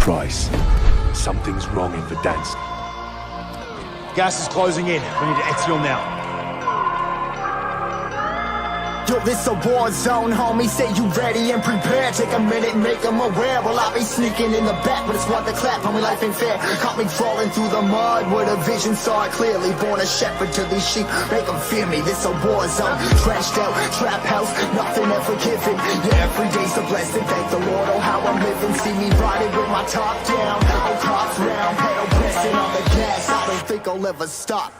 price. Something's wrong in Verdansk. Gas is closing in. We need to exfil now. Yo, this a war zone, homie. Say you ready and prepared. Take a minute and make them aware. Well, I'll be sneaking in the back, but it's worth the clap. Homie, life ain't fair. Caught me crawling through the mud where the vision saw it clearly. Born a shepherd to these sheep. Make them fear me. This a war zone. Trashed out, trap house. Nothing ever given. Yeah, every day's a blessing. Thank the Lord, oh, how I'm living. See me riding with my top down. Oh, cops round. Pedal pressing on the gas. I don't think I'll ever stop.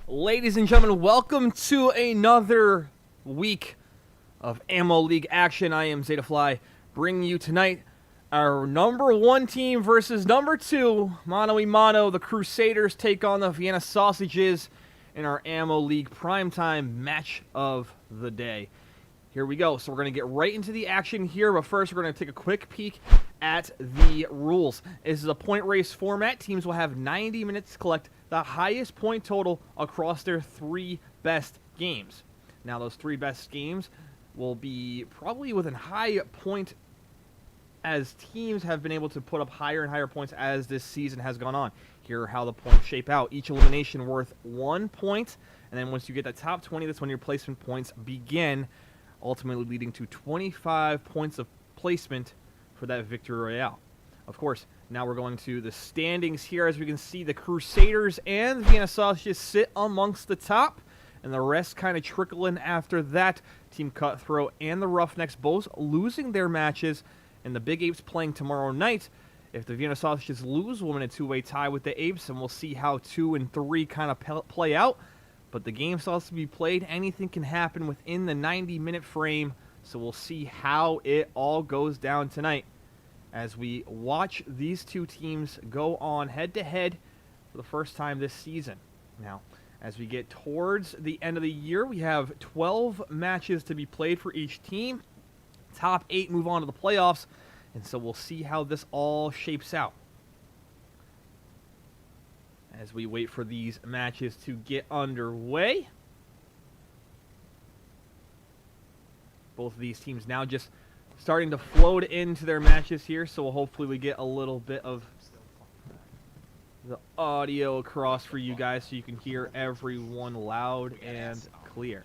Ladies and gentlemen, welcome to another week of Ammo League action. I am ZetaFly, bringing you tonight our number 1 team versus number 2, mano a mano. The Crusaders take on the Vienna Sausages in our Ammo League primetime match of the day. Here we go. So we're going to get right into the action here, but first we're going to take a quick peek at the rules. This is a point race format. Teams will have 90 minutes to collect the highest point total across their 3 best games. Now, those 3 best games will be probably within high point, as teams have been able to put up higher and higher points as this season has gone on. Here are how the points shape out. Each elimination worth 1 point, and then once you get the top 20, that's when your placement points begin, ultimately leading to 25 points of placement for that victory royale. Of course, now we're going to the standings here. As we can see, the Crusaders and the Vienna Sausages sit amongst the top, and the rest kind of trickle in after that. Team Cutthroat and the Roughnecks both losing their matches, and the Big Apes playing tomorrow night. If the Vienna Sausages lose, we'll win a 2-way tie with the Apes, and we'll see how 2 and 3 kind of play out. But the game still has to be played. Anything can happen within the 90-minute frame, so we'll see how it all goes down tonight as we watch these 2 teams go on head-to-head for the first time this season. Now, as we get towards the end of the year, we have 12 matches to be played for each team. Top 8 move on to the playoffs, and so we'll see how this all shapes out as we wait for these matches to get underway. Both of these teams now just starting to float into their matches here, so hopefully we get a little bit of the audio across for you guys so you can hear everyone loud and clear.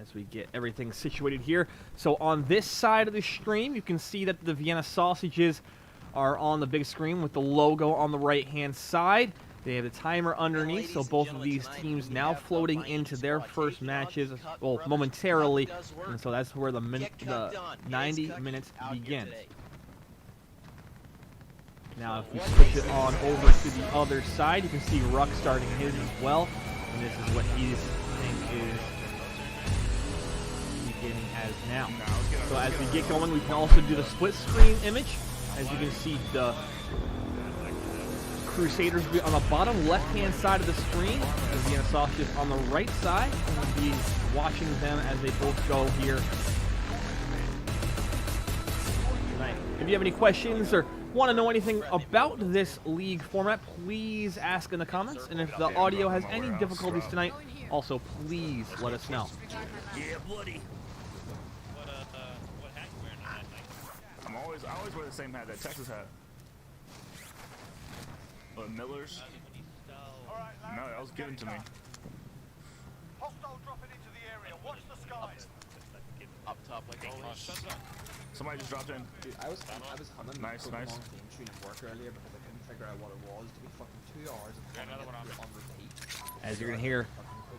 As we get everything situated here. So on this side of the stream, you can see that the Vienna Sausages are on the big screen with the logo on the right-hand side. They have the timer underneath, so both of these teams now floating into their first matches, well, momentarily, and so that's where the 90 minutes begins. Now, if we switch it on over to the other side, you can see Ruck starting his as well, and this is what he's think is beginning as now. So as we get going, we can also do the split screen image. As you can see, the Crusaders will be on the bottom left-hand side of the screen, and the Vienna Sausages on the right side. And we'll be watching them as they both go here tonight. If you have any questions or want to know anything about this league format, please ask in the comments. And if the audio has any difficulties tonight, also please let us know. Yeah, buddy. What hat you wearing tonight? I always wear the same hat, that Texas hat. Or Miller's. No, that was given to me. Hostile dropping into the area. Watch the skies. Up top, like always. Somebody just dropped in. Dude, I was humming Nice. theme tune at work earlier because I couldn't figure out what it was. To be fucking 2 hours of Another one on repeat. As you're going to hear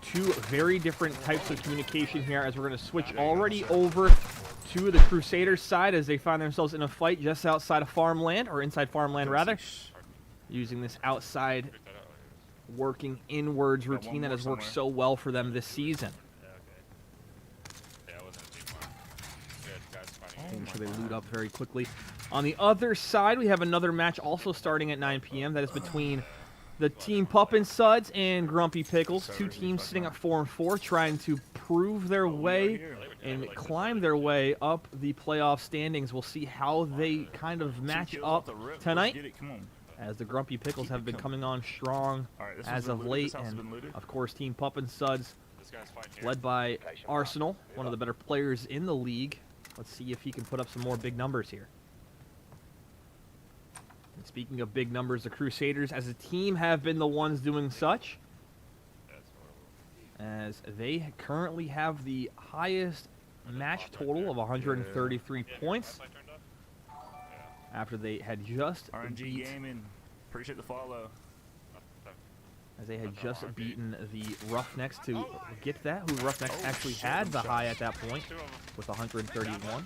two very different types of communication here, as we're going to switch already over to the Crusaders side as they find themselves in a fight just outside of farmland, or inside farmland rather, using this outside working inwards routine that has worked so well for them this season. Making sure they loot up very quickly. On the other side, we have another match also starting at 9 p.m. That is between the team Puppin Suds and Grumpy Pickles. Two teams sitting at 4-4, trying to prove their way and climb their way up the playoff standings. We'll see how they kind of match up tonight, as the Grumpy Pickles have been coming on strong as of late. And, of course, Team Puppin Suds, led by Arsenal, one of the better players in the league. Let's see if he can put up some more big numbers here. And speaking of big numbers, the Crusaders as a team have been the ones doing such, as they currently have the highest match total of 133 points after they had just RNG Gaming. Appreciate the follow. as they had just beaten the Roughnecks to get that, who Roughnecks actually had the high at that point with 131.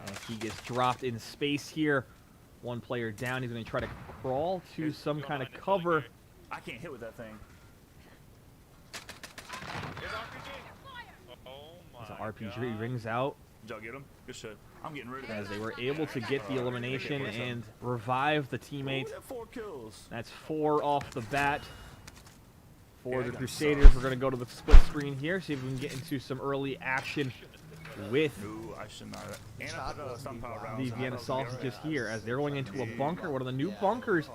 And he gets dropped in space here. One player down. He's going to try to crawl to some kind of cover. I can't hit with that thing. As the RPG rings out. Did y'all get him? Good shit. I'm getting rid of that. As they were able to get the elimination and revive the teammate. 4 kills. That's 4 off the bat for the Crusaders. We're going to go to the split screen here, see if we can get into some early action with Ooh, I should not. And I put some power rounds the on. Vienna sausages here, as they're going into a bunker, one of the new bunkers,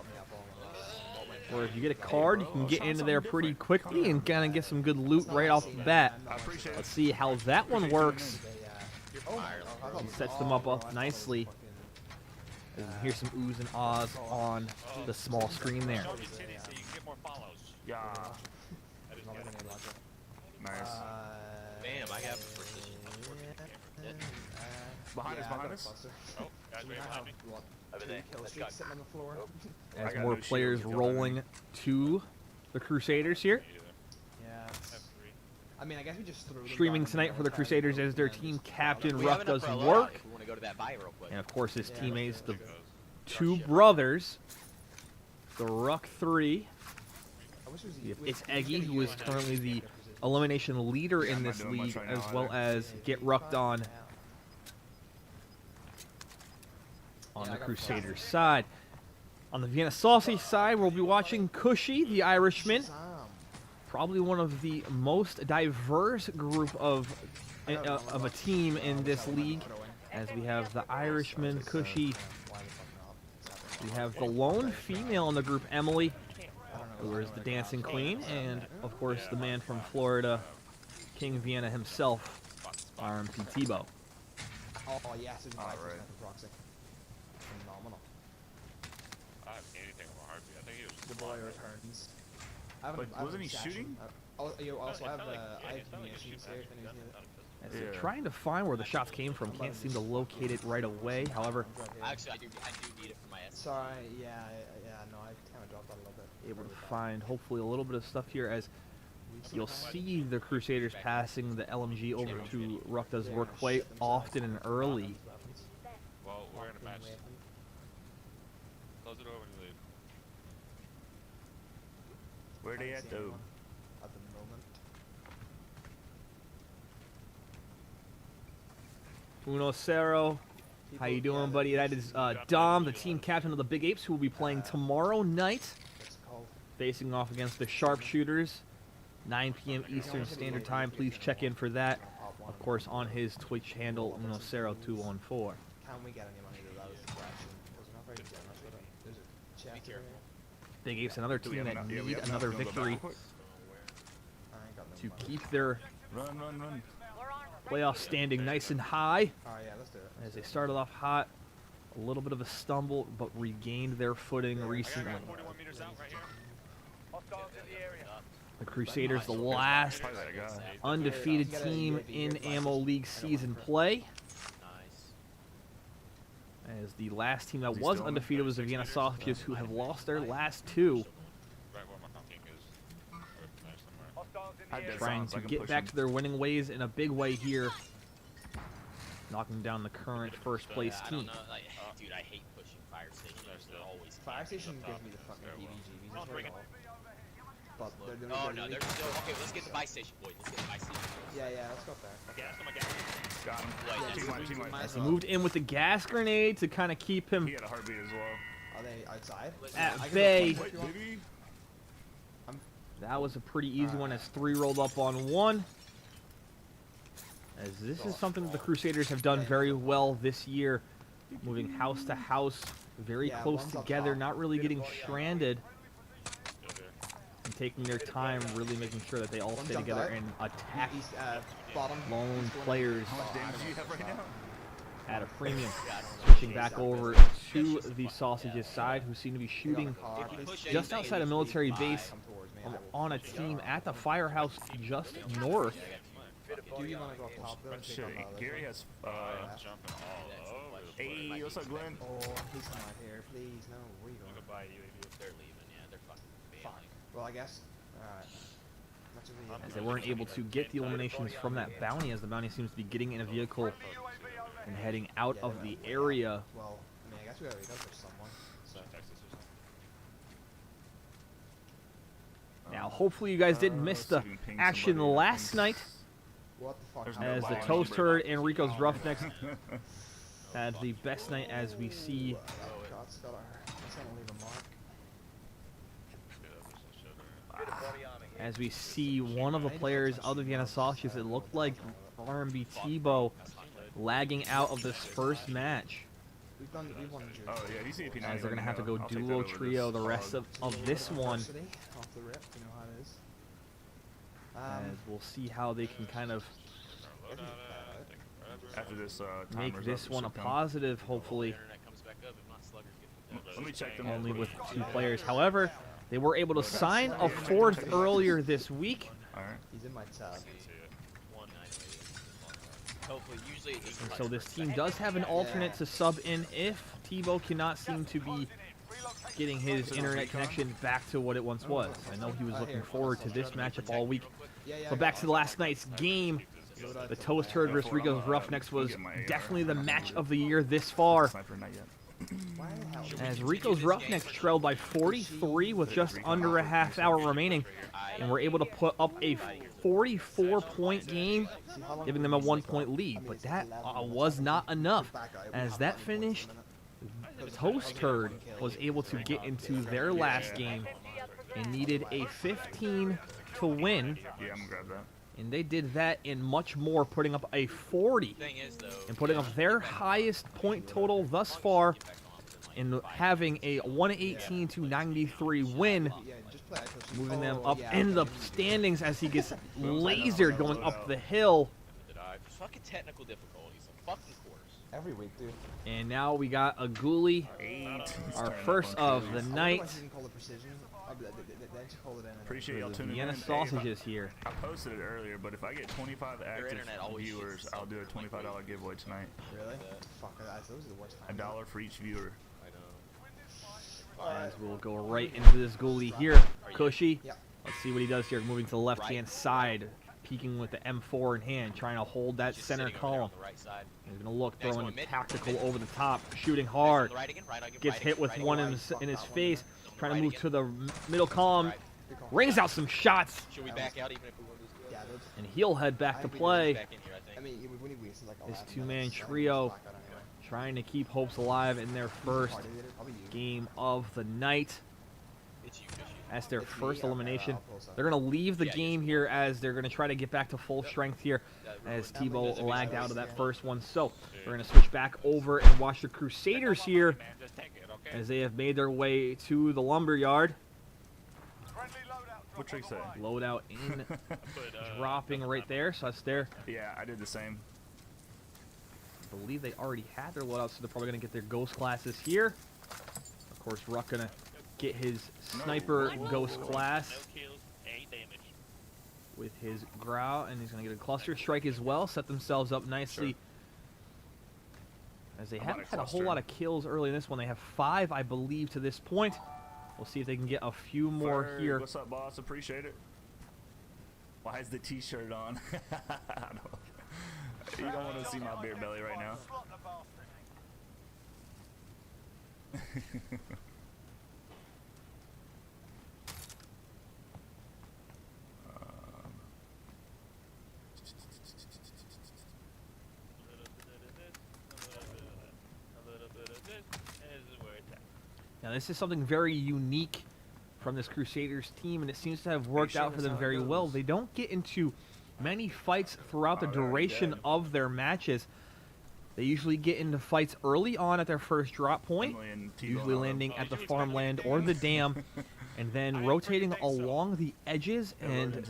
where if you get a card, you can get into there pretty quickly and kind of get some good loot right off the bat. Let's see how that one works. He sets them up nicely. And here's some oohs and ahs on the small screen there. Yeah. Nice. Bam, I got precision. Behind us. Oh, guys, right behind me. Over there. Let's go. Sitting on the floor. As more players rolling to the Crusaders here. Yeah. I mean, I guess we just threw them Streaming down tonight for the Crusaders as their team captain We Ruck have enough does for a the lot work. if we want to go to that buy real quick. And of course his teammates, the two brothers, the Ruck 3. I wish it was It's Eggy, who is currently the elimination leader in this league, as well as Get Rucked on the Crusaders side. On the Vienna Sausage side, we'll be watching Cushy, the Irishman. Probably one of the most diverse group of a team in this league, as we have the Irishman, Cushy. We have the lone female in the group, Emily, who is the dancing queen, and of course the man from Florida, King Vienna himself, RMP Tebow. Oh, yes. It's All right. proxy. Phenomenal. I have anything of a heartbeat. I think he was The boy returns. But wasn't he shooting? Also, I have munitions here. If anybody's needed. As they're trying to find where the shots came from, can't seem to locate it right away. However, Actually, I do need it for my S. Sorry, yeah, no, I kind of dropped that a little bit. able to find hopefully a little bit of stuff here, as you'll see the Crusaders passing the LMG over to Ruck does work quite often and early. Well, we're in a match. Close it over and leave. Where they at though? At the moment. Uno Cero, how you doing, buddy? That is Dom, the team captain of the Big Apes, who will be playing tomorrow night, facing off against the Sharpshooters, 9 p.m. Eastern Standard Time. Please check in for that, of course, on his Twitch handle, Uno Cero 214. Can we get any money to that is the question. Because we're not very generous with it. There's a chest here. Big Apes, another Do we team have that enough? Yeah, we need have another enough to go victory back. I ain't got no to money. keep their Run. playoff standing nice and high. Oh, yeah, let's do it. As they started off hot, a little bit of a stumble, but regained their footing recently. 41 meters out right here. Hostiles in the area. The Crusaders, the last Probably that guy. undefeated team in Ammo League season play. Nice. As the last team that was undefeated was the Vienna Sausages, who have lost their last two. trying to get back to their winning ways in a big way here, knocking down the current first place I team. don't know, like, dude, I hate pushing fire stations. They're always Fire station gives me the fucking heebie-jeebies. I swear to God. But they're doing. Oh no, they're still okay. Let's get the buy station, boys. Let's get the buy station. Yeah, let's go back. Yeah, that's my gas. Got him. Wait, Team white. As he moved in with the gas grenade to kind of keep him He had a heartbeat as well. Are they outside? at I can bay. go first if you want. That was a pretty easy one as 3 rolled up on 1. As this is something that the Crusaders have done very well this year, moving house to house, very Yeah, close one's up together, top. not really getting stranded, and taking their time, really making sure that they all stay jumped together out. and attack East, bottom. lone east one. players How much damage do you have right now? at a premium. Switching back over to the Sausages side, who seem to be shooting Car, please. just outside a military base Come towards me. I have on a team at the firehouse just north. Do you want to go up top though? and take Shit, on the other Gary side? has. Jumping all over the place. Hey, what's up, Glenn? Oh, please come out here, please. No, where you going? Goodbye, UAV. They're leaving. Yeah, they're fucking Fuck. bailing. Well, I guess. Alright. Much of As they weren't able to get the eliminations from that bounty, as the bounty seems to be getting in a vehicle and heading out of the area. Well, I mean, I guess we already done for someone. So. Now, hopefully you guys didn't miss the action last night, What the fuck? There's How no as did the I- ball. Toast Herd and Rico's Roughnecks had the best night, as we see God's gotta hurt. That's gonna leave a mark. one of the players of the Vienna Sausages. It looked like R&B Tebow lagging out of this first match, We've won the Oh yeah, he's CP9. as they're gonna have to go duo trio the rest of this one. Off the rip, you know how it is. As we'll see how they can kind of After this, make timer's this up, it one a should come. positive, hopefully, Internet comes back up. If not, sluggers get Let me check them. only real with quick. 2 players. However, they were able to sign a 4th earlier this week. All right. He's in my tab. Hopefully, usually it just And so this team does have an alternate to sub in if Tebow cannot seem to be getting his internet connection back to what it once was. I know he was looking forward to this matchup all week. But back to the last night's game, the Toast Herd versus Rico's Roughnecks was definitely the match of the year this far, Sniper, not yet. Why the hell? as Rico's Roughnecks trailed by 43 with just under a half hour remaining, and were able to put up a 44-point game, giving them a 1-point lead. But that was not enough, as that finished, the Toast Herd was able to get into their last game and needed a 15 to win, Yeah, I'm gonna grab that. and they did that and much more, putting up a 40 thing is though. and putting up their highest point total thus far, in having a 118 to 93 win, Yeah, just play Icos. moving them Oh, up yeah. in the standings as he gets lasered going up the hill. Fucking technical difficulties. Fucking course. Every week, dude. And now we got a ghoulie, 8. our first of the I wonder night, why he didn't call it precision. They should call it in. Appreciate y'all for the tuning Vienna in. Hey, Sausages here. I posted it earlier, but if I get 25 active internet always viewers, shits I'll do a itself. $25 giveaway tonight. Really? Fuck, those are the worst times. $1 for each viewer. As we'll go right into this ghoulie here. Cushy. Yeah. Let's see what he does here, moving to the left-hand side, peeking with the M4 in hand, trying to hold that Just center sitting over there column. on the right side. He's going to look, Next throwing one, mid. tactical Mid. over the top, shooting Next hard. on the right again, right again, Gets right hit again, with right one again. in his Fuck that one, face, man. trying to Right move again. to the middle column, Right. rings out some shots, Should we back out even if we win this? Yeah, those. and he'll head back to I think play. Back in here, I think. I mean, we need weeks like a This last two-man minute, so trio just black out anyway. Trying to keep hopes alive in their first Party leader, probably you. game of the night. It's you, Fishy. That's their It's me, first okay, elimination. I'll pull some. They're going to leave the Yeah, game here, as they're going to try to get back to full strength here, as Tebow lagged out of that first one. So we're going to switch back over and watch the Crusaders here, Man, just take it, okay? as they have made their way to the lumberyard. Friendly loadout What trick say? Loadout in, But, dropping right there. So that's there. Yeah, I did the same. I believe they already had their loadout, so they're probably going to get their ghost classes here. Of course, Ruck going to get his sniper ghost class No kills, 8 damage. with his growl, and he's going to get a cluster strike as well. Set themselves up nicely. As they I'm haven't on a had a whole cluster. lot of kills early in this one. They have 5, I believe, to this point. We'll see if they can get a few more Fire, here. What's up, boss? Appreciate it. Why is the t-shirt on? I don't, you don't want to see my beer belly right now. Slot the bastard. Now this is something very unique from this Crusaders team, and it seems to have worked out for them very well. They don't get into many fights throughout the duration of their matches. They usually get into fights early on at their first drop point, usually landing at the farmland or the dam, and then rotating along the edges and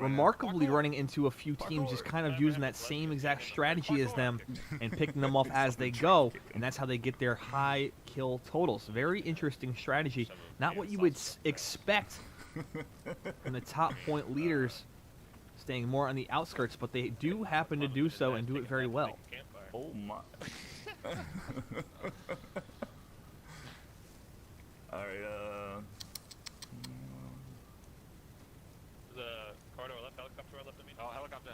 remarkably running into a few teams just kind of using that same exact strategy as them and picking them off as they go, and that's how they get their high kill totals. Very interesting strategy. Not what you would expect from the top point leaders, staying more on the outskirts, but they do happen to do so and do it very well. Oh my. Alright, The corridor left, helicopter left of me. Oh, helicopter.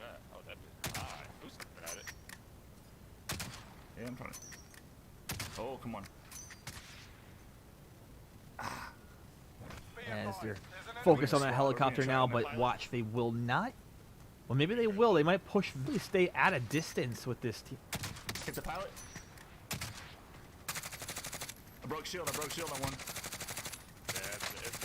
Yeah, oh, that is high. Who's coming at it? yeah, I'm trying to. Oh, come on. As they're focused on that helicopter now, but watch, they will not. Well, maybe they will. They might push, really stay at a distance with this team. It's a pilot. I broke shield on one.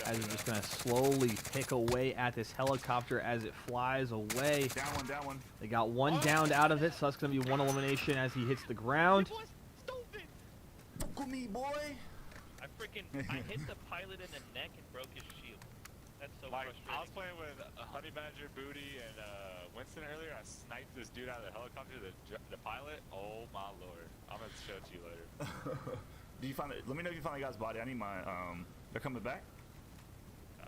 As they're just going to slowly pick away at this helicopter as it flies away. Down one. They got one downed out of it, so that's going to be one elimination as he hits the ground. Look at me, boy. I hit the pilot in the neck and broke his shield. That's so frustrating. I was playing with Honey Badger, Booty, and Winston earlier. I sniped this dude out of the helicopter, the pilot. Oh my lord! I'm gonna show it to you later. Do you find it? Let me know if you find the guy's body. I need my they're coming back.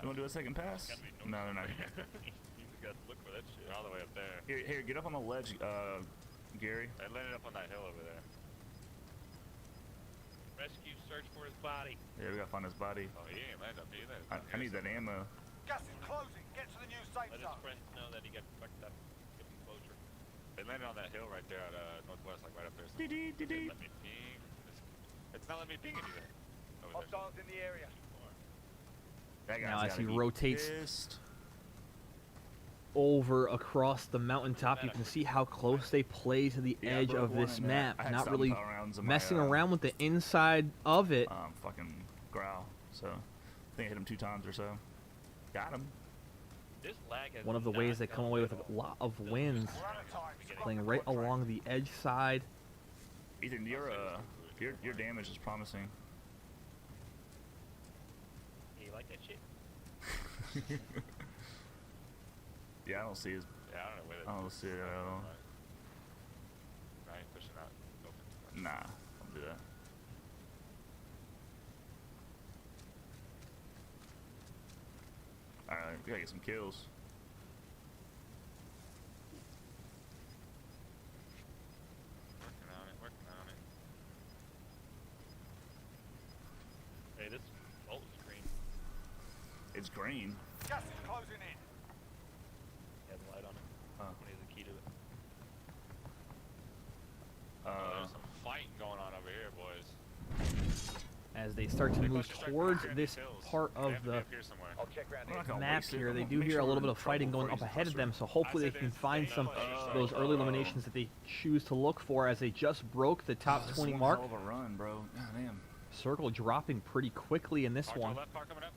You wanna do a second pass? No, they're not. You just gotta look for that shit all the way up there. Here, get up on the ledge, Gary. I landed up on that hill over there. Rescue, search for his body. Yeah, we gotta find his body. Oh, he ain't landed up either. I need that ammo. Gas is closing. Get to the new safe Let his zone. friends know that he got fucked up. Give him closure. They landed on that hill right there at northwest, like right up there. So Dee-dee. let me ping. It's not letting me ping anything. Over there. Hostiles in the area. That guy's Now as gotta he be rotates pissed. over across the mountaintop, you can see how close they play to the edge broke of one this in that. map. I had Not some really power rounds in my, messing around with the inside of it. Fucking growl. So I think I hit him 2 times or so. Got him. This lag has One of the not ways they come gone away with well. a lot of wins, We're out of time. playing right along the edge side. Ethan, your damage is promising. You like that shit? Yeah, I don't see his. Yeah, I don't know where. I don't see it at all. I ain't pushing out. Open. Nah, I'll do that. Alright, we gotta get some kills. Working on it. Hey, this ult screen It's green. Gas is closing in. has a light on it. Oh. When he's the key to it. There's some fighting going on over here, boys. As they start to move towards this part of the I'll check around I'm here. not gonna map waste it. here, I'm they gonna do make hear a sure little we're bit in of fighting trouble going up before ahead of he's them, so hopefully they can find some of those early eliminations that they choose to look for, as they just broke the top This 20 is one mark. hell of a run, bro. God damn. Circle dropping pretty quickly in this Car to one. the left, car coming up.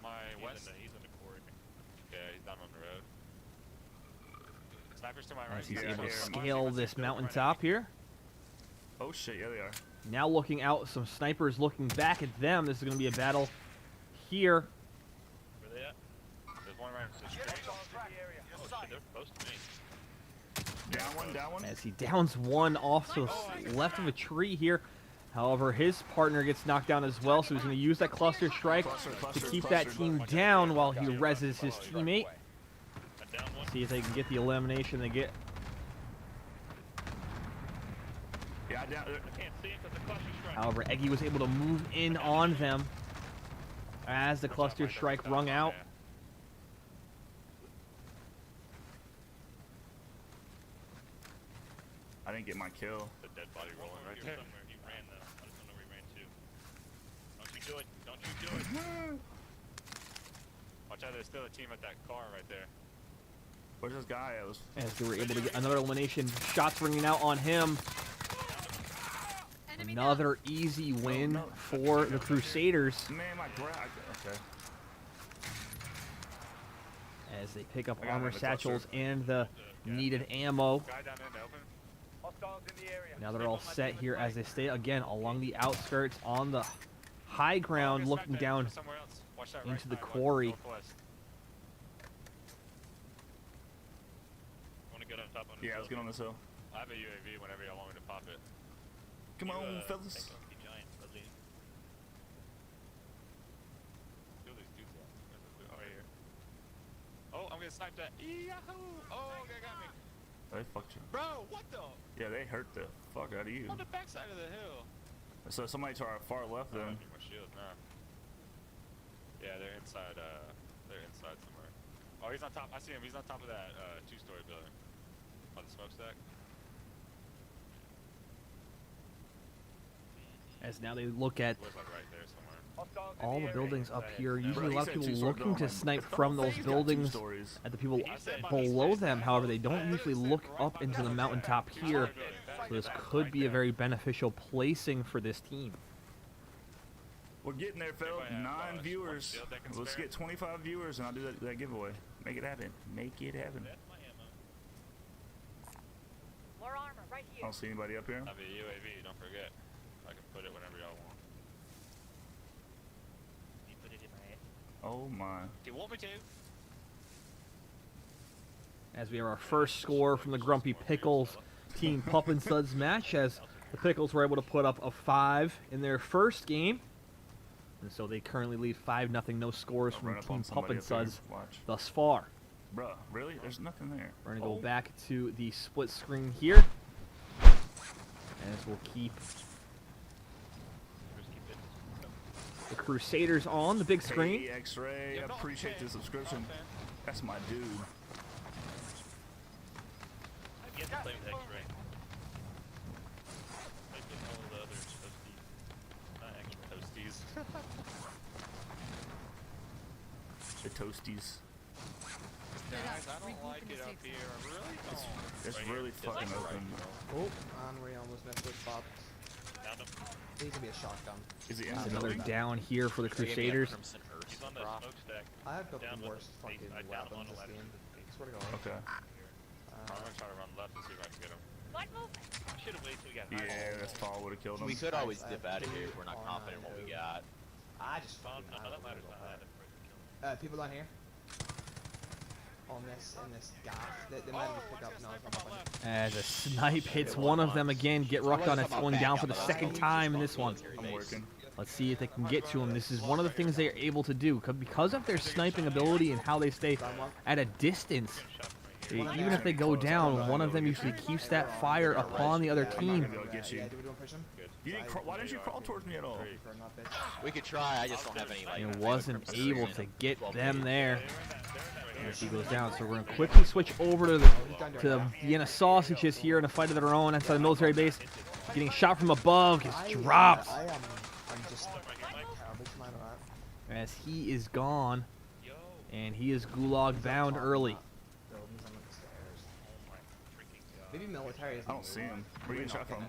My west. He's in the corridor. Yeah, he's down on the road. Snipers to my right. As he's Yeah, able to here. scale this mountaintop here. Oh shit, yeah they are. Now looking out, some snipers looking back at them. This is going to be a battle here. Where they at? There's one right. Get it on track. You're Oh shit, safe. they're close to me. Down one. As he downs one off to the left of a tree here. However, his partner gets knocked down as well, so he's going to use that cluster strike to keep that team down while he reses his teammate. I down one. See if they can get the elimination. They get. Yeah, down. I can't see him because the cluster strike. However, Eggy was able to move in on them. as the cluster strike rung out. I didn't get my kill. The dead body rolling right there. Somewhere he ran though. I just don't know where he ran to. Don't you do it. Don't you do it. Watch out, there's still a team at that car right there. Where's this guy? I was. As they were able to get another elimination. Shots ringing out on him. Another easy win for the Crusaders. Man, my okay. As they pick up I got armor him in the satchels cluster. and the needed ammo. Guy down in the open. Hostiles in the area. Now they're all set here as they stay again along the outskirts on the high ground, looking down Somewhere else. Watch that into the right side, quarry. northwest. Want to get on top on this Yeah, let's get on this hill. I have a UAV whenever y'all want me to pop it. Come on, Take fellas. those key giants, but leave. Kill these dudes out. Where's the loot? Oh, right here. Oh, I'm gonna snipe that. Yahoo! Oh, they got me. They fucked you. Bro, what the? Yeah, they hurt the fuck out of you. On the backside of the hill. So somebody to our far left I then. don't need more shields now. Yeah, they're inside. They're inside somewhere. Oh, he's on top. I see him. He's on top of that two-story building. On the smokestack. As now they look at Was like right there somewhere. Hostiles in all the area. buildings up here. Bro, Usually a he lot of said people two-story looking to building. snipe It's the from whole those thing's got two buildings stories. at the people said below them. However, they don't usually look up into the mountaintop here. So this could be a very beneficial placing for this team. We're getting there, fellas. Anybody have, 9 one viewers. shield that can Let's spare? get 25 viewers and I'll do that giveaway. Make it happen. Make it happen. That's my ammo. More armor right I here. don't see anybody up here. I have a UAV. Don't forget. I can put it whenever y'all want. You put it in my head. Oh my. Do you want me to? As we have our first score from the Grumpy Pickles team Pup and Suds match, as the Pickles were able to put up a 5 in their first game. And so they currently lead 5-0, no scores I'll from run up on Team Pup somebody and up here. Suds Watch. thus far. Bruh, really? There's nothing there. We're going to go Oh. back to the split screen here. As we'll keep the Crusaders on the big screen. Hey, X-Ray, I appreciate the subscription. That's my dude. I've yet to play with X-Ray. Like with all the other toasties. Not actual toasties. The toasties. Guys, I don't like it up here. I really don't. It's really fucking open. Oh, and we almost missed with Bob. Found him. He's gonna be a shotgun. Is he in It's the another building? down here for the Crusaders. He's on that smokestack. I've got Down the with worst the- fucking I downed him on weapons the this ladder. game. Swear to God. Okay. I'm gonna try to run left and see if I can get him. Light movement. I should have waited till we got Yeah, that's tall. Would have killed him. We could always I dip have out of here if two we're not on confident in what we got. I just Oh, fucking no, I that don't ladder's know not about high enough for it to kill him. People down here. On this, in this gap. They might have picked up. No, it's not nothing. As a snipe hits one of them again. Get rucked on. It's going down for the second time in this one. I'm working. Let's see if they can get to him. This is one of the things they are able to do. Because of their sniping ability and how they stay at a distance, even if they go down, one of them usually keeps that fire upon the other team. I'll get you. Yeah, do we don't push him? You didn't why didn't you crawl towards me at all? For not bitch. We could try. I just don't have any like. And wasn't able to get them there. They're in As he goes down, so we're going to quickly switch over to the Vienna Sausages here in a fight of their own outside the military base. Getting shot from above, gets dropped I'm just terrible to mine on that. as he is gone, and he is gulag bound early. Buildings on the stairs. Maybe military is. I don't see him. Where you getting shot from?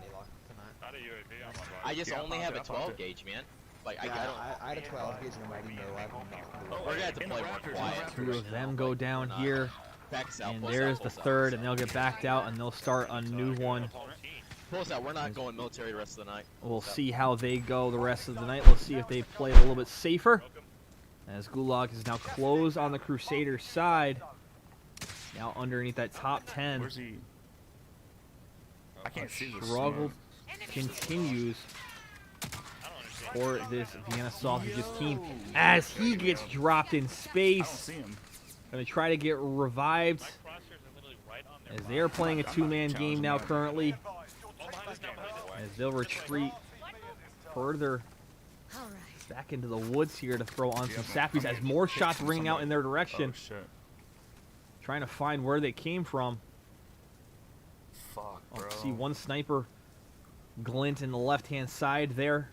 I had a UAV on my body. I just Yeah, I only popped have it, a I popped 12 it. gauge, man. Like I Yeah, don't. I had a 12 gauge and a mighty no. I have not. We're gonna have to In the play more Raptors, quiet. in the Two of them go down here, Back south. and pull there's south, the pull south. third, and they'll get backed out, and they'll start a new one. Pull us out. We're not going military the rest of the night. We'll see how they go the rest of the night. We'll see if they play a little bit safer, as Gulag is now closed on the Crusader side. Now underneath that top 10. Where's he? I can't see the Struggle sun. continues for this Vienna Sausages team as he gets dropped in I don't space. see him. Going to try to get revived Crosshairs are literally right on their as they are playing a two-man game now currently. As they'll retreat further back into the woods here to throw on some Yep, sappies as more shots ringing out in their Oh direction. shit. Trying to find where they came from. Fuck, Oh, bro. see one sniper glint in the left-hand side there.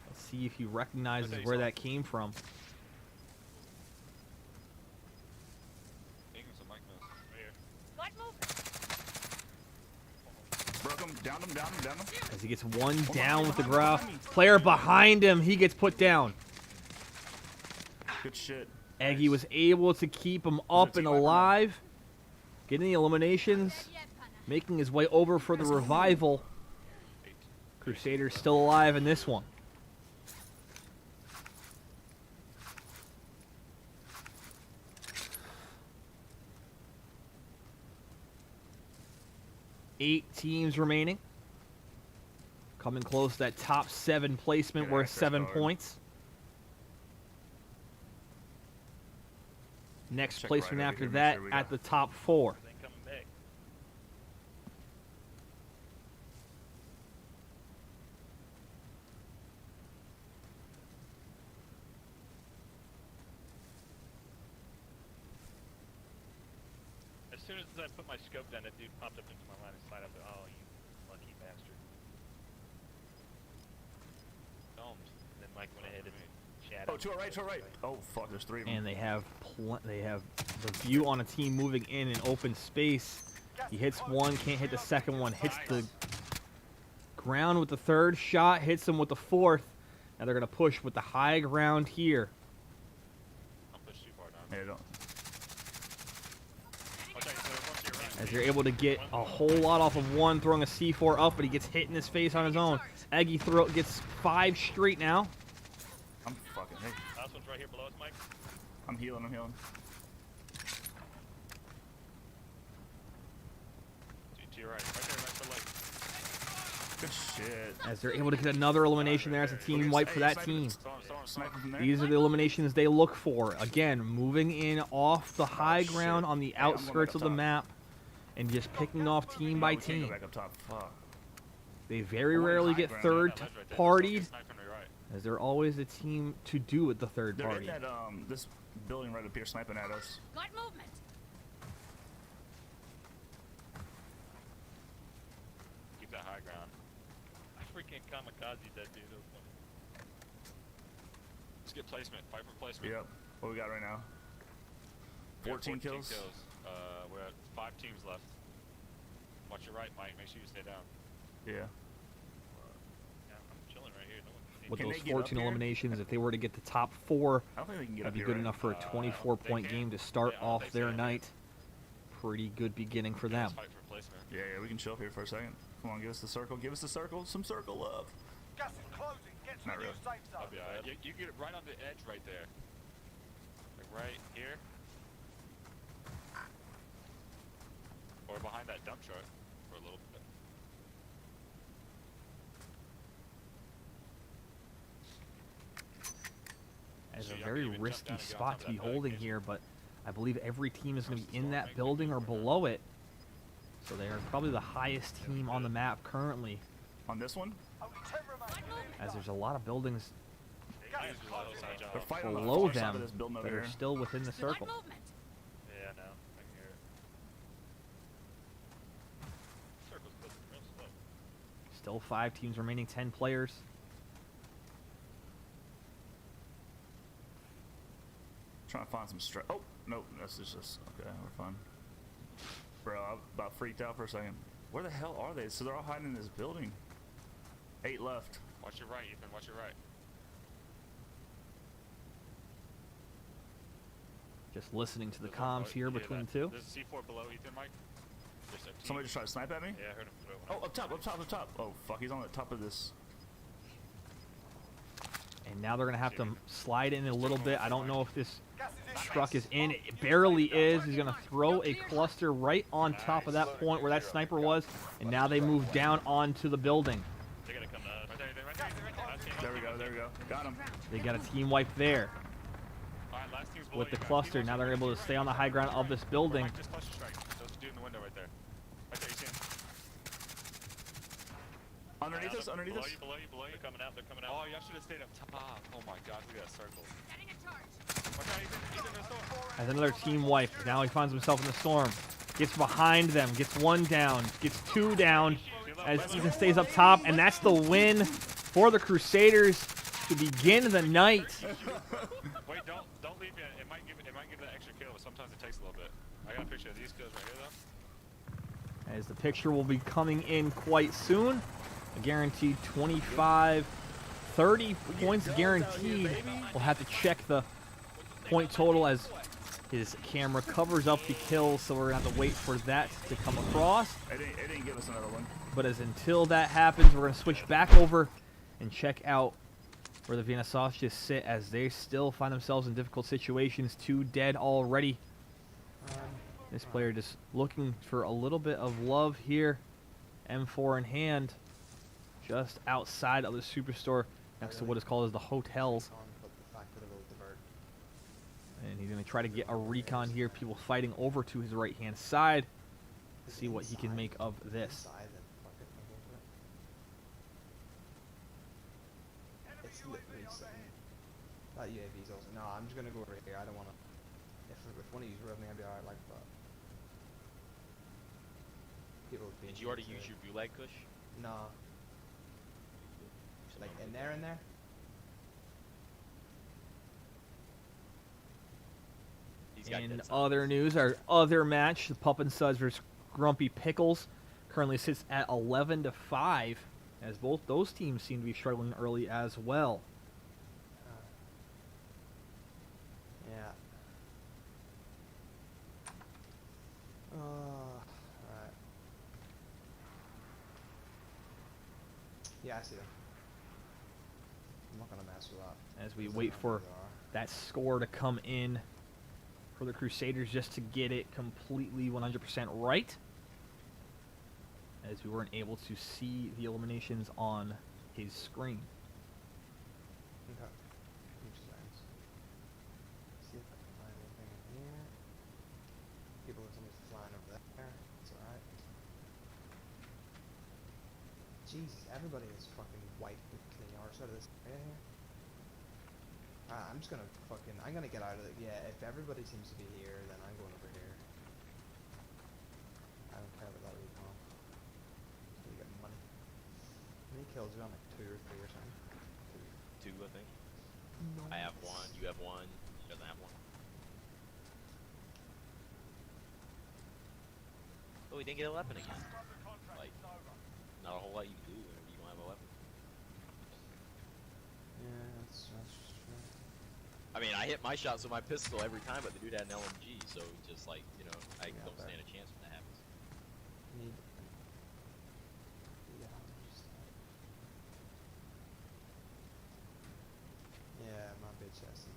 Let's see if he recognizes where that came from. Taking some mic mills. Right here. Broke him, downed him, downed him, downed him. As he gets one down with the growl. Player behind him, he gets put down. Good shit. Eggy was able to keep him up and alive. Getting the eliminations. Making his way over for the revival. Crusaders still alive in this one. Eight teams remaining. Coming close to that top 7 placement worth 7 points. Next Check placement right over after here, make that sure we at got- the top 4. They ain't coming back. As soon as I put my scope down, that dude popped up into my line of sight. I thought, oh, you lucky bastard. Domed. And then Mike went ahead and chatted. Oh, to our right, to our right. Oh, fuck, there's 3 of them. And they have the view on a team moving in open space. He hits one, can't hit the second one, hits the ground with the third shot, hits him with the fourth. Now they're going to push with the high ground here. Don't push too far down. Yeah, don't. Watch out, so once you're around. As they're able to get a whole lot off of one, throwing a C4 up, but he gets hit in his face on his own. Eggy gets 5 straight now. I'm fucking, hey. Last one's right here below us, Mike. I'm healing, I'm healing. To your right. Right there, right to the left. Good shit. As they're able to get another elimination there as a team wipe for that team. Sniping from there. These are the eliminations they look for. Again, moving in off the high ground on the I'm going outskirts back of up the top. map and just picking off team No, by we can't go team. back up top. Fuck. They very I want rarely high get ground. third That ledge right there. partied, Snipe from your right. as they're always a team to do with the third They're party. in that, this building right up here sniping at us. Got movement. Keep that high ground. I freaking kamikaze that dude. That was funny. Let's get placement. Fight for placement. Yep. What we got right now? We have 14 kills. We're at 5 teams left. Watch your right, Mike. Make sure you stay down. Yeah. Yeah, I'm chilling right here. No one With Can those they get up 14 here? eliminations, if they were to get the top 4, I don't think they can get that'd up be here. good right? enough for a 24-point game to start Yeah, I don't off think their so. night. Pretty good beginning for them. Let's fight for placement. Yeah, yeah, we can chill up here for a second. Come on, give us the circle. Give us the circle. Some circle love. Gas is closing. Get to Not the new really. safe zone. I'll be alright. You get it right on the edge right there. Like right here. Or behind that dump truck for a little bit. As So a y'all very can even jump risky down and get on spot top to of be that holding barricade. here, but I believe every team is going to be in that building or below it. So they are probably the highest team on the map currently, On this one? Only 10 remain. as there's a lot of buildings Gas Use is your closing side in. job. They're fighting on the below far side of them this building over that are here. still within the circle. Yeah, no. I can hear it. Circle's closing real slow. Still 5 teams remaining, 10 players. Trying to find some stress. Oh, nope. This is just okay. We're fine. Bro, I about freaked out for a second. Where the hell are they? So they're all hiding in this building. 8 left. Watch your right, Ethan. Watch your right. Just listening to the There's one comms below- here you hear between that? the two. There's a C4 below Ethan, Mike. There's a team. Somebody just tried to snipe at me? Yeah, I heard him throw it. Oh, up top, up top, up top. Oh, fuck. He's on the top of this. And now they're going to have to slide in a little bit. I don't know if this Gas is in. truck is in. It barely is. He's going to throw a cluster right on top of that point where that sniper was. And now they move down onto the building. They're gonna come to us. Right there, right there, right there. Last team, There we go, there we go. Got him. They got a team wipe there Alright, last team's below with the you guys. cluster. Keep Now they're watching. able to stay on the high ground of this building. Mike, just cluster strike. Those dude in the window right there. Right there, you see him. Underneath us, underneath below us. you, below you, below you. They're coming out. They're coming out. Oh, y'all should have stayed up top. Oh my god, we got a circle. Watch out, he's in the storm. As another team wipe. Now he finds himself in the storm. Gets behind them. Gets one down. Gets two down. As Ethan stays up top, and that's the win for the Crusaders to begin the night. Wait, don't leave yet. It might give that extra kill, but sometimes it takes a little bit. I got a picture of these kills right here though. As the picture will be coming in quite soon. A guaranteed 25, 30 points guaranteed. We'll have to check the point total as his camera covers up the kills, so we're going to have to wait for that to come across. It didn't give us another one. But as until that happens, we're going to switch back over and check out where the Vienna sausages sit as they still find themselves in difficult situations. 2 dead already. This player just looking for a little bit of love here. M4 in hand, just outside of the superstore, next to what is called as the hotels. And he's going to try to get a recon here. People fighting over to his right-hand side to see what he can make of this. It's literally saying that UAV's also. No, I'm just gonna go over here. I don't wanna. If one of you's with me, I'd be alright like that. People would be. Did you already use your gulag kush? No. Like in there, in there. In other news, our other match, the Pup and Suds versus Grumpy Pickles, currently sits at 11-5, as both those teams seem to be struggling early as well. Yeah. Alright. Yeah, I see them. I'm not gonna mess with that. As we wait for that score to come in for the Crusaders just to get it completely 100% right, as we weren't able to see the eliminations on his screen. Okay. See if I can find anything in here. People are somebody's flying over there. It's alright. Jesus, everybody is fucking white with clean arse out of this area here. I'm just gonna I'm gonna get out of it. Yeah, if everybody seems to be here, then I'm going over here. I don't care about that recon. So you get money. How many kills are on, like 2 or 3 or something? 2, I think. Nice. I have 1. You have 1. He doesn't have 1. Oh, he didn't get a weapon again. Like, not a whole lot you can do whenever you don't have a weapon. Yeah, that's true. I mean, I hit my shots with my pistol every time, but the dude had an LMG, so just like, you know, I don't stand a chance when that happens. Need. Yeah, yeah, my big chest in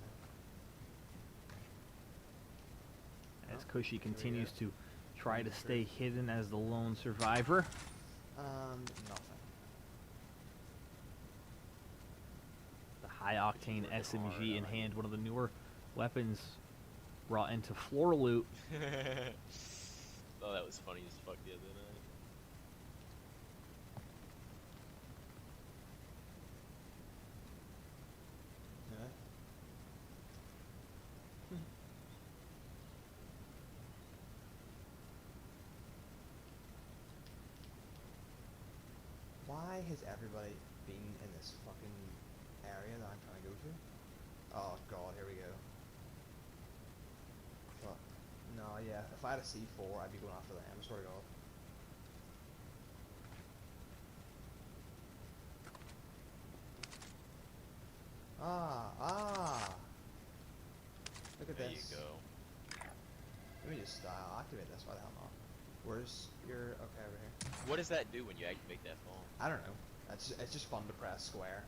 there. As Cushy continues to try to stay hidden as the lone survivor. Nothing. High-octane SMG in hand, one of the newer weapons brought into floor loot. Oh, that was funny as fuck the other night. Yeah. Why has everybody been in this fucking area that I'm trying to go to? Oh god, here we go. Fuck. No, yeah, if I had a C4, I'd be going after them, I swear to god. Look at There this. you go. Let me just activate this, why the hell not? Where's your, okay, over here. What does that do when you activate that phone? I don't know. It's just fun to press square.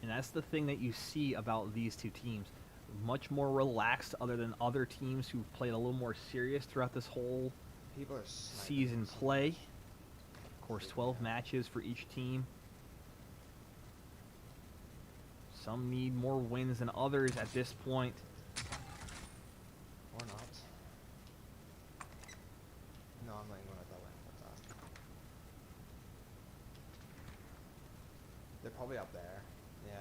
And that's the thing that you see about these two teams. Much more relaxed other than other teams who've played a little more serious throughout this whole People are season play. Of course, 12 matches for each team. Some need more wins than others at this point. Or not. No, I'm not even going out that way. What's that? probably up there. Yeah.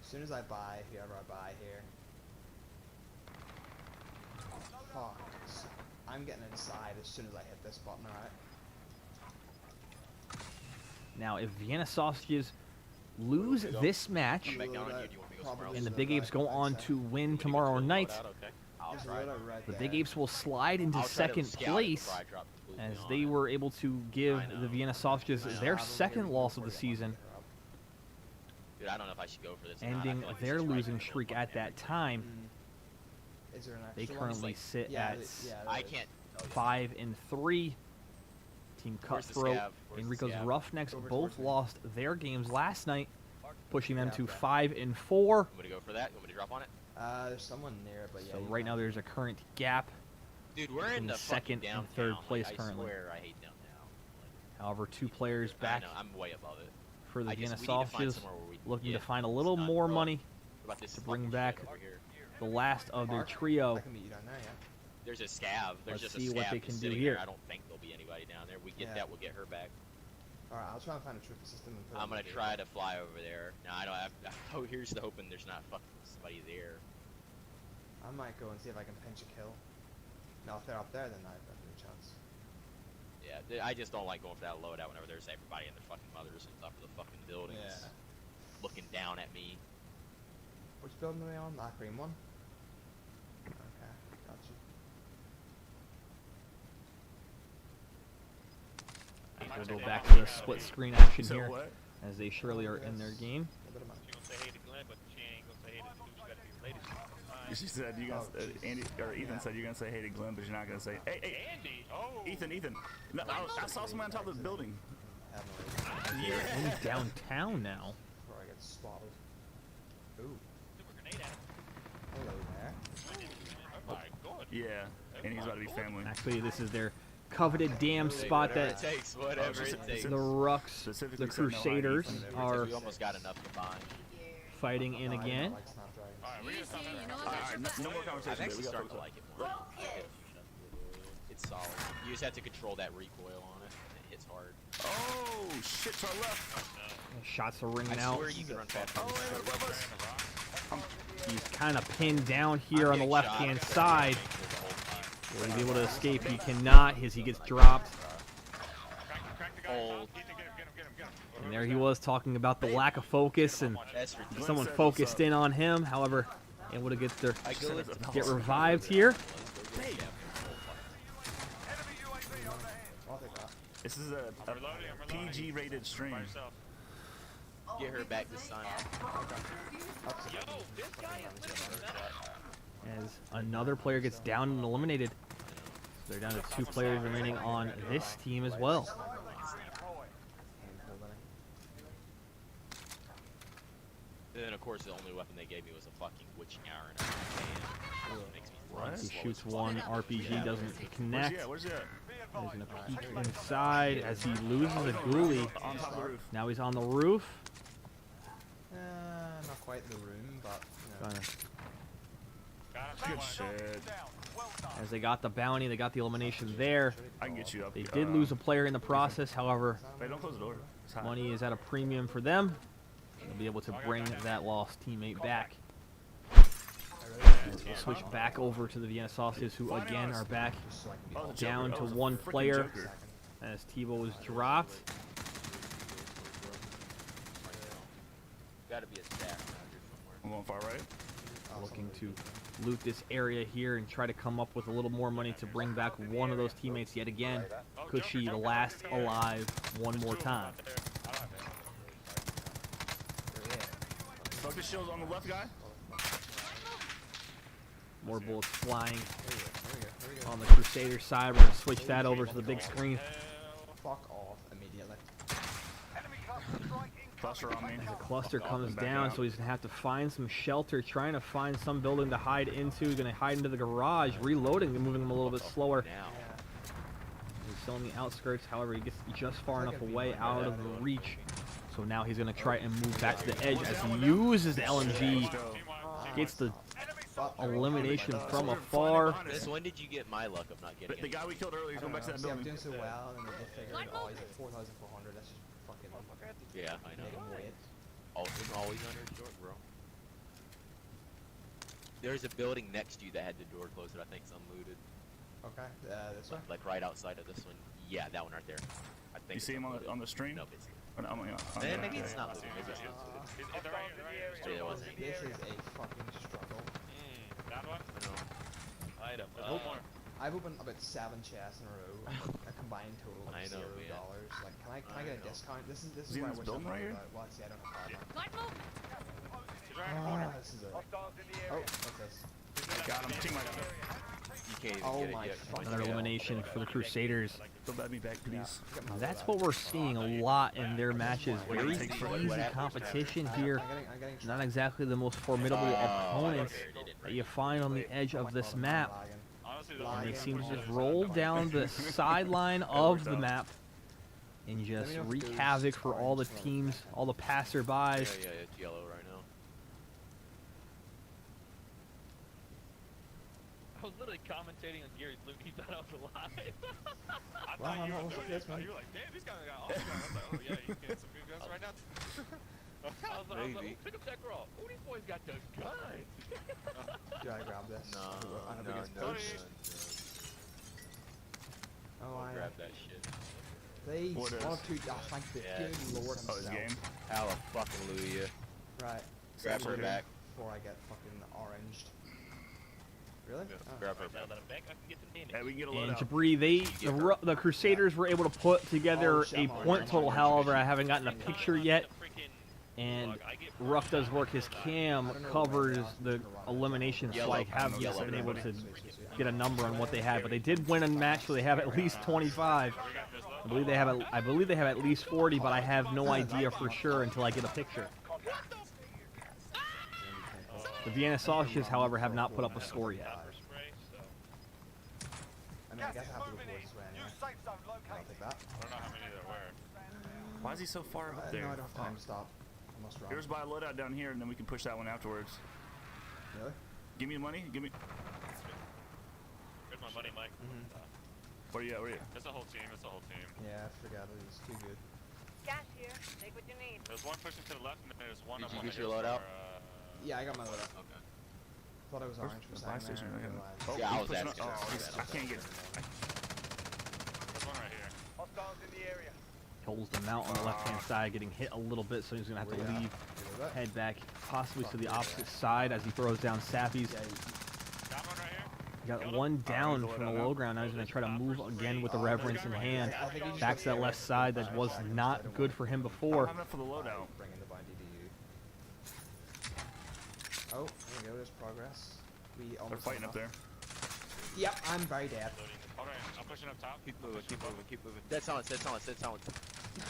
As soon as I buy, whoever I buy here. Fuck. I'm getting inside as soon as I hit this button, alright? Now, if Vienna Sausages lose this match, Come back down on you. Do you want me to go somewhere else? and the Big Apes go on to win tomorrow night, I'll There's a try. little right the there. Big Apes will slide into I'll try to second scout it place, before I drop completely as on they it. were able to give I know. the Vienna Sausages I know, their I was second here loss of before the they wanted season, to get her up. Dude, I don't know if I should go for this. or not. I ending feel like we their should try losing to go streak for at that everything. time. Is there an They extra one? currently sit Yeah, at yeah, I there is. can't. Oh, yeah. 5-3. Team Where's the Cutthroat, scav? Where's the Enrico's scav? Roughnecks Over both towards me. lost their games last night, pushing them Yeah, to okay. 5-4. You want me to go for that? You want me to drop on it? There's someone near, but yeah. So you right can. now there's a current gap. Dude, we're in Between the second fucking and downtown. third Like, place I currently. swear I hate downtown. However, 2 players Like, back I know, I'm way above it. for the I just, Vienna we need to find Sausages, somewhere where we can looking to get find a little stuck. more What money about this to bring fucking back shit over here? the last of their Mark, trio. I can meet you down there, yeah. There's a scav. There's Let's just a see scav what they just can do sitting here. there. I don't think there'll be anybody down there. We get Yeah. that, we'll get her back. Alright, I'll try and find a trooper system and put it I'm on gonna the try table. to fly over there. No, I don't have. Oh, here's the hoping there's not fucking somebody there. I might go and see if I can pinch a kill. No, if they're up there, then I've got no chance. Yeah, I just don't like going for that loadout whenever there's everybody and their fucking mothers on top of the fucking buildings, Yeah. looking down at me. Which building are we on? That green one? Okay, got you. We'll go back to the split screen action So here, what? as they surely are in their game. A bit of money. She gonna say hey to Glenn, but she ain't gonna say hey to the dude she gotta be related to. She said you guys. Oh, jeez. Andy or Ethan Yeah. said you're gonna say hey to Glenn, but you're not gonna say hey. Andy! Oh! Ethan. No, I saw someone on top of the building. Have no idea In downtown now. before I get spotted. Ooh, Super grenade at him. hello there. Oh my god. Yeah, and he's about to be family. Actually, this is their coveted dam spot Whatever that it takes, whatever it takes. the Rucks, Specifically the said no hiding Crusaders, from them. are We almost got enough to bind. fighting in No, I do again. not like Snapdragons. Alright, we're gonna stop there. Alright, no more I've conversation. babe. actually We got started to focus. like it more. It's solid. You just have to control that recoil on it, and it hits hard. Oh shit! To our left. Shots are ringing I out. swear you can run faster. Oh, hey, above us. He's kind of pinned down here I'm on the getting left-hand shot. side. Make sure the whole team- Will he be able to escape? He cannot, as he gets dropped. Crack the guy. Hold. Ethan, get him. And there he was talking about the lack of focus, and That's ridiculous. someone said focused what's in on him. However, able to get their I go with get revived here. Enemy UAV overhead. I'll take that. This is a I'm reloading. PG-rated stream. By yourself. Get her back this time. Yo, this guy is literally not. As another player gets down and eliminated. So they're down to 2 players remaining on this team as well. And then, of course, the only weapon they gave me was a fucking witching hour and a hand. Makes me run He slow shoots as one, fuck. RPG doesn't Where's he connect. at? Where's he at? He's gonna peek inside as he loses a ghoulie. On top of the roof. Now he's on the roof. Not quite the room, but you know. Trying to- Good shit. Well done. As they got the bounty, they got the elimination there. I can get you up. They did lose a player in the process, however, Wait, don't close the door. It's hot. money is at a premium for them. They'll be able to bring that lost teammate back. We'll switch back over to the Vienna Sausages, who again are back Just so I can be Oh, all the Joker. down Oh, to it was a 1 freaking player Joker. as Tebow was dropped. Gotta be a staff around here somewhere. I'm going far right. Looking to loot this area here and try to come up with a little more money to bring back one of those teammates yet again. Could she the last alive one more time? Focus shields on the left guy. More bullets flying Here we go. on the Crusader side. We're going to switch that over to the big screen. Fuck off immediately. Enemy cluster strike Cluster on me. The cluster comes Back down, out. so he's going to have to find some shelter, trying to find some building to hide into. He's going to hide into the garage, reloading and moving him a little bit slower. Now. He's still on the outskirts, however, he gets just far enough away out of the reach. So now he's going to try and move back to the edge as he uses the LMG. Gets the elimination from afar. This, when did you get my luck of not getting The it? guy we killed earlier is going back to that See, I'm building. doing so well, and then they figured, oh, he's at 4,400. Let's just fucking Motherfucker had to Yeah, I know. Make 'em wait. Always under short, bro. There's a building next to you that had the door closed that I think's unlooted. Okay, this way? Like right outside of this one. Yeah, that one right there. I think You it's see him unloaded. on the stream? Nope, it's Or no, maybe it's not looted. Maybe it's not looted. They're right here. Yeah, it wasn't. This is a fucking struggle. That one? item. There's one more. I've opened about 7 chests in a row, a combined total of I know, $0. man. Like, can I get a discount? This is he in where I this wish building I right here? Well, see, I don't have power. He's right in the corner. This is it. Hostiles in the Oh, area. what's this? Got him. Team right up. You can't even Oh get it my yet. fucking Another elimination for the Crusaders. Don't bat me back, please. That's what we're seeing a lot in their matches. What do Very you think for- easy competition here. I'm getting Not exactly the most formidable opponents that you find on the edge of this map. Honestly, And they seem to just roll down the sideline of the map and just wreak havoc for all the teams, all the passerbys. Yeah, it's yellow right now. I was literally commentating on Gary's loot. He thought I was alive. I Wow, thought you no, were look at doing this, it. man. You were like, damn, these guys got awesome guns. I was like, oh yeah, you can get some good guns right now. I was like, Maybe. pick up that girl. Oh, these boys got the gun. Do I grab this? No, I don't no, think it's no, poached. Oh, I Grab that shit. Please, What is? 1 2, oh, thank the Yeah. good Lord Oh, his himself. game? Halla fucking Luya. Right. Grab her Okay. back. Before I get fucking oranged. Really? Oh. Grab her Now back. that I'm back, I can get some damage. Hey, we can get a And loadout. Jabri, the Crusaders were able to put together a point total. However, I haven't gotten a picture yet. And Ruff does work. His cam covers the elimination, so I have yet been able to get a number on what they had. But they did win a match, so they have at least 25. I believe they have at least 40, but I have no idea for sure until I get a picture. The Vienna Sausages, however, have not put up a score yet. I mean, I guess I have to go Moving towards in. this way New anyway. safe zone I'll located. take that. I don't know how many there were. Why is he so far up No, there? I don't have time to stop. I must run. Here's buy a loadout down here, and then we can push that one afterwards. Really? Give me the money. Give me. Here's my money, Mike. Where you at? Where you? It's a whole team. It's a whole team. Yeah, I forgot it was too good. Gas here. Take what you need. There's one pushing to the left, and then there's one Did up you on the get your hills loadout? for, Yeah, I got my loadout. Okay. Thought it was Where's orange for a the buy second station? there. Right here. realized- Oh, Yeah, I he's was pushing asking. up. Oh, I can't get. There's one right here. Hostiles in the area. Holds them out on the left-hand side, getting hit a little bit, so he's going to have to Where you leave, at? Where you at? head back, possibly to the opposite side as he throws down Sappies. Yeah, Got one right here. Got one down from the low ground. Now he's going to try to move again with the reverence in hand. Back to that left side that was not good for him I before. don't have enough for the loadout. bringing the bounty to you. Oh, there we go. There's progress. We They're almost fighting up enough. there. Yep, I'm very dead. Hold on, I'm pushing up top. Keep moving, keep moving, keep moving. Dead silence, dead silence, dead silence.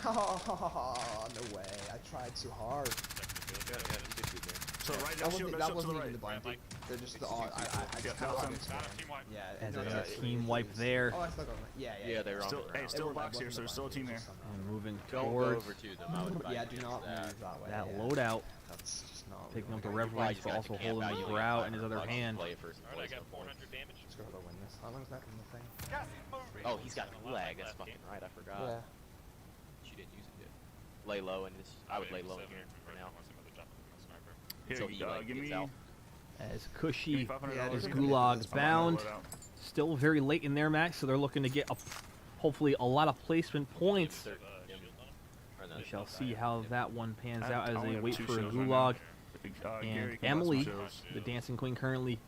Oh, no way. I tried so hard. Yeah, you did good there. So right That now, shield, wasn't, no that shield to wasn't the even the right. bounty. They're just the I Yeah, just that was had him. to Got expand. a team wipe. Yeah, As no, a that's- team wipe there. Oh, I still got one. Yeah, Yeah, they were on Still, the hey, ground. still a It box here, wasn't so there's still a team there. And moving Don't go towards over to them. I would advise Yeah, you do against not that. move that way. that yeah. loadout. That's just not. Picking up the You probably reverence, just but got also to camp holding out. the You brow only in his got other to hand. play it first and Alright, I foremost. got 400 damage. Just go to win this. How long is that in the thing? Gas is moving. Oh, he's got gulag. That's fucking right. I forgot. She didn't use it yet. Lay low and this. I would lay low in here for now. Here, Until he, like, give gets me. out. As Give me Cushy $500. is Yeah, Gulag it's bound. Loadout. Still very late in their match, so they're looking to get hopefully a lot of placement points. Or no, We shall see how that one pans I out as only they have wait 2 for a shields right Gulag. now. Gary And can buy some Emily, shields. the Dancing Queen, currently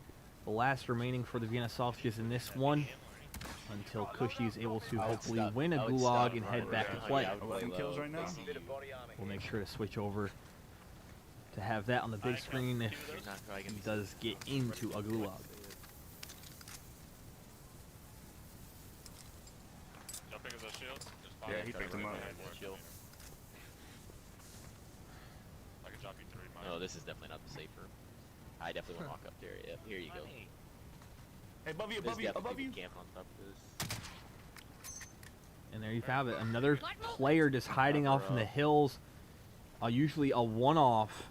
the last remaining for the Vienna Sausages in this one, until Cushy is able to I would hopefully stop- win a I would Gulag stop and right head back there. to play. Yeah, I would lay 11 kills low. right now? They see you. We'll make sure to switch over to have that on the big screen if You're not probably he gonna be does get into a Gulag. Y'all pick up those shields? There's five. Yeah, he picked them up. Chill. I can drop you 3 mine. No, this is definitely not the safer. I definitely want to walk up there. Yep, here you go. Hey, above you, There's above you, definitely above you. people camping on top of this. And there you have it. Another player just hiding off in the hills. Usually a one-off.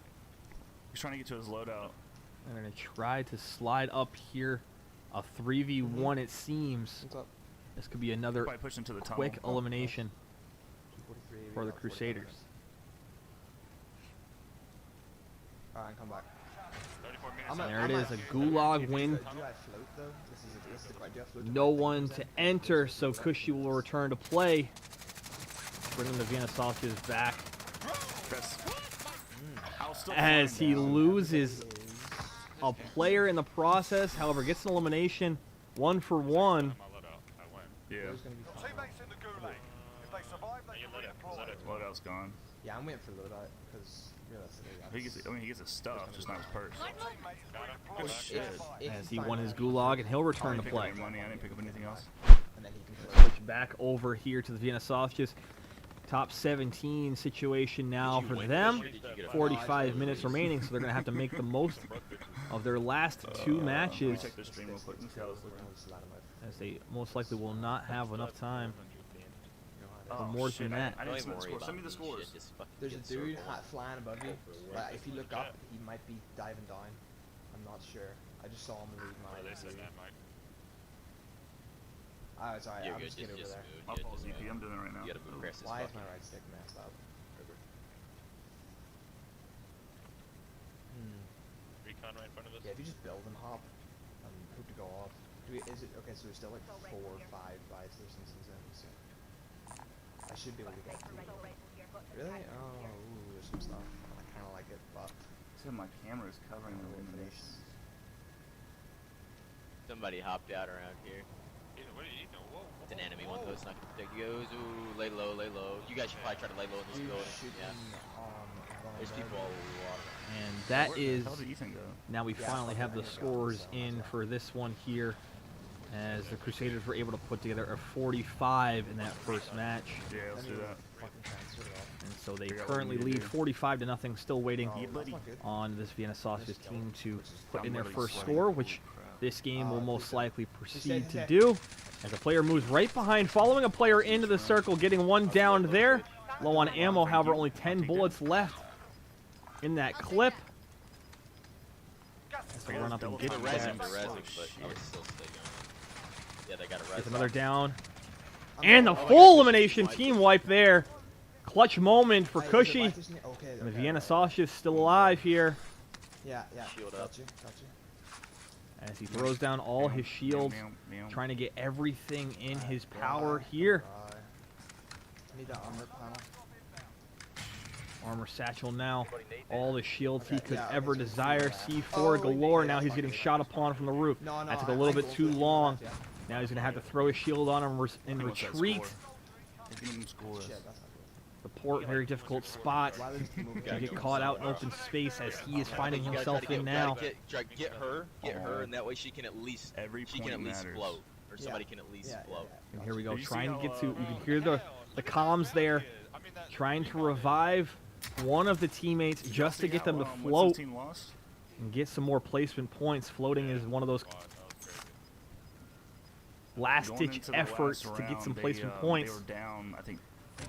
He's trying to get to his loadout. They're going to try to slide up here. A 3v1 it seems. What's up? This could be another Probably push into the tunnel. quick elimination. 243 for the Crusaders. Alright, come back. 34 minutes. I'm There it is, a gulag win. Do I float though? This is the question. Do I float to No my thing? one to enter, so Cushy will return to play. Bringing the Vienna Sausages back as he loses a player in the process. However, gets an elimination, 1 for 1. My loadout. I went. Yeah. It was gonna be fun. Teammates in the gulag. If they survive, they can redeploy. Loadout's gone. Yeah, I'm waiting for loadout because realistically, He gets his stuff, just not his purse. Good shit. As he won his gulag, and he'll return to play. Money. I didn't pick up anything else. and then he can Switch back over here to the Vienna Sausages. Top 17 situation now for them. 45 minutes remaining, so they're going to have to make the most of their last 2 matches, Check their stream real quick. Let me see how this looking. as they most likely will not have enough time for Oh, more shit, than that. I Don't didn't see even the worry score. about Send me the these scores. shit, just fucking There's a get dude circled. flying above you, but if you look up, he might be diving down. I'm not sure. I just saw him leave my They said view. that, Mike. Oh, it's alright. You're I'm good, just getting over just there. move. I'll Yeah, pause just EP. move. I'm doing it right now. You gotta move press this Why is fucking my right stick messed up? river. Recon right in front of us. Yeah, if you just build and hop and hope to go off. Is it okay? So there's still like 4 or 5 buy stations in zone. So I should be able to get through. Really? Oh, ooh, there's some stuff. I kind of like it, but See, my camera is covering the I'm gonna wait for illumination. this. Somebody hopped out around here. Ethan, what are you eating? Whoa. It's an enemy one, though. It's not gonna protect you. Goes, ooh, lay low, lay low. You guys should probably try to lay low in this Dude, building. shooting Yeah. on There's people all over the water. And that Where is, the hell did Ethan go? now we Yeah, finally have the fucking scores in for this one here, as the Crusaders were able to put together a 45 in that first match. Yeah, let's do that. Fucking transfer it off. And so they Figure out what we currently need to lead do. 45-0, still waiting Oh, that's not good. on this Vienna Sausages team to put in their really first sweaty. score, which this game will most decent. likely proceed to Decent. do. As the player moves right behind, following a player into the circle, getting one down there. Low on ammo, however, only 10 bullets left in that clip. Has to run up and get The that. resin, but I would still stay going. Yeah, they got a res. Gets another down. I'm And the gonna- full elimination team wipe there. Clutch moment for Hey, is it Cushy. light vision? Okay, And the okay, Vienna okay. Sausages still alive here, Yeah, yeah. Shield got up. you, got you. as he throws down all his shields, trying to get everything in his power here. Right. Need that armor panel. Armor satchel now. All the shields he Okay, could yeah, ever okay, so desire. yeah. C4 Oh, galore. yeah, Now he's fuck getting it. shot upon from the roof. No, That took I- a little I bit go too for it, long. yeah. Now he's going to have to throw his shield on him and retreat. Give him scores. Shit, that's not The port, very difficult spot. good. Why did he move To get caught out in open space as he is finding You gotta himself try to in get- now. gotta get her, and that way she can at least Every she can point at least matters. float, or Yeah. somebody can at least Yeah, float. yeah, And here we go, Did you see trying to how, get to, you uh, can hear the comms there, trying to revive one of the teammates just to get them to float Team lost? and get some more placement points. Floating is one of those Going last-ditch into the efforts last to get some round, placement They points. were down, I think.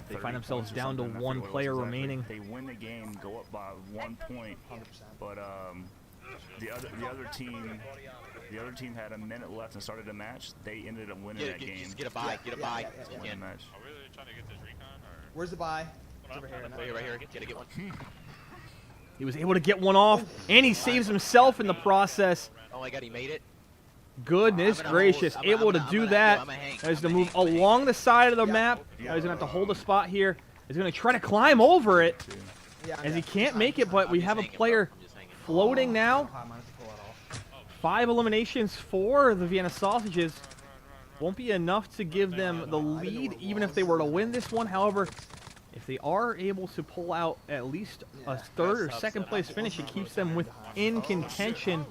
They 30 find themselves points or down to something. I one forget what it player was exactly. remaining. They win the game, go up by 1 point, 100%. but the other team had a minute left and started a match. They ended up winning that game. Just get a buy, get a Yeah, buy. yeah, if yeah, you Win can. the match. Are we really trying to get this recon, or? Where's the buy? It's over here. Right here, right here. Gotta get one. He was able to get one off, and he saves himself in the process. Oh my god, he made it. Goodness I'm gonna gracious, hold- able to I'm do gonna- that. I'm gonna hang. Now he's I'm going to move gonna hang. along the side of the Yeah. map. Now he's going to have to hold a spot here. He's going to try to climb over it, Yeah, as he yeah. can't make it, but we I'm have a just hanging, player bro. I'm just hanging. floating now. I managed to pull that off. 5 eliminations for the Vienna Sausages. Won't be enough to give them the lead, even if they were to win this one. However, if they are able to pull out at least a third or second place finish, it keeps them within contention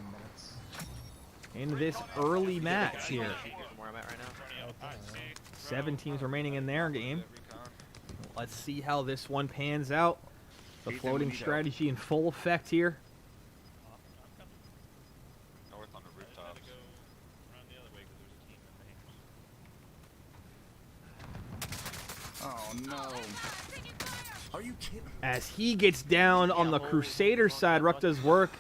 in this early match here. Where I'm at right now. 7 teams remaining in their game. Let's see how this one pans out. The Ethan, we floating need help. strategy in full effect here. North on the rooftops. Oh no! Are you kidding? As he gets down on the Crusader side, Ruck does work,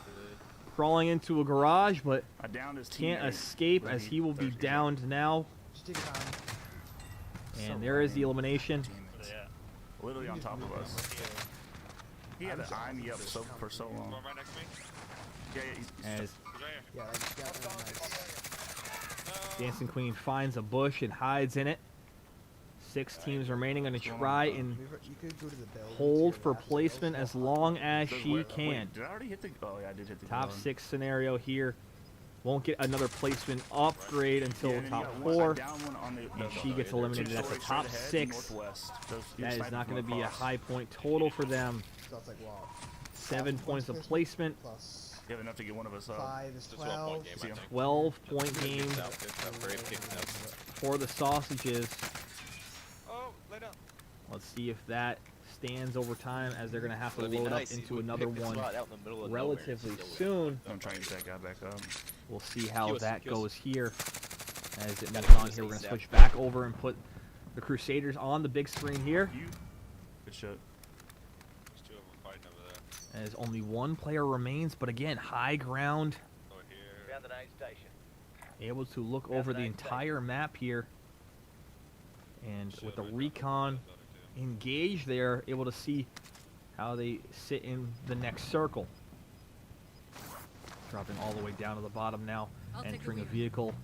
crawling into a garage, but I downed his can't teammate, escape but as he will be thirsty. downed now. Just take it down. And there is the elimination. Teammates. literally on top of us. He had to eye me up for so long. Going right next to me. Yeah, he's As He's right here. Yeah, I just got one nice. Dancing Queen finds a bush and hides in it. 6 teams remaining, going to try and You could go to the building. hold for placement as long as Does she wait, can. Did I already hit the? Oh yeah, I did hit the. Top ground. 6 scenario here. Won't get another placement upgrade until Yeah, and then you top got one- 4. down one on the, And she gets eliminated at the top 6. That is not going to be a high point total for them. So it's like, wow. 7 points of placement. Plus You have enough to get one of us up. 5 is It's a 12-point 12. game, I See him? think. 12-point game Kicks out, kicks out, Brave kicks out. for the Sausages. Oh, lay down. Let's see if that stands over time, as they're going to have to It'd be load nice. up He into would another pick the one spot out in the middle of relatively nowhere. soon. I'm trying to get that guy back up. We'll see how Kill us, that kill us. goes here. As it Gotta moves kill on us here, we're going to ASAP. switch back over and put the Crusaders on the big screen here. You. Good shot. There's 2 of them fighting over there. As only 1 player remains, but again, high ground. Over here. Found the night station. Able to look over the entire map here. And with the recon engaged there, able to see how they sit in the next circle. Dropping all the way down to the bottom now, entering a vehicle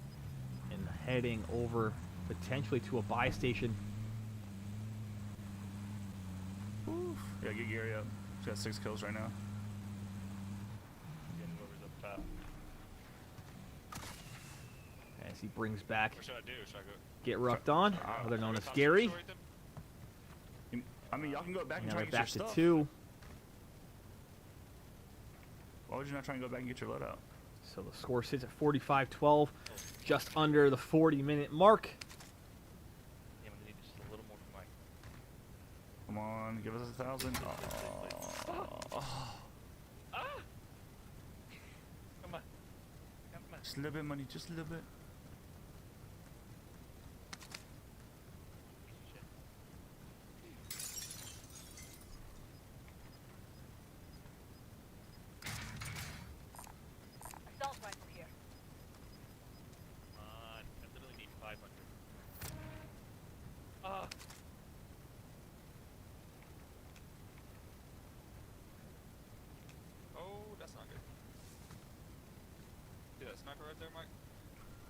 and heading over potentially to a buy station. Yeah, get Gary up. He's got 6 kills right now. Getting whoever's up top. As he brings back What should I do? Should I go? Get Rucked On, other known as Gary. I mean, y'all can go back and Now try they're and get back your to stuff. 2. Why would you not try and go back and get your loadout? So the score sits at 45-12, just under the 40-minute mark. Yeah, I'm gonna need just a little more for my. Come on, give us 1,000. Oh. Ah! Come on. Come on. Just a little bit, money, just a little bit. Assault rifle here. Come on. I literally need 500. Ah! Oh, that's not good. See that sniper right there, Mike?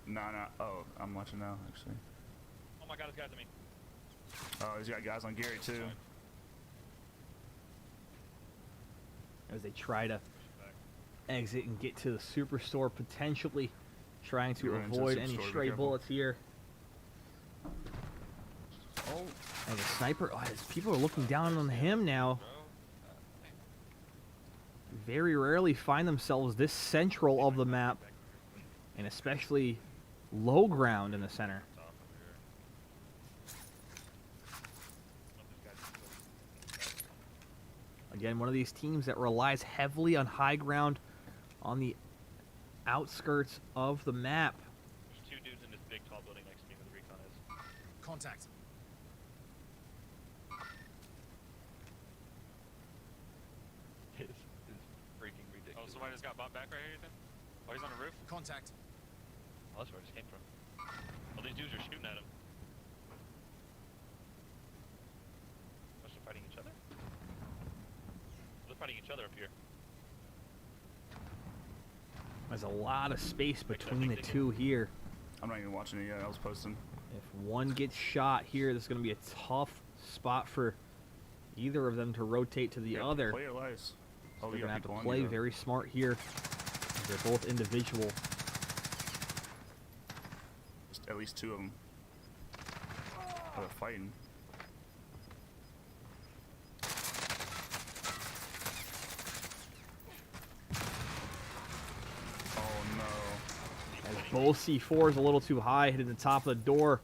Nah. Oh, I'm watching now, actually. Oh my god, this guy's at me. Oh, he's got guys on Gary, too. As they try to exit and get to the superstore, potentially trying to You're running to the avoid any superstore, be stray careful. bullets here. Oh. And the sniper, as people are looking down on him now. Very rarely find themselves this central of the map, and especially low ground in the center. Again, one of these teams that relies heavily on high ground on the outskirts of the map. There's 2 dudes in this big tall building next to me where the recon is. Contact. It's freaking ridiculous. Oh, somebody just got bought back right here, Ethan? Oh, he's on the roof? Contact. Oh, that's where I just came from. All these dudes are shooting at him. Are they fighting each other? They're fighting each other up here. There's a lot of space between the 2 here. I'm not even watching it yet. I was posting. If one gets shot here, this is going to be a tough spot for either of them to rotate to the Yeah, other. Play your lives. So Oh, they're you going to got have to people on play you, though. very smart here. They're both individual. Just at least 2 of them. Oh, they're fighting. Oh no. As both C4s a little too high, hitting the top of the door.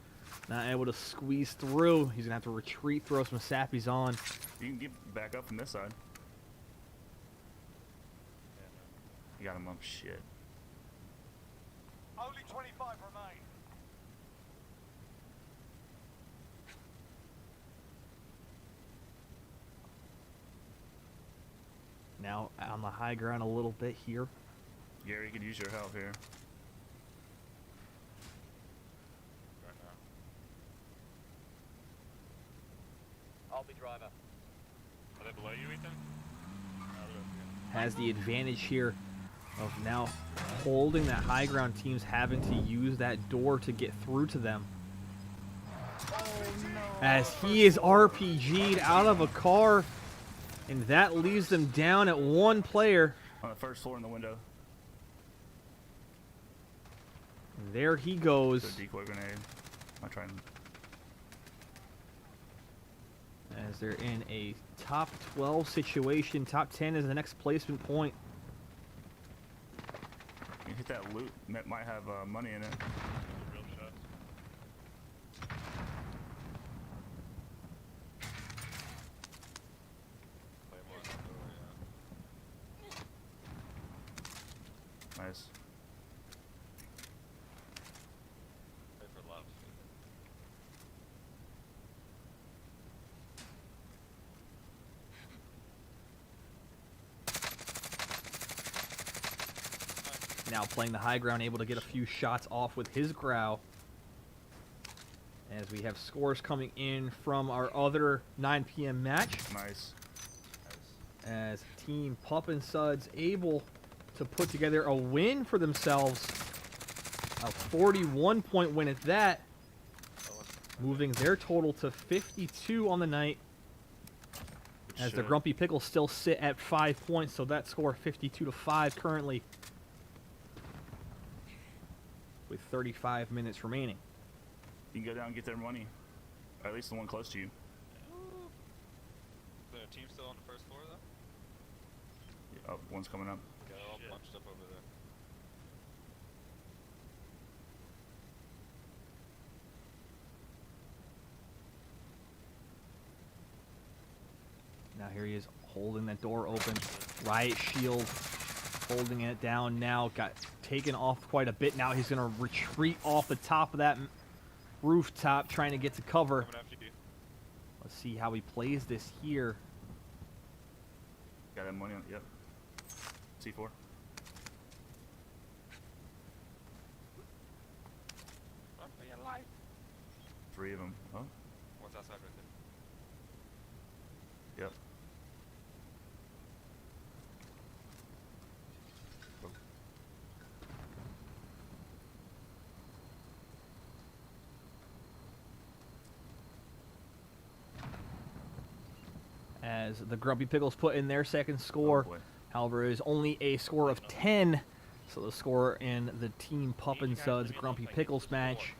Not able to squeeze through. He's going to have to retreat, throw some sappies on. You can get back up from this side. You got him up. Shit. Only 25 remain. Now on the high ground a little bit here. Gary, you could use your help here. Right now. I'll be driver. Are they below you, Ethan? No, they're over here. Has the advantage here of now holding that high ground, teams having to use that door to get through to them. As he is RPG'd out of a car, and that leaves them down at one player. On the first floor in the window. And there he goes. The decoy grenade. I'm trying. As they're in a top 12 situation. Top 10 is the next placement point. You hit that loot. Might have money in it. Real shots. Claymore on the door, yeah. Nice. Wait for left. Now playing the high ground, able to get a few shots off with his growl. As we have scores coming in from our other 9 p.m. match. Nice. As Team Pup and Suds able to put together a win for themselves. A 41-point win at that. Moving their total to 52 on the night. As the Grumpy Pickles still sit at 5 points, so that score 52-5 currently. With 35 minutes remaining. You can go down and get their money. Or at least the one close to you. Is there a team still on the first floor, though? Oh, one's coming up. Yeah, they're all bunched up over there. Now here he is holding that door open. Riot Shield holding it down now. Got taken off quite a bit. Now he's going to retreat off the top of that rooftop, trying to get to cover. Coming after you. Let's see how he plays this here. Got that money on it. Yep. C4. Oh, they got life. 3 of them. Oh. One's outside right Yep. As the Grumpy Pickles put in their second score. Oh boy. However, it is only a score of 10. So the score in the Team Pup and Suds Grumpy Pickles match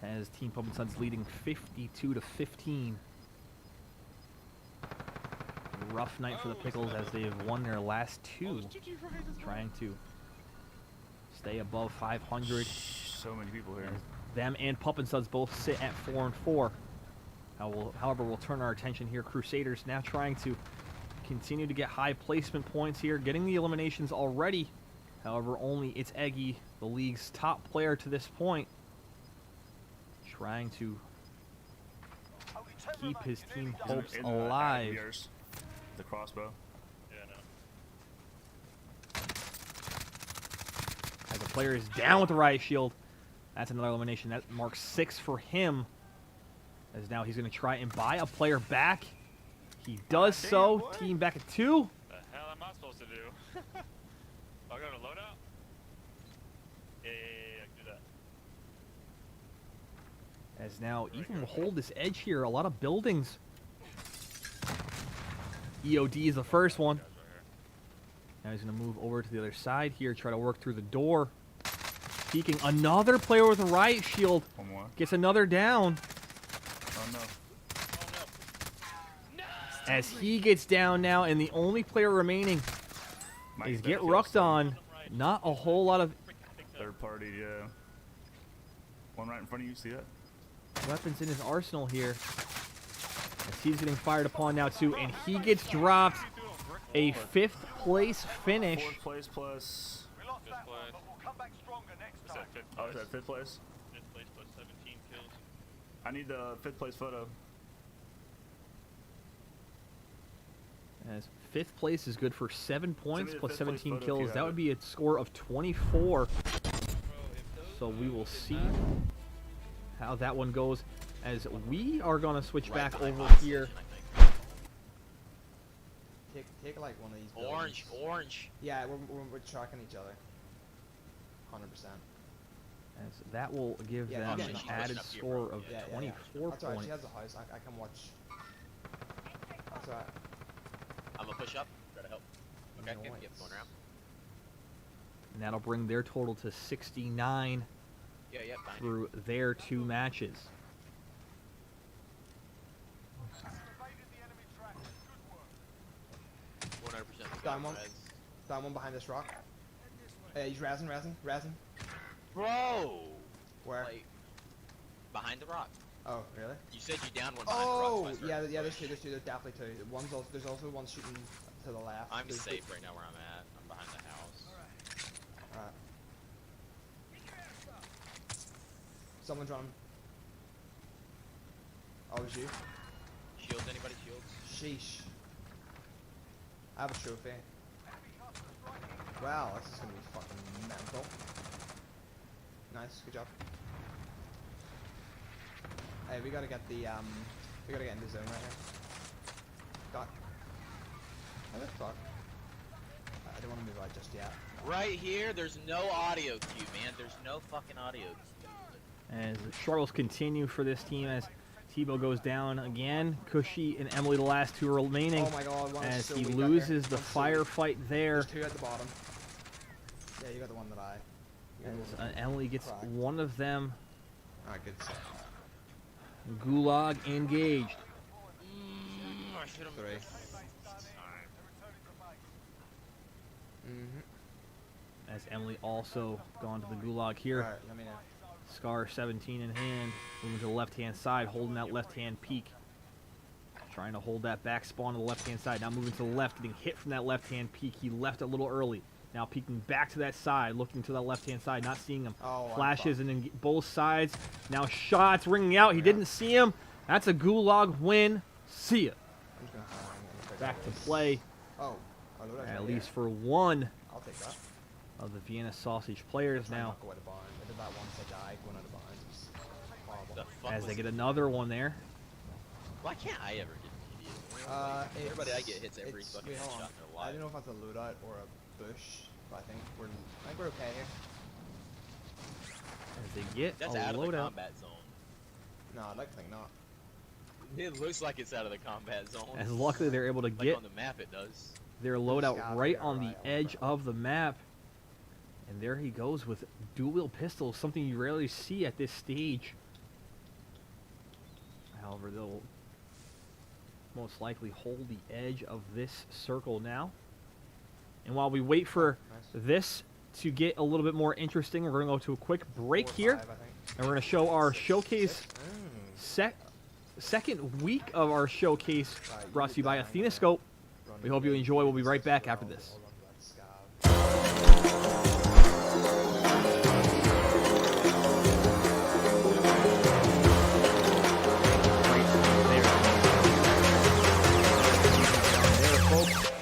has Team Pup and Suds leading 52-15. Rough night for the Pickles as they've won their last 2, trying to stay above 500. So many people here. Them and Pup and Suds both sit at 4-4. However, we'll turn our attention here. Crusaders now trying to continue to get high placement points here, getting the eliminations already. However, only it's Eggy, the league's top player to this point, trying to keep his team hopes In the alive. yours. The crossbow. Yeah, no. As the player is down with the Riot Shield. That's another elimination. That marks 6 for him. As now he's going to try and buy a player back. He does so. Boy. Team back at 2. The hell am I supposed to do? I'll go to loadout? Yeah, I can do that. As now Ethan will hold this edge here. A lot of buildings. EOD is the first one. Guys right here. Now he's going to move over to the other side here. Try to work through the door. Peeking another player with a Riot Shield. One more. Gets another down. Oh no. As he gets down now, and the only player remaining Might is better get kill rucked someone. on. Not a whole lot of Third party, yeah. One right in front of you, see that? weapons in his arsenal here. As he's getting fired upon now too, and he gets dropped. A 5th place finish. 4th place plus. We lost that one, place. but we'll come back stronger next Is time. that 5th Oh, is place? that 5th place? 5th place plus 17 kills. I need the 5th place photo. As 5th place is good for 7 points the plus 5th place 17 photo if kills. you That have would it. be a score of 24. Bro, if those So we will did see not- how that one goes, as we are going to switch back over here. Take like one of these. Orange, buildings. orange. Yeah, we're tracking each other. 100%. As that will give Yeah, them yeah, an yeah. added score of Yeah, 24 That's alright. points. She has the house. I can watch. That's alright. I'm gonna push up. Try to help. Okay, Nice. get going around. And that'll bring their total to 69 Yeah, yeah, fine. through their 2 matches. Evaded the enemy track. Good work. 100% Down one. Down one behind this rock. He's razzing. Bro! Where? Like, behind the rock. Oh, really? You said you downed one behind the rock. Oh, so I started yeah, to there's push. two. There's definitely two. There's also one shooting to the left. I'm There's safe right now where I'm at. I'm behind the house. Alright. Someone's running. Oh, it's you? Shields, anybody shields? Sheesh. I have a trophy. Wow, this is gonna be fucking mental. Nice, good job. Hey, we gotta get the we gotta get in the zone right here. Got. How the fuck? I don't want to move out just yet. Right here, there's no audio cue, man. There's no fucking audio cue. As the struggles continue for this team as Tebow goes down again. Cushy and Emily, the last 2 remaining. Oh my god, one is As so he weak out there. loses the One's so weak. firefight there. There's 2 at the bottom. Yeah, you got the one that I. You got the As one that Emily gets cracked. one of them. Alright, good stuff. Gulag engaged. I should have 3. As Emily also gone to the Gulag here. Alright, let me know. Scar 17 in hand. Moving to the left-hand side, holding that left-hand peak. Trying to hold that back spawn to the left-hand side. Now moving to the left, getting hit from that left-hand peak. He left a little early. Now peeking back to that side, looking to that left-hand side, not seeing him. Oh, Flashes and then both sides. Now shots ringing out. He didn't see him. That's a Gulag win. See ya. I'm just gonna hang and figure Back out to this. play, Oh, I know that's at right least here. for one I'll take that. of the Vienna Sausage players Try and now. not go out of bounds. I did that once. I died going out of bounds. It was horrible. The fuck As was they get it? another one there. Why can't I ever get an idiot? Everybody I get hits every fucking wait, hold headshot on. in their I life. don't know if that's a loadout or a bush, but I think we're okay here. As they get That's a out of the loadout. combat zone. No, I'd like to think not. It looks like it's out of the combat zone. As luckily they're able to Like get on the map it does. their loadout Scout right there, on the right, edge of the map. And there he goes with dual pistols, something you rarely see at this stage. However, they'll most likely hold the edge of this circle now. And while we wait for Nice. this to get a little bit more interesting, we're going to go to a quick break 4 or here. 5, I think. And we're going to show our showcase Mm. second week of our showcase Alright, brought you to you did by that, I'm Athena gonna Scope. run We hope you away. enjoy. We'll be right back I'll- after this. I'll run to that scout. There, folks.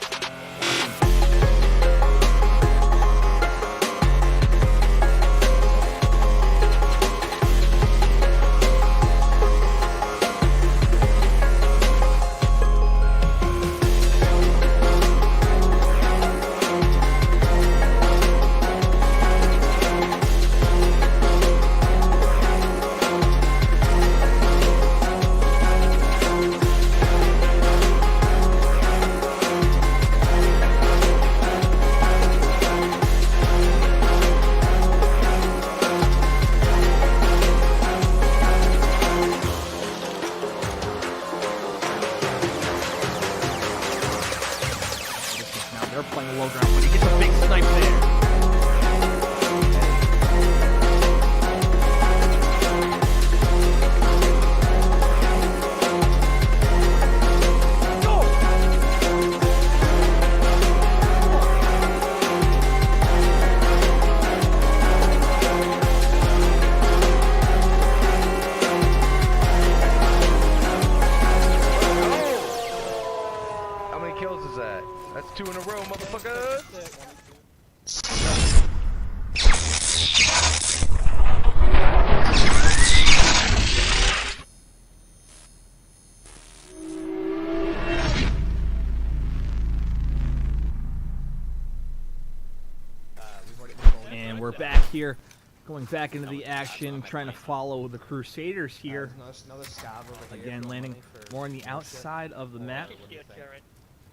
here, going back into the action, trying to follow the Crusaders here. Another scab over here. Again, landing more on the outside of the map,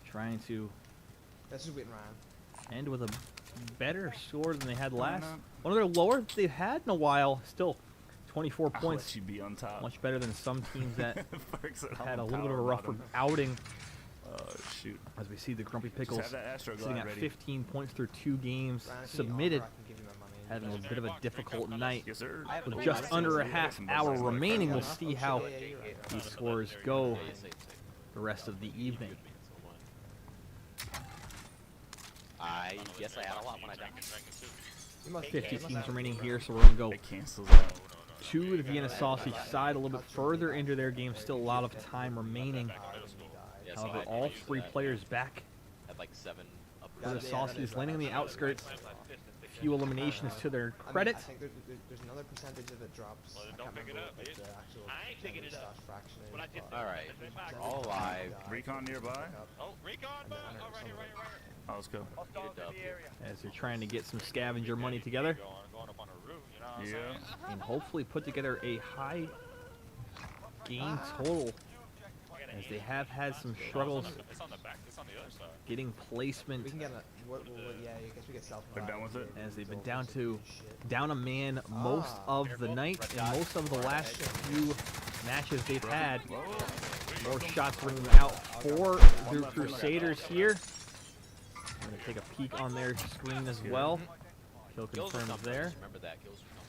trying to That's just waiting around. end with a better score than they had last. One of their lower they've had in a while. Still 24 I'll points. let you be on top. Much better than some teams that Ferg said, had a "I'm little bit of a power rougher bottom." outing. Oh shoot. As we see the Grumpy Just Pickles have that Astro sitting Glide at ready. 15 points through 2 games, Ryan, if you need submitted, armor, I can give you my money. having a bit of a difficult night. Yes, sir. With just under a half hour remaining, we'll see how you're right. these scores go Yeah, you say, the rest of the evening. I guess I had a lot when I died. You must 50 you must teams have- remaining here, so we're going to go It cancels out. to the Vienna Sausage side a little bit further into their game. Still a lot of time remaining. Yeah, so However, I all used 3 that. players back Had like 7 up. for the Sausages, landing on the outskirts. A few eliminations to their I mean, credit. I think there's another percentage of it drops. Well, then I don't can't pick it remember up, what bitch. the actual I ain't picking it up. fraction is, When I just- but- Alright, all alive. Recon nearby. Oh, recon, bud. Oh, right here, right here, right here. Oh, let's go. Hostiles in the area. As they're trying to get some scavenger money together Going up on a roof, you know what I'm Yeah. saying? and hopefully put together a high game total, as they have had some struggles It's on the back. It's on the other side. getting placement, We can get a. Yeah, I guess we get self. They're done with it? as they've been down a man most of the night and most of the last few matches they've had. More shots ringing out for the Crusaders here. I'm going to take a peek on their screen as well. Kill Kills are confirmed coming, there. just remember that. Kills are coming.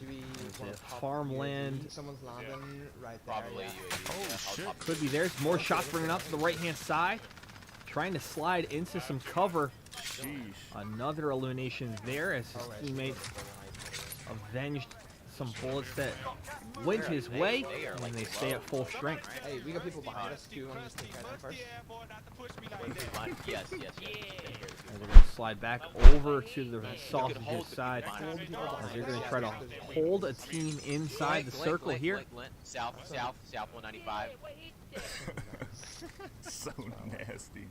Do we There's wanna a pop farmland. UAV? Someone's landing right there. Probably yeah. UAV. Oh, yeah, I'll shit. pop- Could be theirs. More shots ringing out to the right-hand side. Trying to slide into some cover. Sheesh. Another elimination there as his Alright, teammate so avenged some bullets that went his way, and they stay at full strength. Hey, we got people behind us. Do you want to just take care of them first? Yeah, boy, not to push me like that. Fine. Yes, yes, yes. And they're going to slide back over to the sausages side, as they're going to try to hold a team inside the circle here. South 195. So nasty.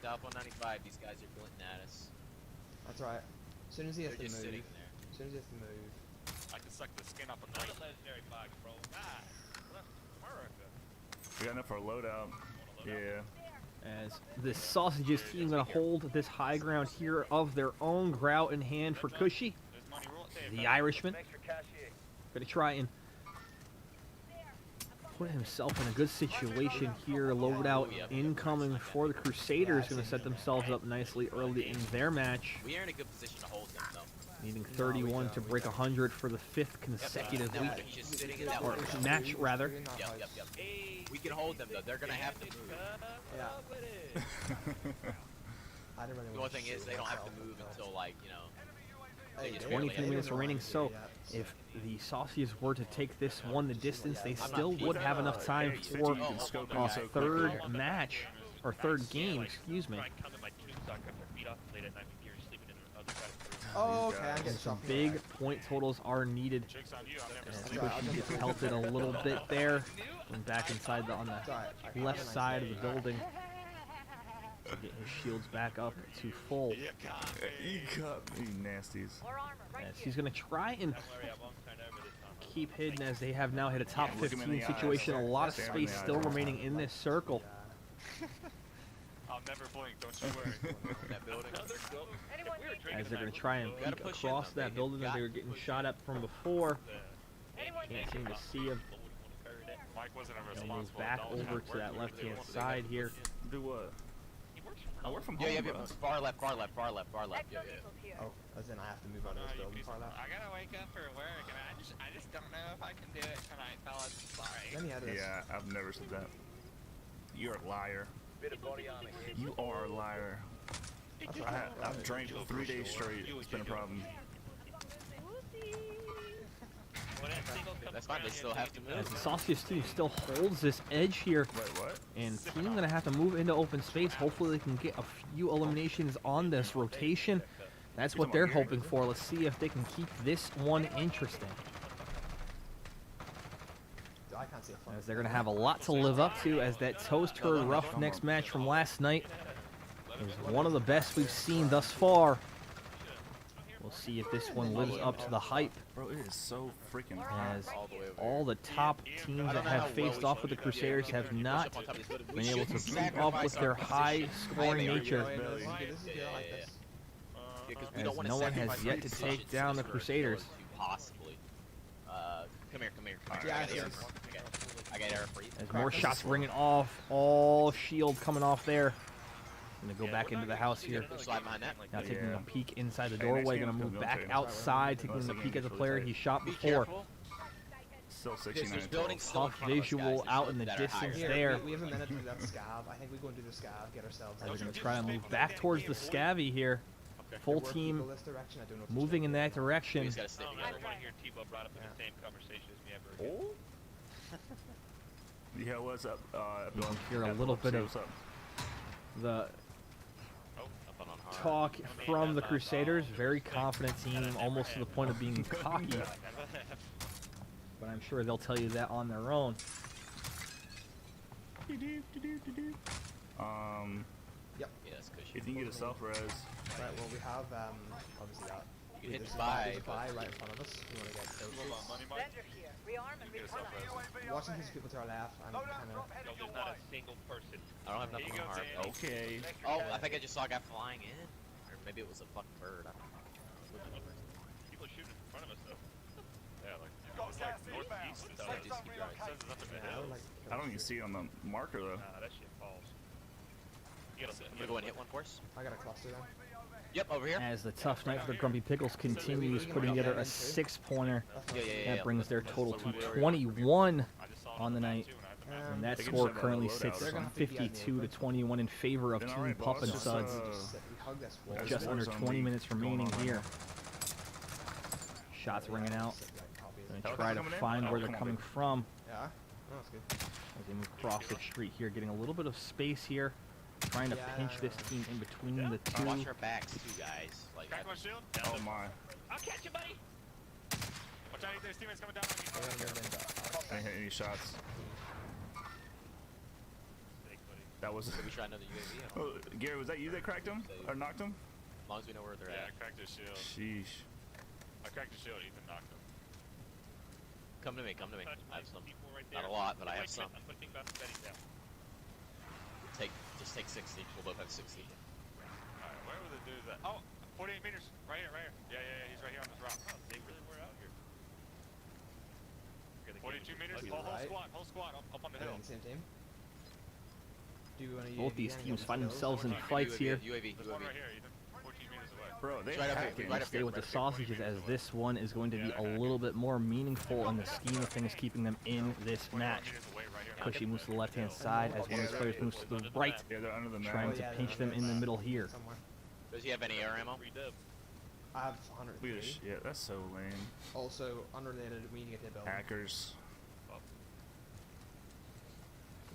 South 195. These guys are glinting at us. That's right. As soon as he has They're to just move. sitting there. As soon as he has to move. I can suck the skin off a Not knife. a legendary box, bro. Ah, America. We got enough for a loadout. Yeah. As the sausages team going to hold this high ground here of their own, grout in hand for Cushy, There's money roll. the Irishman. Extra cash here. Going to try and put himself in a good situation here. Loadout incoming for the Crusaders. Going to set themselves up nicely early in their match. We are in a good position to hold them, though. Needing 31 to break 100 for the 5th consecutive That week, week, just sitting in that or one. match rather. Yep. We can hold them, though. They're gonna have to move. Yeah. I didn't really The want only thing is they don't have to myself, move but- until like Hey, just they- 23 they minutes don't know remaining, how to so do that, if the Sausages were to take this one the distance, they not still would peeking. have enough time Hey, for you can scope a it so quickly. third match, or third game, excuse me. Try and come in my tombstone, cut their feet off late at night when you're sleeping in the other side of the room. Oh, okay, I'm guys. getting Some shot from the big right. point totals are needed. Chicks on you. I've never As seen That's right, Cushy I'll gets just- pelted a little bit there, and back inside on It's the alright, I can left have a side of nice the day. building. To get his shields back up to full. You got me, nasties. More armor, right As here. he's going to try and Don't worry, I won't turn over this time. keep hidden, as they have now hit a top Look him in 15 the eyes. situation. A lot of Stare him in space the still eyes. remaining in this circle. I'll never blink. Don't you worry. that building. Anyone need As they're going to try and Gotta peek push in, across though. that building that they were getting shot at from before. anyone need Can't seem to see him. Mike wasn't a They'll move responsible back adult. over to that left-hand side here. Do what? I work from Yeah, home, yeah, bro. far left. Yeah, yeah. exo here. Oh, as in I have to move out of this building far left. I gotta wake up for work, and I just don't know if I can do it tonight, fellas. Sorry. Let me out of this. Yeah, I've never said that. You're a liar. Bit of body armor here. You are a liar. I've drank 3 days straight. It's been a problem. That's fine. They still have to As move. the Sausages team still holds this edge here. Wait, what? And team going to have to move into open space. Hopefully they can get a few eliminations on this rotation. That's what they're hoping for. Let's see if they can keep this one interesting, I can't see a fucking as they're going to have a lot to live up to, as that Toast Turd Roughnecks match from last night is one of the best we've seen thus far. We'll We'll see if this one lives up to the hype. Bro, it is so freaking As All the way over all the top teams that have faced off with the Crusaders have not been able to keep up with their high-scoring nature. This is good, I like this. Because we As don't want no to one has sacrifice yet our to positions take down the for a Crusaders. killer to possibly. Come here. Yeah, I I got see. air. I got air for you. As more shots ringing off, all shield coming off there. Gonna go back into the house here. Slide behind that. Now taking Yeah. a peek inside the Hey, doorway, next gonna game's move gonna back go outside, taking Unless a the peek game at the gets player really he shot Be before. careful. Still There's 69 buildings still in Tough front of us, visual guys. There's out in the that are higher. distance Here, there. we have a minute to do that scav. I think we go and do the scav, get ourselves. We're gonna try to move back towards the scabby here. Full team This direction. I don't know if moving in that We direction. just gotta stay I together. don't want to hear T-Bow brought up in the same conversation as me ever again. Yeah, what's up? You can hear a little bit of what's up? the Up on hard. talk from the Crusaders. Very confident team, almost to the point of being cocky. But I'm sure they'll tell you that on their own. Yeah, that's cushy. If you can get a self-res, Right. Well, we have obviously that. You can hit There's the a buy, there's a buy right in front of us. We want to get close. Vendor here. Rearm and return. Watching these people to our left. I'm kind of. No, there's not a single person. I don't have nothing on hard. Oh. okay. Oh, I think I just saw a guy flying in. Or maybe it was a fucking bird. I don't know. People are shooting in front of us, though. Yeah, like, Got it's gas like northeast inbound. though. Safe just zone keep driving. It says it's up in the Yeah, I would hills. like. I don't even see it on the marker though. Nah, that shit falls. You gotta I'm gonna go and hit one for us. I got a cluster then. Yep, over here. As the tough night for the Grumpy Pickles continues, putting together a 6-pointer. Yeah. That brings their total to 21 I just saw on the it night. too, and I haven't And that They can score just have currently that loadout sits or They're gonna on have to be on the 52 to 21 in favor of Then Team alright, Pup and boss, Suds. We hug this wall. Just under Warzone 20 League minutes going remaining on here. right Shots ringing out. Gonna Helicopter try to coming in? find Oh, where they're come on, coming baby. from Yeah. Oh, that's good. as they move across the street here, getting a little bit of space here, trying to pinch this team in between the two. Watch our backs, too, guys. Like, crack my shield. Oh my! I'll catch you, buddy. Watch out, there's teammates coming down on I gotta move into I didn't hit any shots. That was. we try another UAV. Oh, Gary, was that you that cracked him or knocked him? As long as we know where they're Yeah, at. I cracked his shield. Sheesh. I cracked his shield. Ethan knocked him. Come to me. I have some. People right Not there. a lot, but I have Wait, some. I'm putting about setting down. Just take 60. We'll both have 60. Alright, where were the dudes at? Oh, 48 meters. Right here. Yeah, he's right here on this rock. Oh, they really were out here. 42 meters. lucky, Whole right? squad up on the hill. on the same team. Do you want to Both these teams find themselves in fights here. UAV. There's one right here, Ethan. 14 meters away. Bro, they It's right up here, hacking. right up Stay with the sausages as this one is going to be a little bit more meaningful in the scheme of things, keeping them in this 21 match. meters away right here. Cushy moves to the left-hand side as one of these players moves to the right, Yeah, they're under the map. trying to pinch them in the middle here. Somewhere. Does he have any air ammo? I have Look at 103. this shit. That's so lame. Also, unrelated, we need to get the building. Hackers.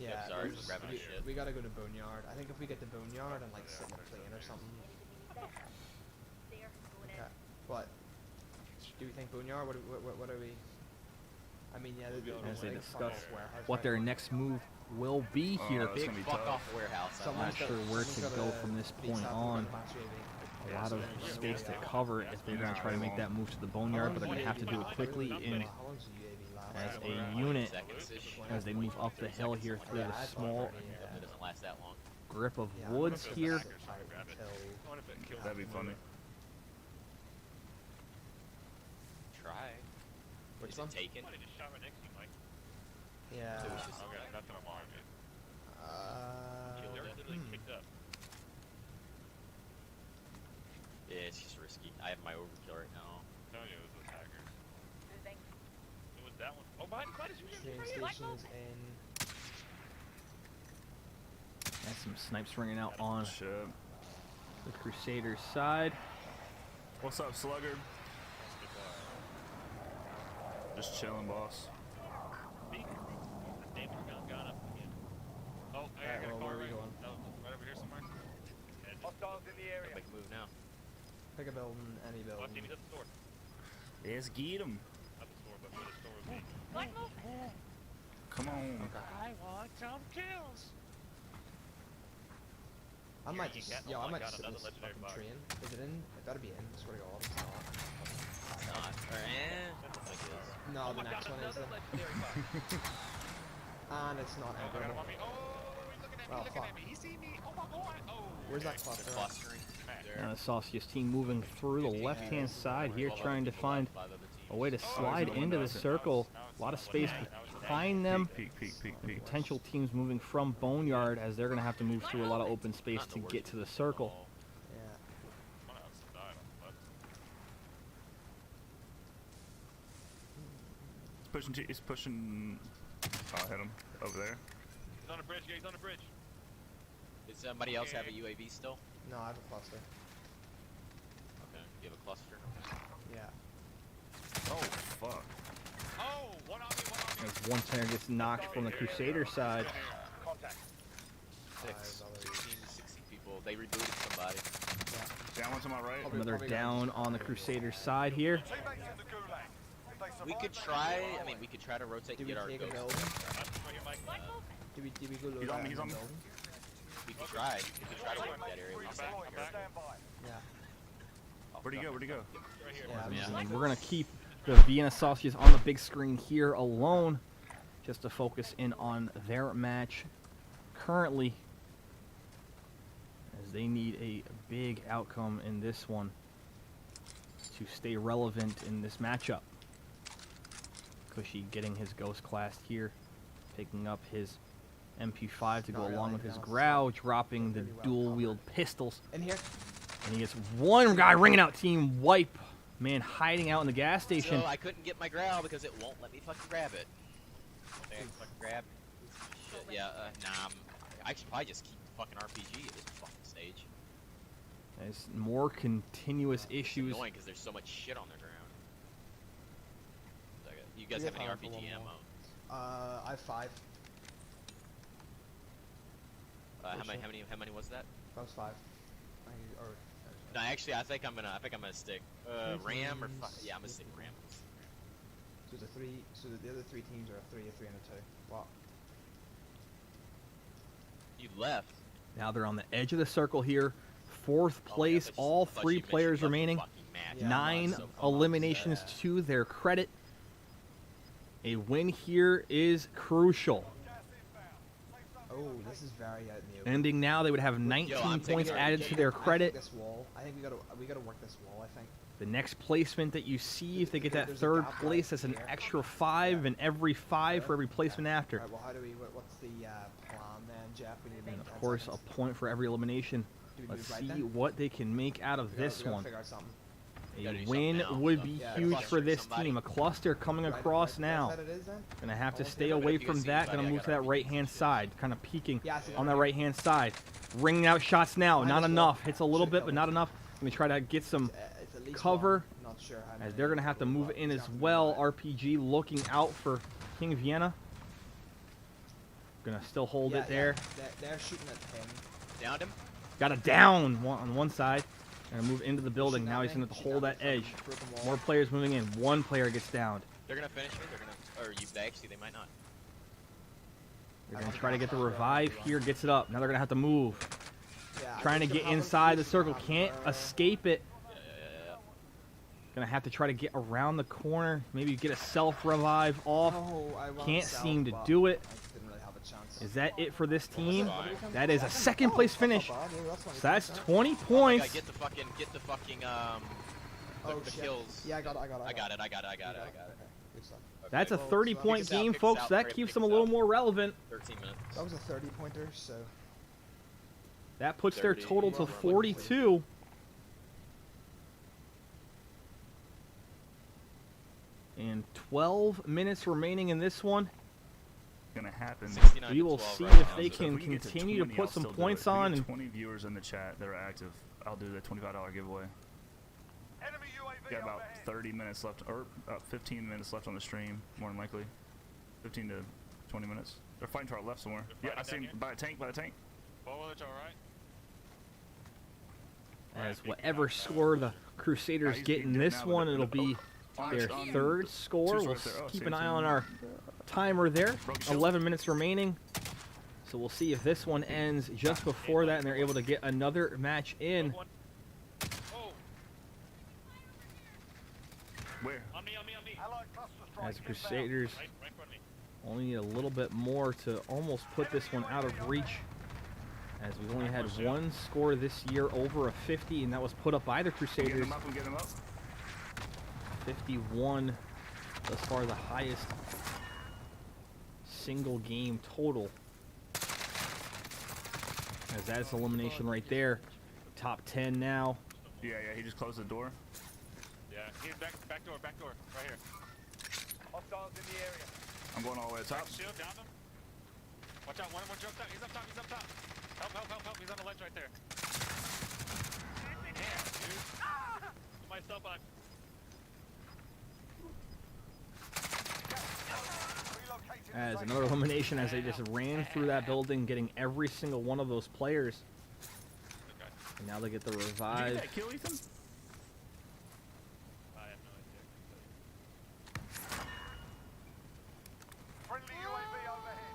Yeah, Yep, sorry there's- for grabbing my shit. we gotta go to Boneyard. I think if we get to Boneyard and like sit in a plane or something. Yeah. What? Do we think Boneyard? What are we? I mean, yeah. As they like, discuss fuck off warehouse what right their now. next move will be here. It's Big gonna be fuck tough. off warehouse. I Not like sure where to go from this point on. A lot of space to cover if they're going to try to make that move to the boneyard, but they're going to have to do it quickly in as a unit seconds-ish. as they move up the hill here through the small It doesn't last that long. grip of woods here. That'd be funny. Try. Which Is one? it taken? Somebody just shot right next to you, Mike. Yeah. So it's just- I've got nothing on mine, man. They're literally kicked up. Yeah, it's just risky. I have my overkill right now. I'm telling you, it was those hackers. It was that one. Oh, behind us. Train station is in. And some snipes ringing out on Shit. the Crusaders side. What's up, Sluggard? Just chilling, boss. David's gone up again. Oh, I Alright, got a well, car where are we right, going? right over here somewhere. Hostiles in the area. Make a move now. Pick a building, any Oh, building. Timmy's at the store. Let's get him. Not the store, but where the store would be. Come on. I want some kills. I might you just, get- yo, oh I my might God, just sit in another this legendary fucking bug. train. Is it in? It better be in. I swear to God, it's not. It's not. Or, I think it is. No, Oh the my next God, one is another then. legendary bug. And it's not I got him edible. on me. Oh, he's looking at me, Oh, looking fuck. at me. He see me. Oh my God. Oh. Where's that The cluster? at? clustering. Now the Sauciest team moving through the left-hand side here, trying to find a way to slide into the circle. A lot of space behind them. Peek. Potential teams moving from Boneyard as they're going to have to move through a lot of open space to get to the circle. Yeah. One outside on the left. He's pushing. Oh, I hit him over there. He's on the bridge, yeah, he's on the bridge. Does somebody else have a UAV still? No, I have a cluster. Okay. You have a cluster? Yeah. Oh fuck. Oh, one on me, one on me. As one player gets knocked from the Crusader side. Contact. Six. Five Two others. teams of 60 people. They rebooted somebody. Down one to my right. Another down on the Crusader side here. Teammates in the gulag. If they survive, We could try. I mean, we could try to rotate Did and we get our take a ghost. building? Right here, Mike. Did we go load He's on out me, he's in on the me. building? We could try. We could try to work that area. I'm back, I'm back. stand by. Yeah. Where'd he go? Right here. Yeah. I'm Yeah. just- And we're going to keep the Vienna Sauciers on the big screen here alone, just to focus in on their match currently, as they need a big outcome in this one to stay relevant in this matchup. Cushy getting his Ghost class here, picking up his MP5 to go Not along really, with his no. Grau, dropping the Really well dual-wield pistols. In here. And he gets one guy ringing out team wipe. Man hiding out in the gas station. So I couldn't get my grab because it won't let me fucking grab it. Okay, I can fucking grab. Shit, yeah, nah. I should probably just keep the fucking RPG at this fucking stage. There's more continuous It's issues. annoying because there's so much shit on the ground. You guys We have have any time for RPG one ammo? more. I have 5. How many was that? That was 5. Or No, actually, I think I'm gonna stick RAM or yeah, I'm gonna stick RAM. so the 3. So the other 3 teams are a 3, a 3, and a 2. What? You left. Now they're on the edge of the circle here. Fourth Oh, place, yeah, all I thought 3 you mentioned players left the remaining. fucking match. Yeah, 9 so far. eliminations to their credit. A win here is crucial. Oh, this is very out in the open. Ending now, they would have 19 I'm taking points it. added to their credit. This wall. I think we gotta work this wall. I think. The next placement that you see, if they get that There's a third gap place, right that's an here. extra 5, and every 5 for every placement after. Alright, well, how do we? What's the plan then, Jeff? We need to make And of 10 course, a seconds. point for every elimination. Do we do Let's it right see then? what they can make out of We gotta- this we gotta one. Figure out something. Gotta A do win something now, would so- be Yeah, huge cluster for this somebody. team. A cluster coming across now. That's what it is then? Gonna have to Almost stay there. away If you from see that. anybody, Gonna I move to got that RPG. right-hand side. Kind of peeking Yeah, I see on that. that right-hand side. Ringing out shots now. Behind Not this enough. wall. Hits a little Should've bit, but covered. not enough. Gonna try to get some It's at least cover, one. Not sure how as many they're gonna have to people, move but in it's as definitely well. one. RPG looking out for King Vienna. Gonna still hold Yeah, it there. Yeah, they're shooting at him. Downed him. Got a down on one side. Gonna move into the building. Shooting Now at he's me, gonna have to shooting hold at that me edge. from broken wall. More players moving in. One player gets downed. They're gonna finish me. They're gonna, or you actually they might not. They're gonna try to get the revive here. Gets it up. Now they're gonna have to move. Yeah, Trying to it's get gonna happen. inside the It's gonna circle. happen. Can't escape it. Yeah. Gonna have to try to get around the corner. Maybe get a self revive off. Oh, I want Can't self, seem to but do it. I didn't really have a chance. Is that it for this team? fine. That is a second place finish. Oh, So that's 20 I points. get the fucking Oh, the shit. kills. Yeah, I got it. I got it. Okay, good stuff. That's a Okay. 30-point Kick us out, game, kick us folks. out, That Brady, keeps kick them a us little out. more relevant. 13 minutes. That was a 30-pointer, so That puts their 30. total to Well, 42. And 12 minutes remaining in this one. Gonna happen. 69 We to will 12 see right if now, they so- can If we get continue to 20, put I'll some still do points it. If we on. get And 20 viewers in the chat that are active, I'll do the $25 giveaway. Enemy UAV Got about overhead. 30 minutes left, or about 15 minutes left on the stream, more than likely. 15 to 20 minutes. They're fighting to our left somewhere. They're Yeah, I see fighting him down by a tank, by a tank. Well, it's alright. as whatever score the Crusaders he's get in getting this down with one, it. it'll be their on third score. Two's We'll right there. Oh, keep same an eye team. on our timer there. Broke shield. 11 minutes remaining. So we'll see if this one ends just before that and they're able to get another match in. Oh, Where? on me, on me, on me. Allied cluster strike As the inbound. Crusaders Right in front of me. only need a little bit more to almost put this one out of reach. As we've only had one score this year over a 50, and that was put up by the Get Crusaders. him up and get him up. 51 thus far, the highest single game total. As that's elimination right there. Top 10 now. Yeah, he just closed the door. Yeah, he's back door, right here. Hostiles in the area. I'm going all the way to the top. Shield, down him. Watch out, one jumped out. He's up top, Help. He's on the ledge right there. Damn, dude. My cell box. Relocating As the another elimination as they just ran through that building, getting every single one of those players. Okay. And now they get the Did you revive. get that kill, Ethan? I have no idea. friendly UAV overhead.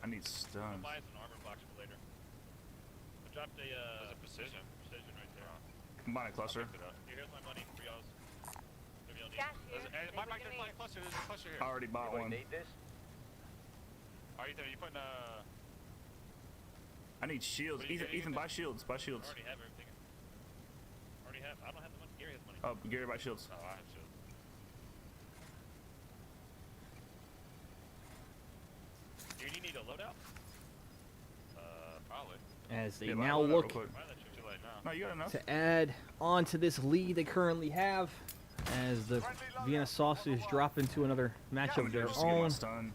I need stuns. Buy some armor box for later. I dropped a There's a precision. precision right there. Combine a cluster. Pick it up. Here, here's my money for y'all's. Maybe y'all need. Hey, my bike, there's a cluster. There's a cluster here. I already bought one. Are you putting I need shields. What do you Ethan, get? buy shields. Buy I shields. already have everything. I don't have the money. Gary has money. Oh, Gary, buy shields. Oh, I have shield. Do you need a loadout? Probably. As they Yeah, buy now one real look quick. Why that shit? Too late now. No, you got enough. to add on to this lead they currently have. As the Vienna Sausage drop into another match of their Just get my own. stun.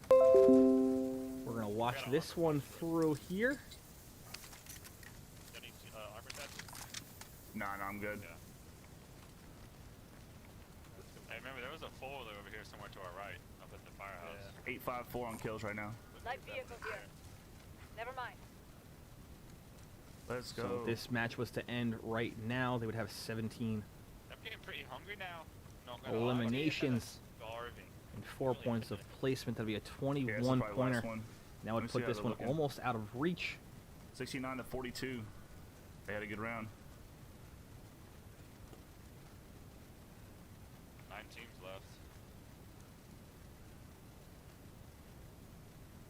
We're going to watch this one through here. Y'all need armor sets? Nah, I'm good. Yeah. Hey, remember there was a folder over here somewhere to our right, up at the firehouse. 854 on kills right now. Light vehicle here. Never mind. Let's go. So if this match was to end right now, they would have 17 I'm getting pretty hungry now. Not gonna lie. eliminations Starving. and 4 points of placement. That'd be a Yeah, this is 21 probably the pointer. last one. That Let me would see put how this they're one looking. almost out of reach. 69 to 42. They had a good round. 9 teams left.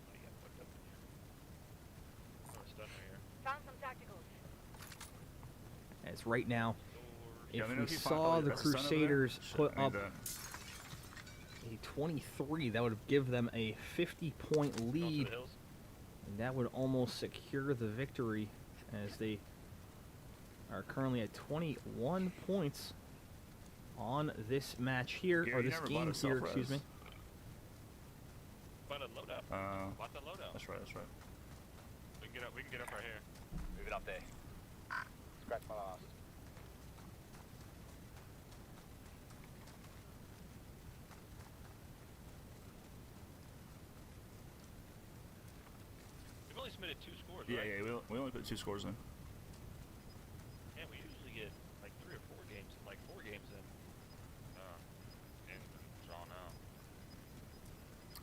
What do you got put up in here? Oh, stun right here. Found some tacticals. As right now, Yeah, if let me know we if you find- saw oh, the that's a stun over there? Crusaders Shit, put I need up that. a 23, that would give them a 50-point Going to lead. the hills. And that would almost secure the victory as they are currently at 21 points on this match here, Gary, or you this never game bought a here, self-res. excuse me. Find a loadout. Bought the loadout. That's right. We can get up right here. Move it up there. Scratch my ass. We've only submitted 2 scores, Yeah, right? we only put 2 scores in. Yeah, we usually get like 3 or 4 games, like 4 games in. And drawn out.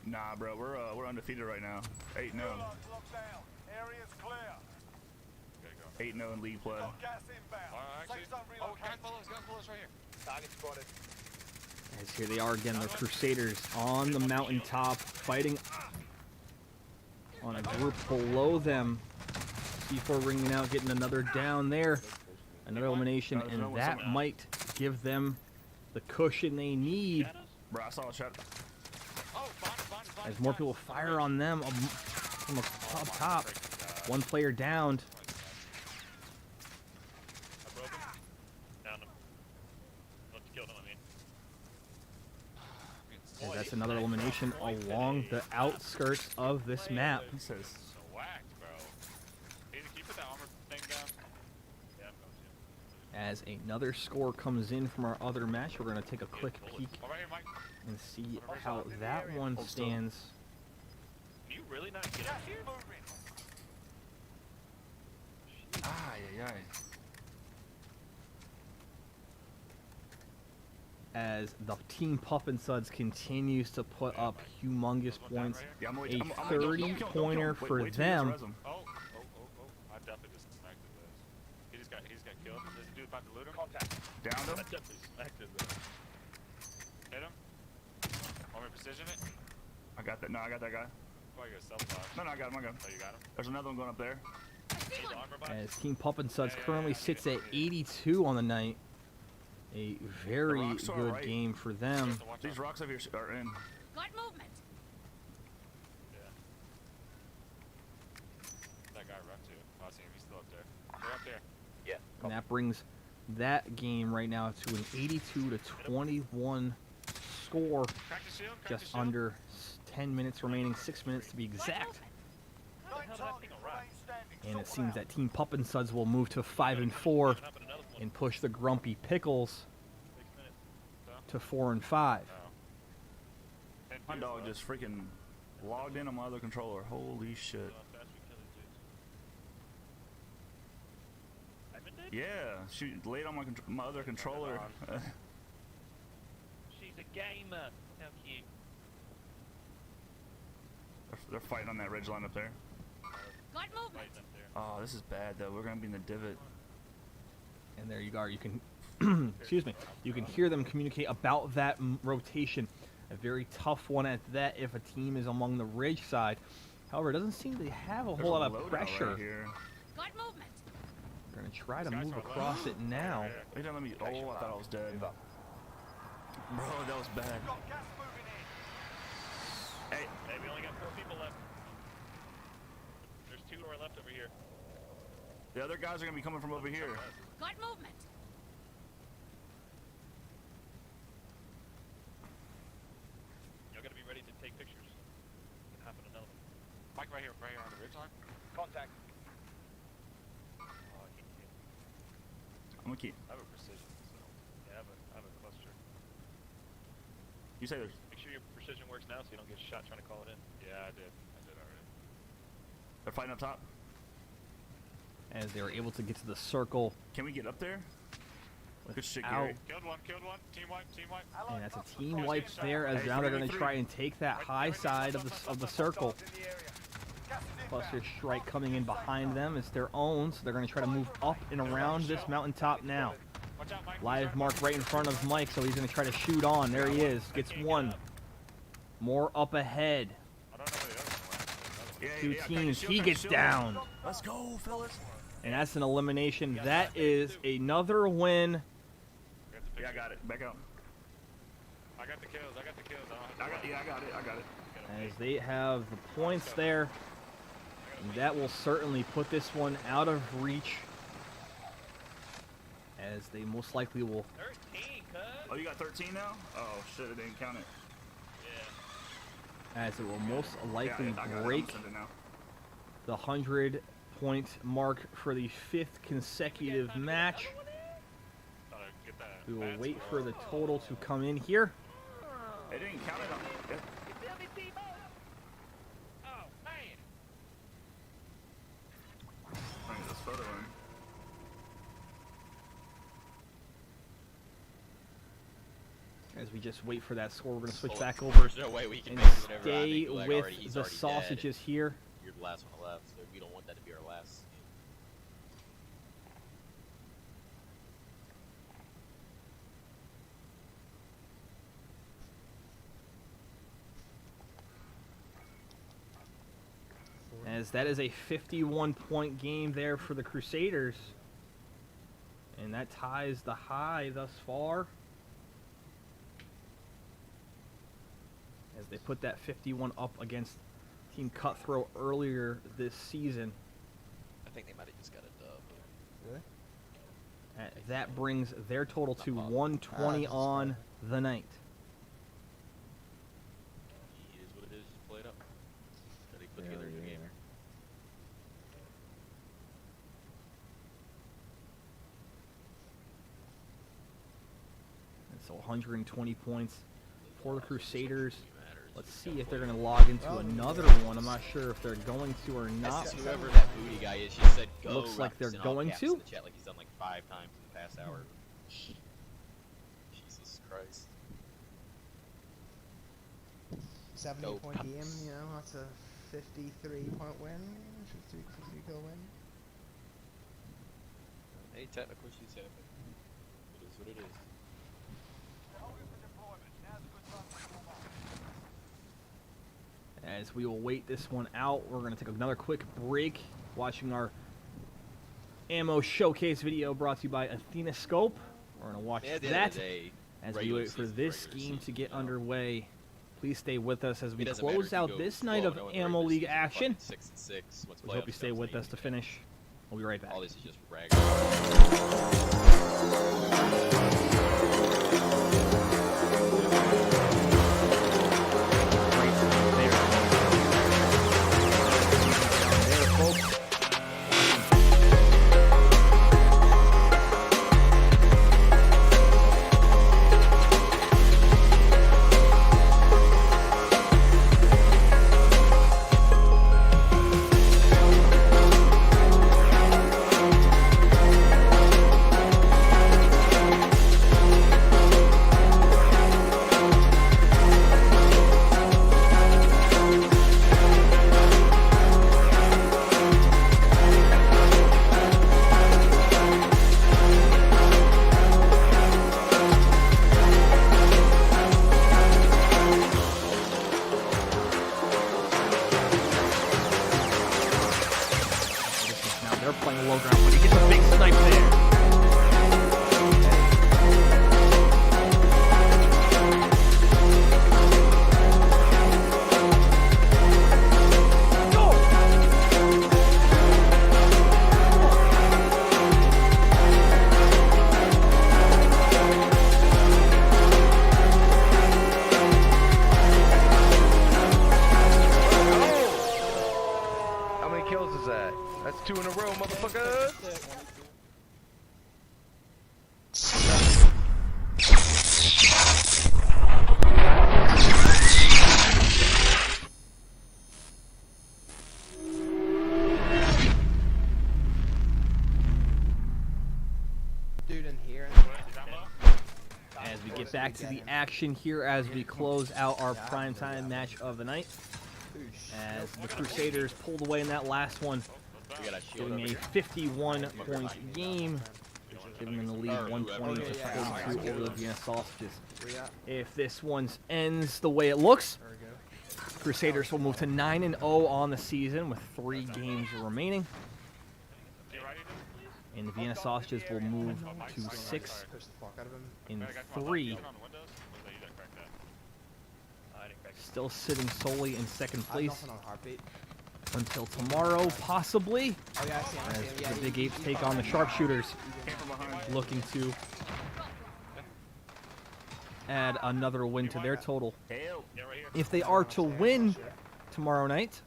Nah, bro, we're undefeated right now. 8-0. Gulag locked down. Area's clear. Gotta go. 8-0 in league play. Got gas inbound. Actually, Safe zone oh, guys relocated. below us right here. Target spotted. As here they are again, the Crusaders on the mountaintop, fighting on a group below them. C4 ringing out, getting another down there. Another elimination, there's no and one that somewhere. might give them the cushion they need Bro, I saw a shot. Oh, Bond. as more people fire on them from up top. One player downed. I broke him. Downed him. Not to kill him, I mean. And that's another elimination along the outskirts of this map. He says, So whacked, bro. Hey, can you put that armor thing down? Yeah, I'm going to. As another score comes in from our other match, we're going to take a quick peek Oh, right here, Mike. and see how that one stands. Can you really not get up here? Moving. ay. as the Team Puff and Suds continues to put up humongous points. Yeah, I'm A waiting. 30-pointer for Oh, them. I definitely just smacked his ass. He's got killed. There's a dude about to loot him. Contact. Downed I him. definitely smacked his ass. Hit him. Want me to precision it? I got that. No, I got that guy. Oh, you got self-lock. No, I got him. Oh, you got him? There's another one going up there. He's armor box. As Team Puff and Suds Yeah, currently sits at 82 on the night. A very rocks to our good right. game for them. Watch These out. rocks over here are in. Got movement. Yeah. That guy run to. Oh, I see him. He's still up there. They're up there. Yeah. And that brings that game right now to an 82-21 score. Crack the shield. Crack Just the shield. under 10 minutes remaining, 6 minutes to be exact. Nine targets remain standing. And it seems that Team Pup and Suds will move to 5-4 and push the Grumpy Pickles 6 minutes. So? to 4-5. Oh. My dog just freaking logged in on my other controller. Holy shit. Yeah, she laid on my other controller. She's a gamer. How cute. They're fighting on that ridge line up there. Got movement. Oh, this is bad though. We're gonna be in the divot. And there you go. You can, excuse me, you can hear them communicate about that rotation. A very tough one at that if a team is among the ridge side. However, it doesn't seem to have a There's whole lot loadout of pressure. right here. Got movement. We're going to try to move across it now. They didn't let me. Oh, I thought I was dead. Bro, that was bad. Got gas moving in. Hey, Hey, we only got 4 people left. There's 2 who are left over here. the other guys are gonna be coming from over here. Got movement. Y'all gotta be ready to take pictures. Can happen another one. Mike right here on the ridge line. Contact. Oh, I can't see it. I'm gonna keep. I have a precision, so Yeah, I have a cluster. You say there's. Make sure your precision works now so you don't get shot trying to call it in. yeah, I did already. They're fighting up top. As they were able to get to the circle. Can we get up there? Good shit, Ow. Gary. Killed one. Team wipe. And that's a team wipe there, as now they're going to try and take that high side of the circle. Cluster strike coming in behind them. It's their own, so they're going to try to move up and around this mountaintop now. Watch out, Mike. Live mark right in front of Mike, so he's going to try to shoot on. There he is. Gets one. More up ahead. I don't know where the other one went. Yeah, Two yeah, teams. shield, He gets shield. down. Let's go, fellas. And that's an elimination. That is another win. Yeah, I got it. Back out. I got the kills. I don't have to I got it. As they have the points there. And that will certainly put this one out of reach. As they most likely will 13, cuz! Oh, you got 13 now? Oh, shit, it didn't count it. Yeah. as it will most likely Yeah, I got it. I'm break sending now. the 100-point mark for the 5th consecutive match. Thought I'd get that. We will bad wait score. for the total to come in here. It didn't count it on. It, Oh, man! bring this photo in. As we just wait for that score, we're going to switch Oh, back over There's no way we can and make it whenever I stay think, like, with already, he's the already sausages dead. here. You're the last one left, so we don't want that to be our last. As that is a 51-point game there for the Crusaders. And that ties the high thus far. As they put that 51 up against Team Cutthroat earlier this season. I think they might have just got a dub. Really? That brings their total to 120 Ah, on the night. It is what it is, just play it up. They put Yeah, together a good yeah. game. And so 120 points for the Crusaders. Let's see if they're going to log into another one. I'm not sure if they're going to or not. This is whoever that booty guy is. She said go. Looks like they're Ruckus in all going caps to. in the chat, like he's done like 5 times in the past hour. Jesus Christ. 70-point game, you know, that's a 53-point win. 50 kill win. Any technical issues happen. It is what it is. As we will wait this one out, we're going to take another quick break watching our ammo showcase video brought to you by Athena Scope. We're going to watch that as we wait for this game to get underway. Please stay with us as we close out this night of Ammo League action. 6-6. We hope you stay with us to finish. We'll be right back. All this is just rag. They're playing low ground, but he gets a big snipe there. How many kills is that? That's 2 in a row, motherfucker! Dude in here. As we get back to the action here as we close out our primetime match of the night. As the Crusaders pulled away in that last one, giving a 51-point game, giving them the lead 120 to 42 over the Vienna Sausages. If this one ends the way it looks, Crusaders will move to 9-0 on the season with 3 games remaining. And the Vienna Sausages will move to 6-3. Still sitting solely in second place until tomorrow, possibly. As the Big Apes take on the Sharpshooters, looking to add another win to their total. If they are to win tomorrow night,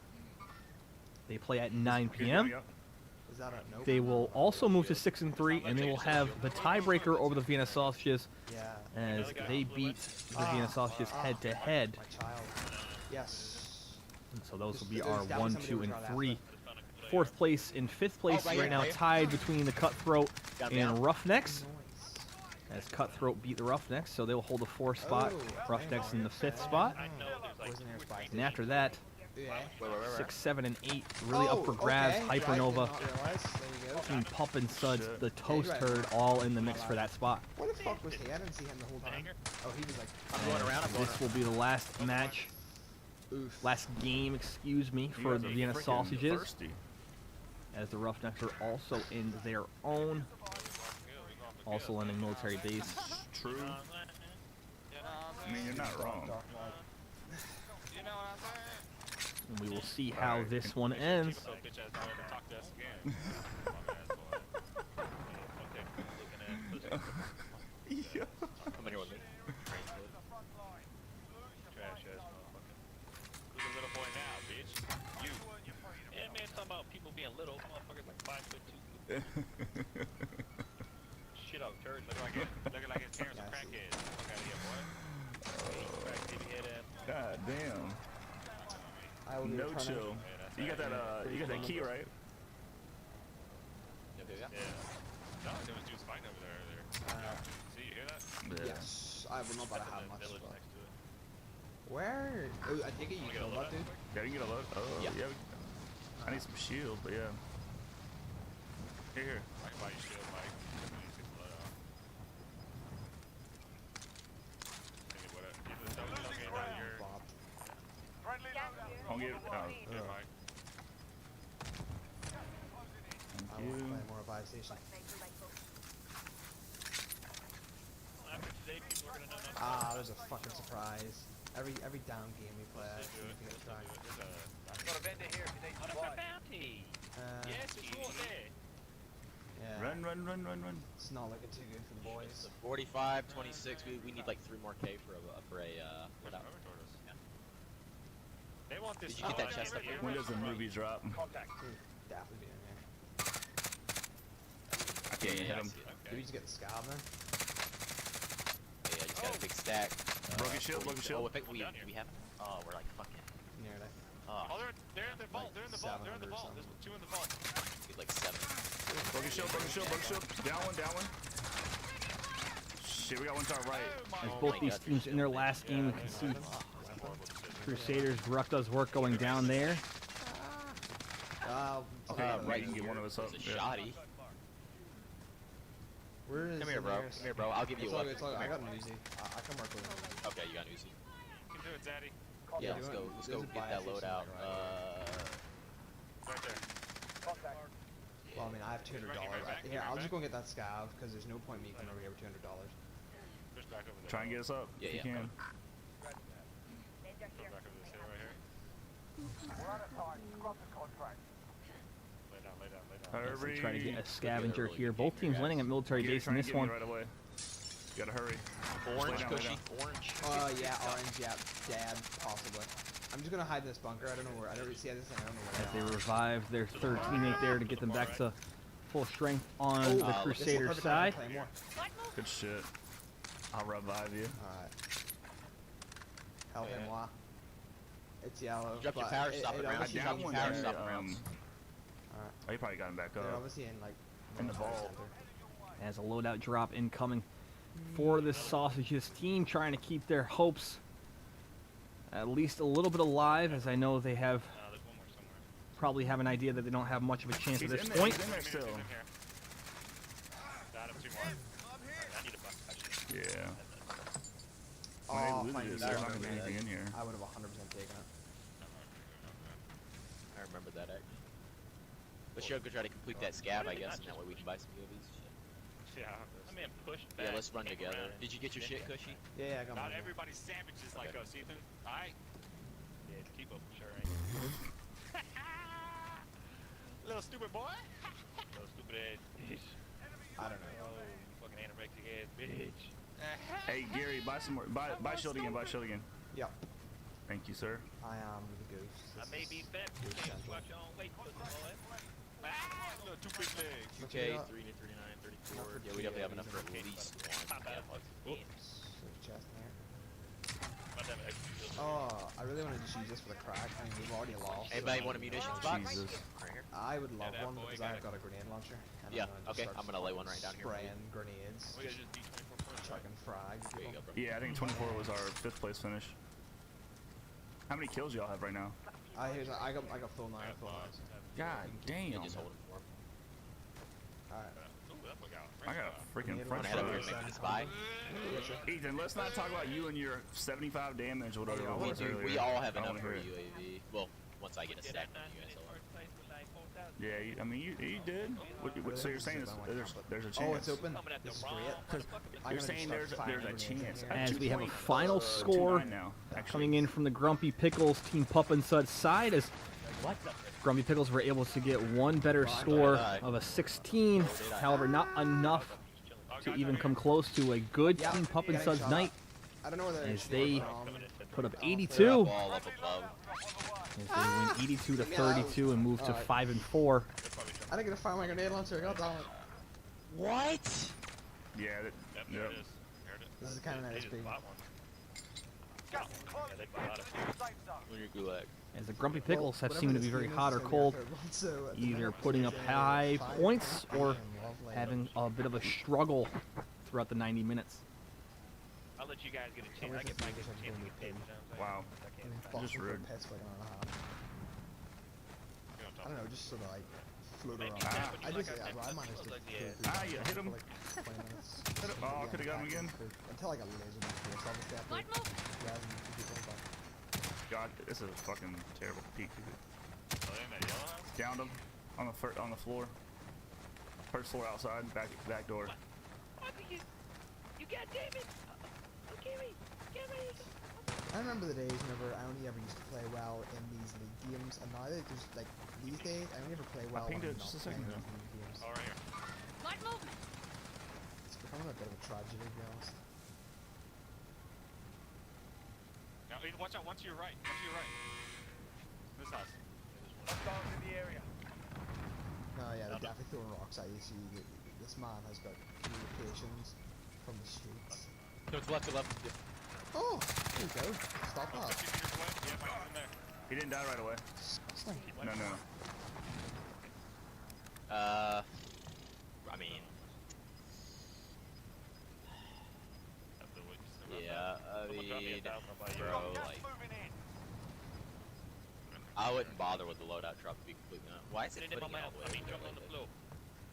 they play at 9 p.m. They will also move to 6-3, and they will have the tiebreaker over the Vienna Sausages as they beat the Vienna Sausages head-to-head. Yes. And so those will be our 1, 2, and 3. Fourth place and fifth place right now tied between the Cutthroat and Roughnecks. As Cutthroat beat the Roughnecks, so they will hold the 4th spot. Roughnecks in the 5th spot. And after that, 6, 7, and 8 really up for grabs. Hypernova, Team Pup and Suds, the Toast Herd, all in the mix for that spot. Where the fuck was he? I didn't see him the whole time. Oh, he was like going around. This will be the last match, last game, excuse me, for the Vienna Sausages. As the Roughnecks are also in their own, also in a military base. True. I mean, you're not wrong. And we will see how this one ends. People being little, motherfuckers like 5'2". Shit out turd. Looking like his parents are crackheads. Fuck out of here, boy. God damn. No chill. You got that key, right? Yeah. No, there was dudes fighting over there earlier. See, you hear that? Yes. I will not about to have much. Village But... next to it. Where? Oh, I think you Wanna get a killed load that dude. Yeah, you can get a load. Oh, Yeah. yeah. I need some shield, but yeah. Here. I can buy you shield, Mike. You need to take the load out. Give me what give me the double game right here. Bob. Friendly loadout. I'll give. Oh, Here, Mike. I thank want to you. play more of Buy Station. Well, after today, people are gonna know nothing. Ah, there's a fucking surprise. Every down game we play, I Let's seem do to it. get a try. Got a vendor here if you need Another supplies. bounty. Yes, it's easy. all there. Yeah. Run. It's not looking too good for the boys. So 45, 26. We need like 3 more K for a Where's loadout. the toward us? Yeah. They want this. Did you get that spot chest up here. here? When does the movie drop? Contact. Definitely be in here. I can't even hit I him. see it. Did we just get the scav then? Yeah, I just got a big stack. Broken shield, broken 40 shield. Oh, I think we down here. have. Oh, we're like fucking. Nearly. Oh, Oh, they're in the vault. They're in the vault. They're in the 700 vault. something. There's 2 in the vault. get like 7. Broken shield. Down one. Shit, we got one to our right. As Oh both my these God, teams in their last game, we can see Crusaders, Rucka's work going down there. Okay, Right right, you can get here. one of us up. There's a Yeah. shoddy. Where is Come here, the bro. nearest- Come here, bro. I'll give you It's a all weapon. good, it's all good. I got an Uzi. I can work with him. Okay, you got an Uzi. You can do it, Daddy. Yeah, Yeah, let's do go. it. Let's There's go a get buy that station, loadout. like, Right there. Contact. Well, I mean, I have $200. Right back, Here, right I'll just back. go and get that scav because there's no point me coming over here with $200. Push back over there. Try and get us up Yeah, if you yeah. can. Go back over this hill right here. We're out of time. Scrub the contract. Lay down. As they Hurry. try to get a scavenger here. Both teams landing at military Gary, base try in and this get me one. right away. You gotta hurry. Orange, Lay down. cushy. Orange. Yeah, orange, yeah, dad, possibly. I'm just gonna hide in this bunker. I don't know where. I don't really see this thing. I don't know where. As they revive their third teammate there to get them back to full strength on Oh, the this is Crusader perfect time to side. play more. Good shit. I'll revive you. Alright. Help Yeah. him, moi. It's yellow. Drop your but power it- stop it around. I obviously Drop down your one power there. stop around. Oh, you probably got him back They're up. obviously in like In the military vault. center. As a loadout drop incoming for this sausages team, trying to keep their hopes at least a little bit alive, as I know they have There's one more somewhere. probably have an idea that they don't have much of a chance He's at this in there, point. he's in there still. He's in here. Got him 2 more. I need a buck. Yeah. Oh, When they fine, lose this, that there's not would gonna be be anything in here. I would have 100% taken it. I remember that actually. But sure, go try to complete that scab, I guess, and that way we can buy some UAVs. Yeah. That man pushed back. Yeah, let's run came together. around. Did you get your shit, Cushy? Yeah, I got Not mine. everybody's sandwiches like Okay. us, Ethan. Alright? Yeah, keep up, sure ain't. Little stupid boy. Those stupid ass bitch. I don't know. Oh, fucking anorexic ass bitch. Hey Gary, buy some more. Buy shield again. Buy shield again. Yep. Thank you, sir. I am the ghost. I This may is be fat, but you can't watch your own weight, pussy boy. Ah, little 2 big legs. Okay, got- 3 to 39, 34. Not for Yeah, we definitely have two enough for at UAVs. least Pop one. out, fuck. Yeah. Oops. There's a chest in there. Might have an extra shield. Oh, I really want to just use this for the crack. I mean, we've already lost. so Anybody want a munitions box? Jesus. Right here. I would love that one boy because got I've it. got a grenade launcher. And Yeah, I'm gonna just okay, start I'm gonna lay one right down here for you. Spraying grenades. We gotta just D24 first. Chucking frag. There you go, bro. Yeah, I think 24 was our 5th place finish. How many kills y'all have right now? I got full 9, full 9. God damn. Yeah, just hold it for him. Alright. Ooh, that boy got I got a freaking Yeah, French I'm gonna head over fries. here and make this buy. Ethan, let's not talk about you and your 75 damage or whatever Hey, it We was do. earlier. We all have I enough wanna for a hear it. UAV. Well, once I get a Yeah, stack that from you guys. 9 in first place with like 4,000. Yeah, I mean, you did. So you're saying there's a chance? Oh, it's open. Coming at the This is wrong great. motherfucker. You're saying there's a chance. As we have a 220. final score 2-9 now. Actually, coming in from the Grumpy Pickles Team Pup and Sud side, as Grumpy Pickles were able to get one better score of a 16. However, not enough to even come close to a good Yeah, Team Pup and getting Sud's shot night, I don't know where they're as they from. put up They're 82. up all up above. As they win 82 to 32 and move to Alright. 5 and 4. I didn't get to find my grenade launcher. God damn it. What? yeah. Yep, Yep. there it is. There it is. This is kind of They nice just being. bought one. Gas is closing Yeah, they in. bought it. Safe zone. When you're gulag. As the Grumpy Pickles have Whatever seemed to this be very game is, hot or it's gonna be cold, our third one, so at the either minute, putting up it's, high 5 points or Lovely. having a bit of a struggle throughout the 90 minutes. I'll let let you guys get a Can't chance. wait I to get my see this chance to episode get paid. You know what I'm saying? Wow. I I can't. mean, Just Boston for rude. pets for like an hour and a half. You know what I don't know, just sort of like float Maybe around. that would be I like just, our I next managed to episode, go yeah. through that You hit him. for like 20 minutes. Hit him. Oh, I could have got him again. Until I got laser my face, obviously after Good movement. grabbing people, but God, this is a fucking terrible peak. Are they in that yellow house? Downed him on the floor. First floor outside, back door. What do you? You got David? Give me. I remember the days whenever I only ever used to play well in these league games, and now that there's like these days I only ever play well when pinged I'm it just not a second playing ago. these league games. Oh, right here. Good movement. It's becoming a bit of a tragedy, to be honest. Now, watch out. One to your right. One to your right. This house. Hostiles in the area. No, yeah, they're definitely throwing rocks at you. See, this man has got communications from the streets. No, it's left to left. Oh, there you go. Stop that. 50 meters away. Yeah, Mike's in there. He didn't die right away. Disgusting. No. I mean, That's the way you survive yeah, that. I Someone drop me a mean, 1,000, I'll buy you. bro, Gas like, moving in. I wouldn't bother with the loadout truck to be completely honest. Why is it Put it in putting my it mouth. all I the mean, way jump on over the there? floor.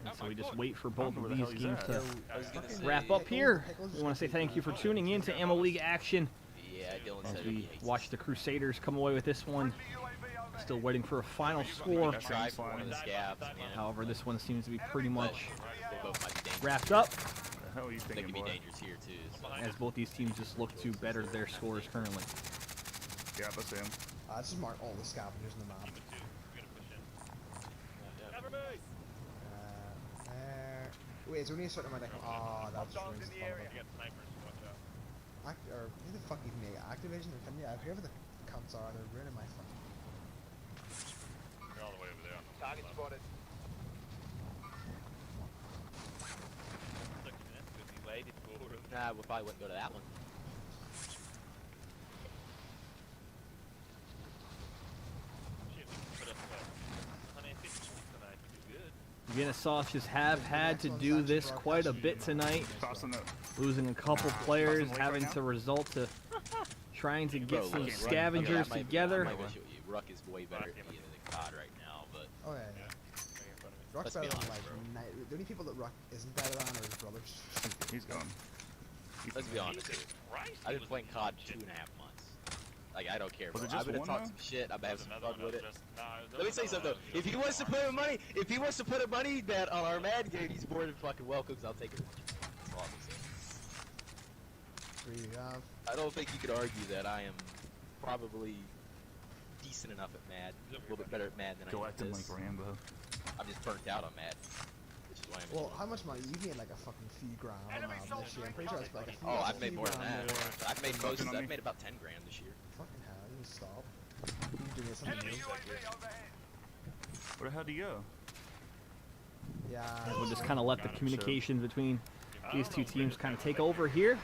And Oh so my we just God. wait for I both don't know of where the these hell he's games at. to I was gonna say, wrap up here. We want to say thank you for tuning in to Ammo League Action Yeah, Dylan as said we he hates watch the Crusaders come away with this one. UAV overhead. Still waiting for a final score. it. Try for one of the scabs, man. However, this one seems to be pretty much They both might be dangerous. wrapped up, What the hell are you They thinking, could be boy? dangerous here too. So. as both these teams just look to better their scores currently. Yeah, I see him. Just mark all the scavengers in the map. Keep it two. We're gonna push in. Cover me. There. Wait, is there only a certain amount I can... Oh, that's Hostiles ruins in the the fun of area. it. You got snipers. Watch out. Or who the fuck even make Activision? Yeah, whoever the cunts are, they're ruining my fun. They're all the way over there. On the Target left. spotted. Look, that's good. We waited for him. Nah, we probably wouldn't go to that one. Shit, we can put up 150 points tonight. We do good. Vienna Sausages have had to do this quite a bit tonight, Crossing the. losing a couple players, having to resort to trying to get Bro, some look, scavengers Ruck- I together. might wish you. Ruck is way better at me than COD right now, but Oh, yeah, yeah. Right in front of me. Rock's Let's be better than honest, like... The only people that Rock isn't better than are his brothers. He's gone. let's be honest. Jesus Christ, I've he been was playing in COD shit. 2.5 months. Like, I don't care, Was bro. it just I'm gonna one, talk though? some shit. I'm gonna have There's some another fun one with that it. just. Nah, Let me say something though. If he wants to put a money bet on our Mad game, he's more than fucking welcome. 'Cause I'll take it. That's all I'm saying. Three you have. I don't think you could argue that I am probably decent enough at Mad. A little bit better at Mad than I Go am at acting like this. Rambo. I'm just burnt out on Mad, which is why I'm. Well, enjoying how it. much money? You made like a fucking few grand on Enemy that this soldier year. I'm pretty sure it's like a few. Oh, like a I've made few more than grand that. more. I've made Fucking on I've me. made about 10 grand this year. Fucking hell, you stop. You can do something Enemy new. UAV overhead. Where the hell do you go? Yeah. We'll just kind of let the communications between these two teams kind of take over here,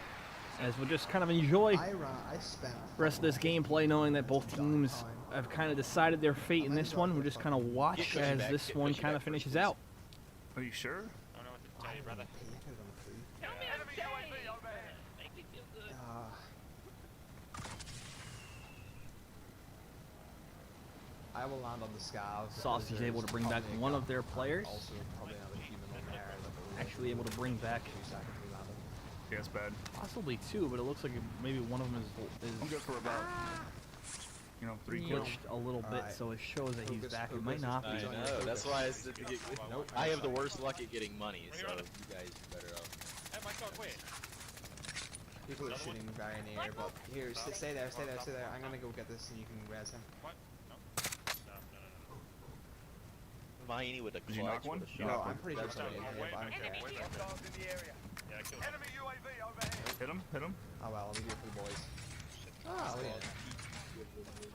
as we'll just kind of enjoy I spent. the rest of this gameplay, knowing that both teams have kind of decided their fate in this one. We'll just kind of watch Get as back, this get one pushing kind of back finishes first, out. Are you sure? I don't know what to tell you, brother. Tell me I'm Enemy safe. UAV overhead. Make me feel good. I will land on the scavs. Sausage is able to bring back one of their players. Also, probably another human on there. Actually able to bring back 2 seconds we landed. Yeah, it's bad. possibly two, but it looks like maybe one of them I'm good for about, you know, 3 is kills. glitched a little bit, Alright. so it shows that he's Focus, back. It focus, might not I be. know. That's why I said to get. Nope. I have the worst luck at getting money, so you guys are better off. Hey, Mike, oh, wait. People are shooting very near, but here, stay there, stay there, stay there. I'm gonna go get this and you can res him. What? No. Viney with a Did you knock clutch one? with a You No, shot. I'm pretty sure That's somebody in not- here, but I don't care. Hostiles in the area. Yeah, I killed him. Enemy UAV overhead. Hit him, hit him. Oh well, I'll be here for the boys. Oh, yeah.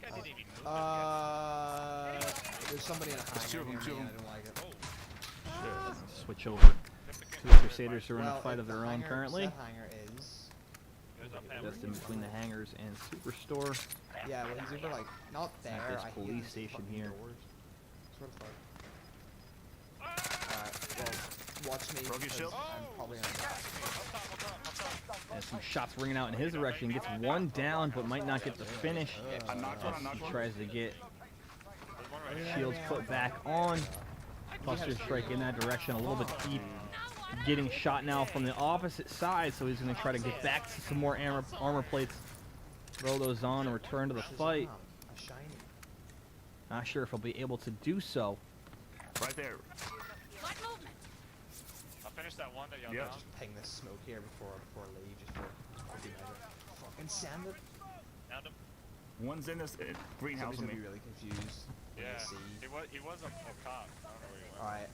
Guy didn't even move. There's somebody in a There's two hangar of them, near two of me and I them. don't like it. Switch over to the Crusaders who are in a fight if of the their own hangar- currently. That hangar is... Goes up that Just in between the hangars and Superstore. Yeah, well he's over like, not It's like there, this I hate police these station fucking here. doors. Swear to fuck. Alright, well, watch me. Broke your because shield? I'm probably gonna die. And some shots ringing out in his direction. Gets one down, but might not get the finish. I knocked one. I As knocked he one. tries to get shields put back on. Cluster strike in that direction, a little bit deep. Getting shot now from the opposite side, so he's going to try to get back to some more armor plates. Throw those on and return to the fight. A shiny. Not sure if he'll be able to do so. Right there. What movement? I'll finish that one that y'all Yep. down. Just ping this smoke here before I leave, just for good measure. Fucking sand it. Downed him. One's in this greenhouse Somebody's with gonna me. be really confused. When Yeah. they see. He was a cop. I don't know where he went. Alright.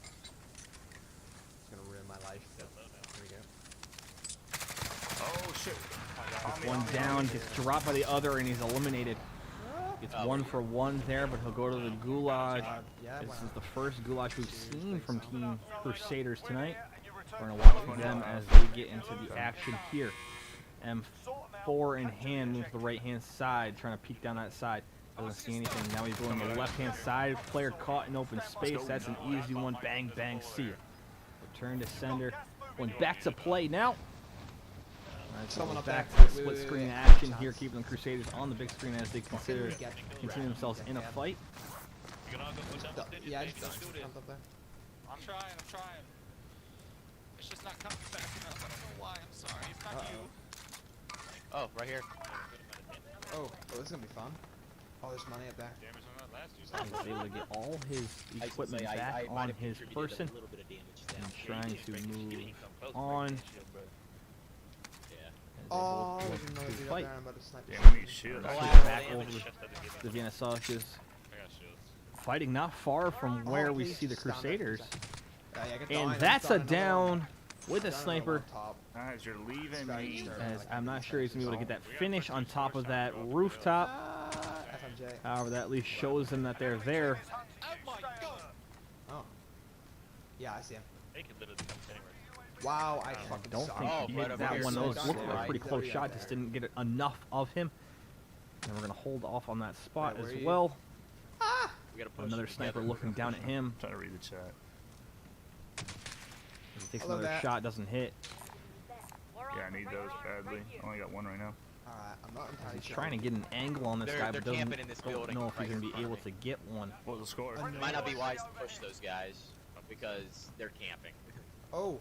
It's gonna ruin my life. But here we go. Oh shit. On me, One on me, down, on me. gets dropped by the other, and he's eliminated. Gets 1 for 1 there, but he'll go to the gulag. Yeah, This why is not? the first gulag we've seen from Team Crusaders tonight. We're going to watch them as they get into the action here. M4 in hand, moves to the right-hand side, trying to peek down that side. Doesn't see anything. Now he's going to the left-hand side. Player caught in open space. That's an easy one. Bang, bang, see ya. Return to sender. Going back to play now. Someone up back there. to split Wait, screen wait. action here, keeping the Crusaders on the big screen as they continue themselves in a fight. You can all go push up. Yeah, Let's just do this. jump up there. I'm trying. It's just not coming fast enough. I don't know why. I'm sorry. It's not you. Oh, right here. Oh, this is gonna be fun. Oh, there's money up there. Damage on that last dude. He's able to get all his equipment back on his person and trying to move on. Oh, As they there's both another look to dude up fight. there. I'm about to snipe. Damn, these shields. Back over the Vienna Sausage, I got shields. fighting not far from where we please see the stand up, Crusaders. Yeah, get And down, that's a down another down one. with a Down another sniper. one top. Guys, you're leaving me. As I'm not sure he's going to be able to get that finish on top of that rooftop. FMJ. However, that at least shows them that they're there. Oh. Yeah, I see him. They could literally come anywhere. Wow, I fucking Don't suck. think he right hit over that here. one. So Those looked like a right pretty close there. shot. Just didn't get enough of him. And we're going to hold off on that spot Where as are you? well. We gotta push Another them sniper together. looking down at him. Trying to read the chat. He takes Hello, another Matt. shot, doesn't hit. Yeah, I need those badly. Only got one right now. Alright, I'm not entirely He's sure. trying to get an angle on this They're- guy, they're but doesn't camping in this building know if he's right going to in be front able of to get one. What was the score? It might not be wise to push those guys because they're camping. Oh,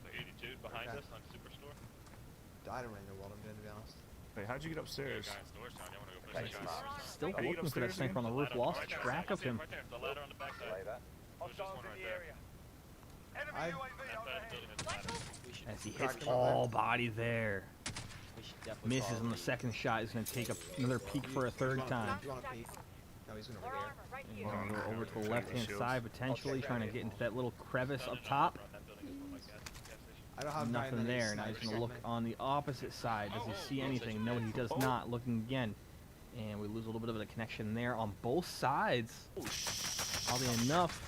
The 82 behind Okay. us on Superstore. I don't really know what I'm doing, to be honest. Wait, how'd you get Guy upstairs? in stores town. You want to go push Right. that guy? Still How do you get looking for that upstairs sniper on the again? roof. Lost Right there, track of him. Right there. The ladder on the backside. There's just Hostiles one in right the there. area. Enemy I- UAV That overhead. side of the building is the ladder. We should, As he Cracked hits him up there. all body there. we should definitely Misses on the second shot. He's going to take another peek for a third time. You want to peek? No, he's gonna over there. And he's going to go over to the left-hand side, potentially trying to get into that little crevice up top. That building is one like gas station. I don't have very Nothing many there. Now he's snipers going to look on on the opposite side. Does he see anything? No, he does not. Looking again. And we lose a little bit of a connection there on both sides. Oddly enough,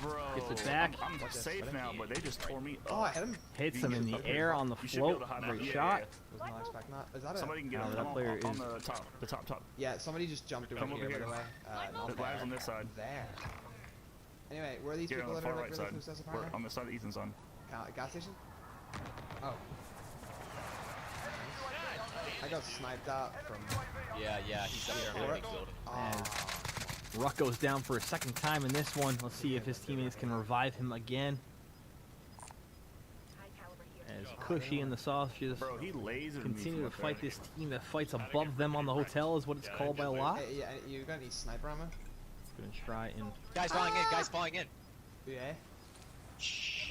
Bro, Gets it back. I'm safe now, but they just tore me Oh, I up. hit him. hits him in the air on the You should be able float. to hide Great that. Yeah, shot. Was not expecting that. Is that Somebody can get Oh, him that on, player on is- the top. Yeah, somebody just jumped over Come here, over by here. the way. Not The ladder's on this side. there. Anyway, where are these Here on people the that are far like right really side. close to us We're apparently? on the side that Ethan's on. Gas station? Oh. I got sniped out from... Yeah, he's up there in the big building. As Ruck goes down for a second time in this one. Let's see if his teammates can revive him again. As Cushy and the Sausages Bro, he lasered me continue from to up fight there. this team that fights above them on the hotel, is what it's called by a lot. Hey, yeah, you got any sniper ammo? Gonna try and Guys falling in, guys falling in. Yeah.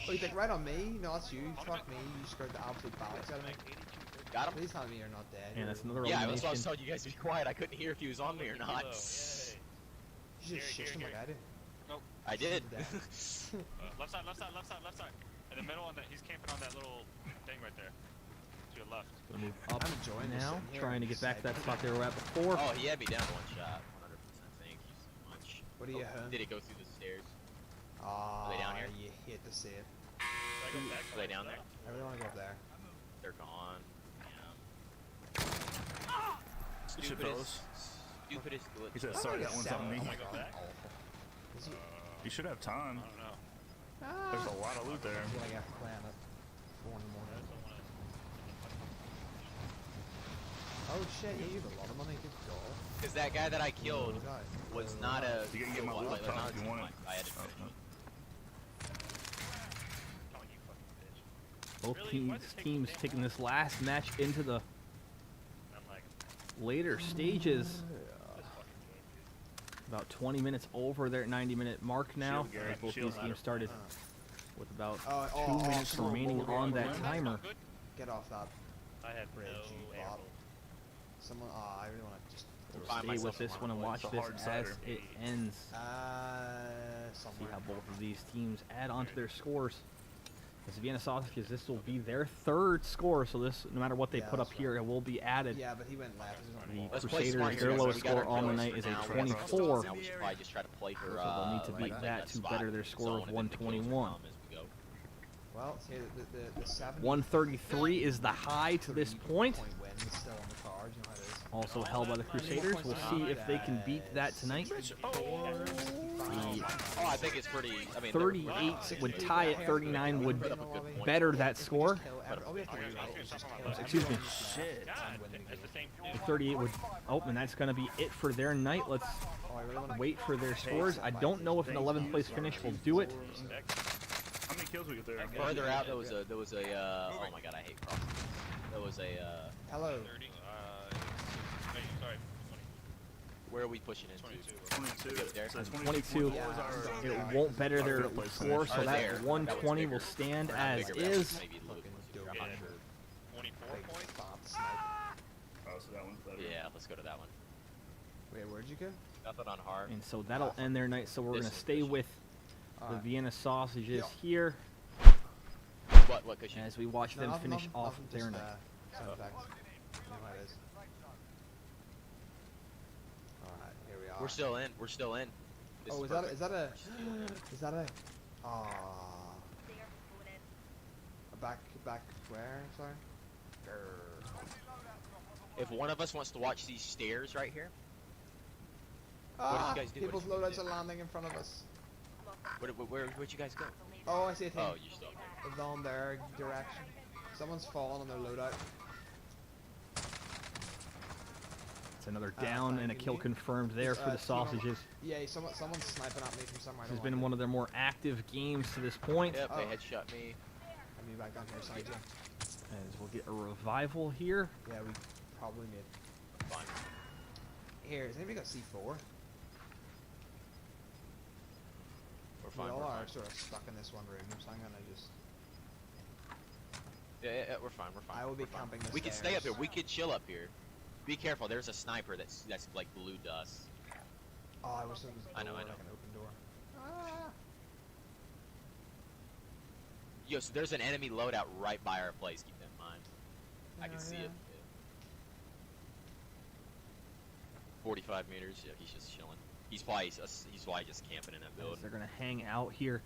Oh, you think right on me? No, that's you. Fuck me. You scared the absolute bollocks out of me. Got him? Please tell me you're not dead. and that's another Yeah, that's why I was elimination. telling you guys to be quiet. I couldn't hear if he was on me or not. You just shit him like I did. I did. Left side. In the middle, and he's camping on that little thing right there. To your left. Gonna move up I'm enjoying this now, sitting here trying to and get back to that sniping. spot they were at before. Oh, he had me down one shot. 100%. Thank you so much. What do you have? Did it go through the stairs? Ah, they down here? you hate to see it. Are they down there? I really want to go up there. They're gone. Good shit, fellas. Stupidest glitch. He said, I'm sorry, gonna that one's get on me. seven. Go back? Is he- You should have time. I don't know. There's a lot of loot there. I feel like I have to plan it. 4 in the morning. Oh shit, yeah, you have a lot of money. Good God. Because that guy that I killed was not a. You can get my well, loot like, top not if you want it. I had to Oh, finish no. it. Come on, you fucking bitch. Both Really? Why'd it take teams so damn taking long? this last match into the I'm like, later stages. this fucking game, dude. About 20 minutes over their 90-minute mark now. Shield, Garrett, As both shield these ladder. games started with about Oh, 2 minutes come on, remaining Wolverine. on that That's timer. not good. Get off that I had bridge, no you air bot. roll. Someone, I really want to just. Find Stay myself with this in one and watch It's a this hard as cider. it ends. See Somewhere. how both of these teams add on to their scores. As Vienna Sausages, this will be their 3rd score, so this, no matter what they Yeah, put up that's here, it will be added. Yeah, but he went left. The Let's play smart Crusaders, here, their guys. lowest We got score our on the killers night for is a now. 24. Now we should probably just try to play for. So they'll need to beat like that to better their score zone of and then the kills will 121. come as we go. Well, see, the 70 133 is the high to this point. point win is still on the cards. You know how it is. Also held by the Crusaders. We'll see if they can beat that tonight. Oh, I think it's pretty. I mean, 38 would tie it. 39 would better that score. Excuse me. Shit. God, it's the same thing. 38 would. Oh, and that's going to be it for their night. Let's wait for their scores. I don't know if an 11th place finish will do it. How many kills we get there? Further out, there was a. Oh my god, I hate crossing. There was a. Hello. 30. Wait, sorry. 20. Where are we pushing into? 22. There. So 22. was our- It won't better their fifth place score, finish. so Or that there. 120 That will was stand Not as bigger, but is. maybe a little bit. I'm not sure. 24 points? Oh, so that one's better. Yeah, let's go to that one. Wait, where'd you go? Nothing on hard. And so that'll end their night. So we're This going to is stay this one. with the Vienna Sausages here What cushion? as we watch them finish off their night. Sound effects. You know how it is. Alright, here we are. We're still in. We're still in. This Oh, is is that a? Is that a? Ah. A back where? Sorry. If one of us wants to watch these stairs right here, Ah, you guys do? people's What did loadouts are landing in front of us. where'd you guys go? Oh, I see a thing. Oh, you're still there. It's on their direction. Someone's fallen on their loadout. It's another down and a kill confirmed there for the team on- Sausages. Yeah, someone's sniping at me from somewhere. This has been one of their more active games to this point. Yep, they Oh. headshot me. Let me back down here, sorry, Jim. As we'll get a revival here. Yeah, we probably made. Fine. Here, has anybody got C4? We're We fine. all We're are fine. sort of stuck in this one room, so I'm gonna just. Yeah, we're fine. We're fine. I will be we're fine. camping the We can stay up stairs. here. We could chill up here. Be careful. There's a sniper that's like blue dust. Oh, I wish there was a I door, know, I know. like an open door. Ah. Yo, so there's an enemy loadout right by our place. Keep that in mind. I can see it. 45 meters. Yeah, he's just chilling. He's probably just camping in that As building. they're going to hang out here.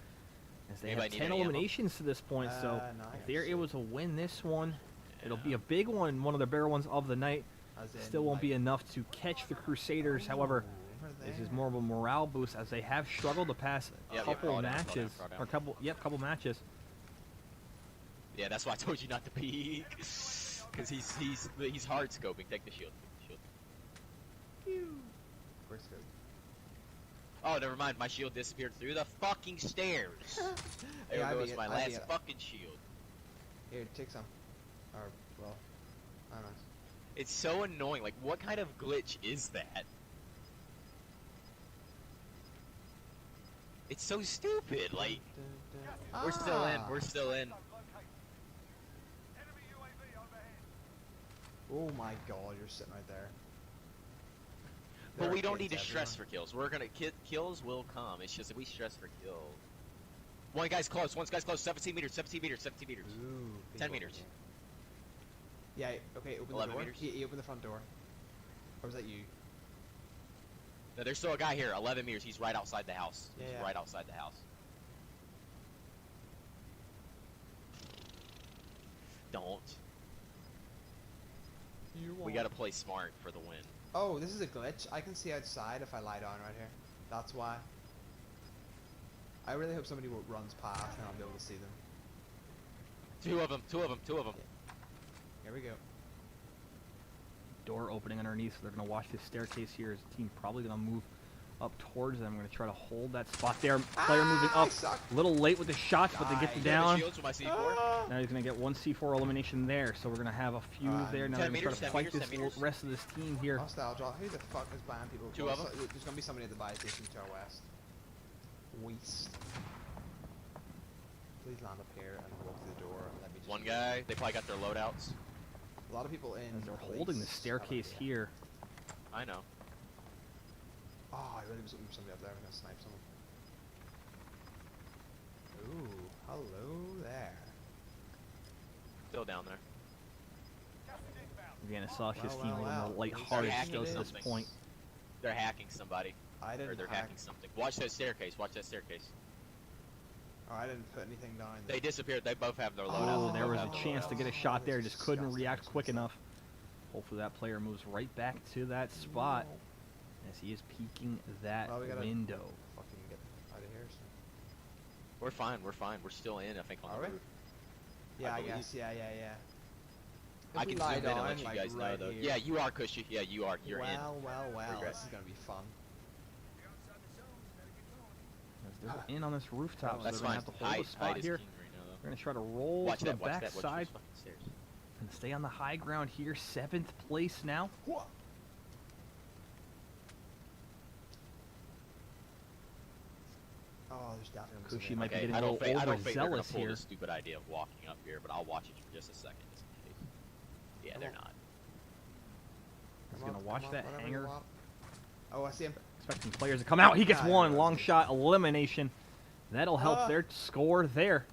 As they Anybody have need 10 any ammo? eliminations to this point, so Nice. if they're able to win this one, it'll be a big one, one of the better ones of the night. As in, Still won't be like- enough to catch the Crusaders. However, over this is there. more of a morale boost as they have struggled the past Yeah, couple crawl down, crawl matches, down, crawl down. or couple matches. Yeah, that's why I told you not to peek. Because he's hard scoping. Take the shield. Take the shield. Where's it? Oh, never mind. My shield disappeared through the fucking stairs. There Yeah, I goes beat it, my I last beat it. fucking shield. Here, take some. Or, well, I don't know. It's so annoying. Like, what kind of glitch is that? It's so stupid. Like, we're still in. We're still in. Enemy UAV overhead. Oh my god, you're sitting right there. But There we are don't need kids to stress everywhere. for kills. We're gonna kills will come. It's just that we stress for kills. One guy's close. One guy's close. 17 meters. 17 meters. 17 meters. Ooh, 10 people. meters. Yeah, okay, open the 11 door. meters. He opened the front door. Or was that you? No, there's still a guy here. 11 meters. He's right outside the house. He's Yeah. right outside the house. Don't. We gotta play smart for the win. Oh, this is a glitch. I can see outside if I lie down right here. That's why. I really hope somebody runs past and I'll be able to see them. Two of them. Here we go. Door opening underneath, so they're going to watch this staircase here. His team probably going to move up towards them. I'm going to try to hold that spot there. Player moving up. A little late with the shots, but they get the down. Shields with my C4. Now he's going to get one C4 elimination there, so we're going to have a few there. Now they're going to try to fight this rest of this team here. Hostile drop. Who the fuck is buying people? Two of them. There's going to be somebody at the buy station to our west. West. Please land up here and walk through the door and let me just... One guy. They probably got their loadouts. A lot of people in... As they're holding the staircase here. I know. Oh, I really was looking for somebody up there. I'm going to snipe someone. Ooh, hello there. Still down there. Vienna Sausage Well, team a little well, more lighthearted hacking still to this something. point. They're hacking somebody. I didn't Or they're hack. hacking something. Watch that staircase. Watch that staircase. Oh, I didn't put anything down. They disappeared. They both have their loadouts. Oh, there was a chance to get a shot there, just couldn't react quick enough. Hopefully that player moves right back to that spot as he is peeking that Well, we gotta window. fucking get out of here. So. We're fine. We're fine. We're still in, I think, on Are the we? roof. Yeah, I believe. guess. Yeah. I If we can lie zoom in and down, let you like, guys know, right though. here. Yeah, you are, Cushy. Yeah, you are. You're in. Well. Regret. This is gonna be fun. As they're in on this rooftop, so That's they're going fine. to have to hold the spot Hide is here. king right now, though. They're going to try to roll Watch to the that. Watch back that. Watch side those fucking stairs. and stay on the high ground here. 7th place now. Oh, there's definitely Kushi somebody. might be Okay, getting I a don't little think they're gonna overzealous pull here. this stupid idea of walking up here, but I'll watch it for just a second, just in case. Yeah, they're not. He's going to watch that hanger. Oh, I see him. Expecting players to come out. He gets Ah, one. yeah. Long shot elimination. That'll help their score there.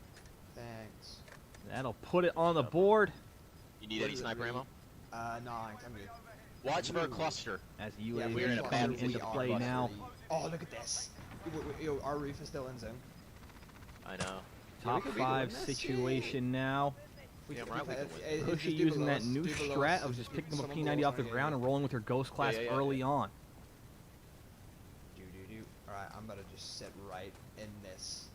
Thanks. That'll put it on the board You need What any is it, sniper really? ammo? No, I'm good. Watch for a cluster. as Yeah, UAV we're in a bad coming into position. play Cluster. now. Oh, look at this. Yo, our roof is still in zone. I know. Top we could 5 win this. situation now. Yeah, right, we can win. Kushi using that new strat of just picking up a P90 off the ground and rolling with her ghost class yeah, early on. Alright, I'm about to just sit right in this.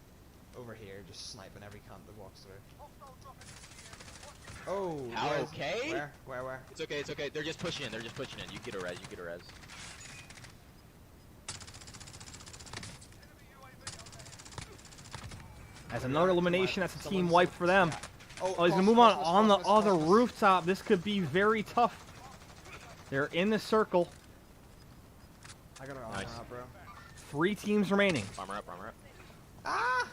Over here, just sniping every cunt that walks through. Oh, How where's- okay? Where? It's okay, it's okay. They're just pushing in. They're just pushing in. You get a res. You get a res. As another elimination, that's a team wipe for them. Oh, he's cross, gonna move on cross, the cross, other cross. rooftop. This could be very tough. They're in the circle. I got her armor Nice. out, bro. 3 teams remaining. Armor up, armor up. Ah!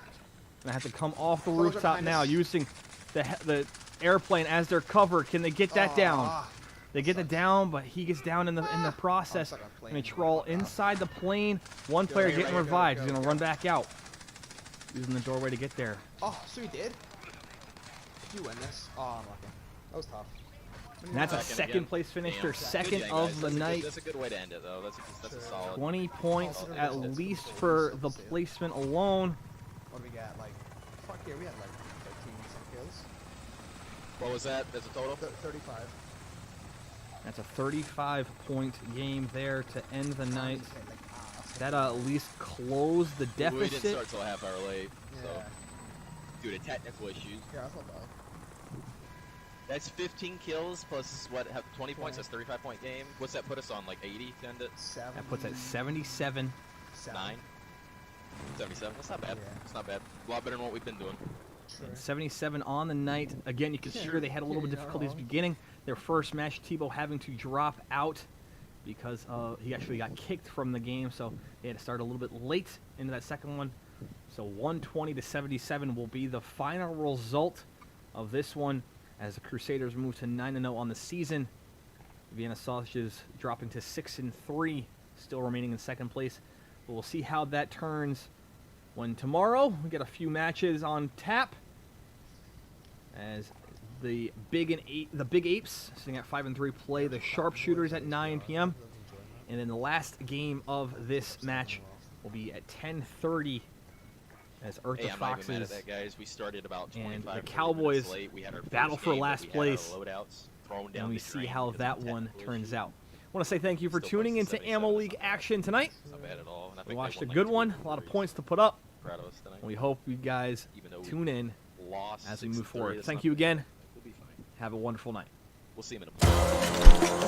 Gonna have to come off the Close up rooftop behind now, us. using the airplane as their cover. Can they get that down? Ah. They get it down, but he gets down in the process. stuck on plane. Gonna crawl inside the plane. One player right, getting go, revived. go, He's gonna go. run back out, using the doorway to get there. Oh, so he did? Did you win this? Oh, I'm lucky. That was tough. And that's a Second second again. place finish. Damn. Their Good second game, of guys. the That's a good- night. That's a good way to end it, though. That's a solid. 20 points Oh, at that's least cool. for the See it. placement alone. What do we got? Like, fuck yeah, we had like 13 some kills. What was that? That's a total? 35. That's a 35-point game there to end the night. Like, ass. That at least closed the We didn't deficit. start till a half hour late, so Yeah. due to technical issues. Yeah, that's not bad. That's 15 kills plus what? 20 points. That's 35-point game. What's that put us on? Like 80 to end it? That puts at 77. 9. 77. That's not bad. Yeah. It's not bad. A lot better than what we've been doing. True. 77 on the night. Again, you can see here they had a little bit of difficulties beginning. Their first match, Tebow having to drop out because he actually got kicked from the game, so they had to start a little bit late into that second one. So 120 to 77 will be the final result of this one as the Crusaders move to 9-0 on the season. Vienna Sausages dropping to 6-3, still remaining in second place. But we'll see how that turns when tomorrow we get a few matches on tap. As the Big Apes, sitting at 5-3, play the Sharpshooters at 9 p.m. And then the last game of this match will be at 10:30 as Earth Hey, of I'm not even mad at Foxes that, guys. We started about and 25 the 30 Cowboys minutes late. We had our battle first for game, but last we had place. our loadouts thrown down and we the see drain how because that of one technical turns issues. out. I want to say thank you for Still tuning points into to Ammo 77, League that's not action bad. tonight. It's not bad at all. And I We think they watched a won, like, good 2 one, or a lot of 3. points to put up. proud of us tonight. We hope you guys Even though we tune in lost as we move 6-3, forward. that's Thank not you bad. again. We'll be fine. Have a wonderful night. We'll see him in a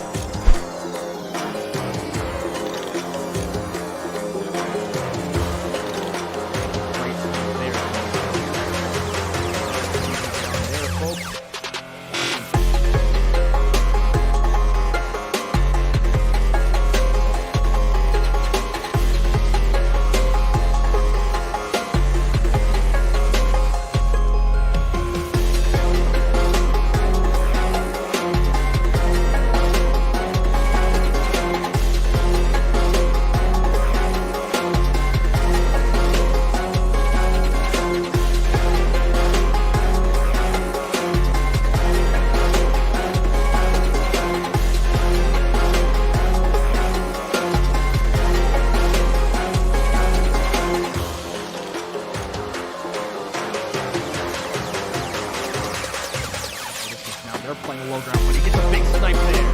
Now they're playing low ground, but he gets a big snipe there.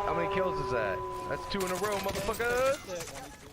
How many kills is that? That's 2 in a row, motherfucker.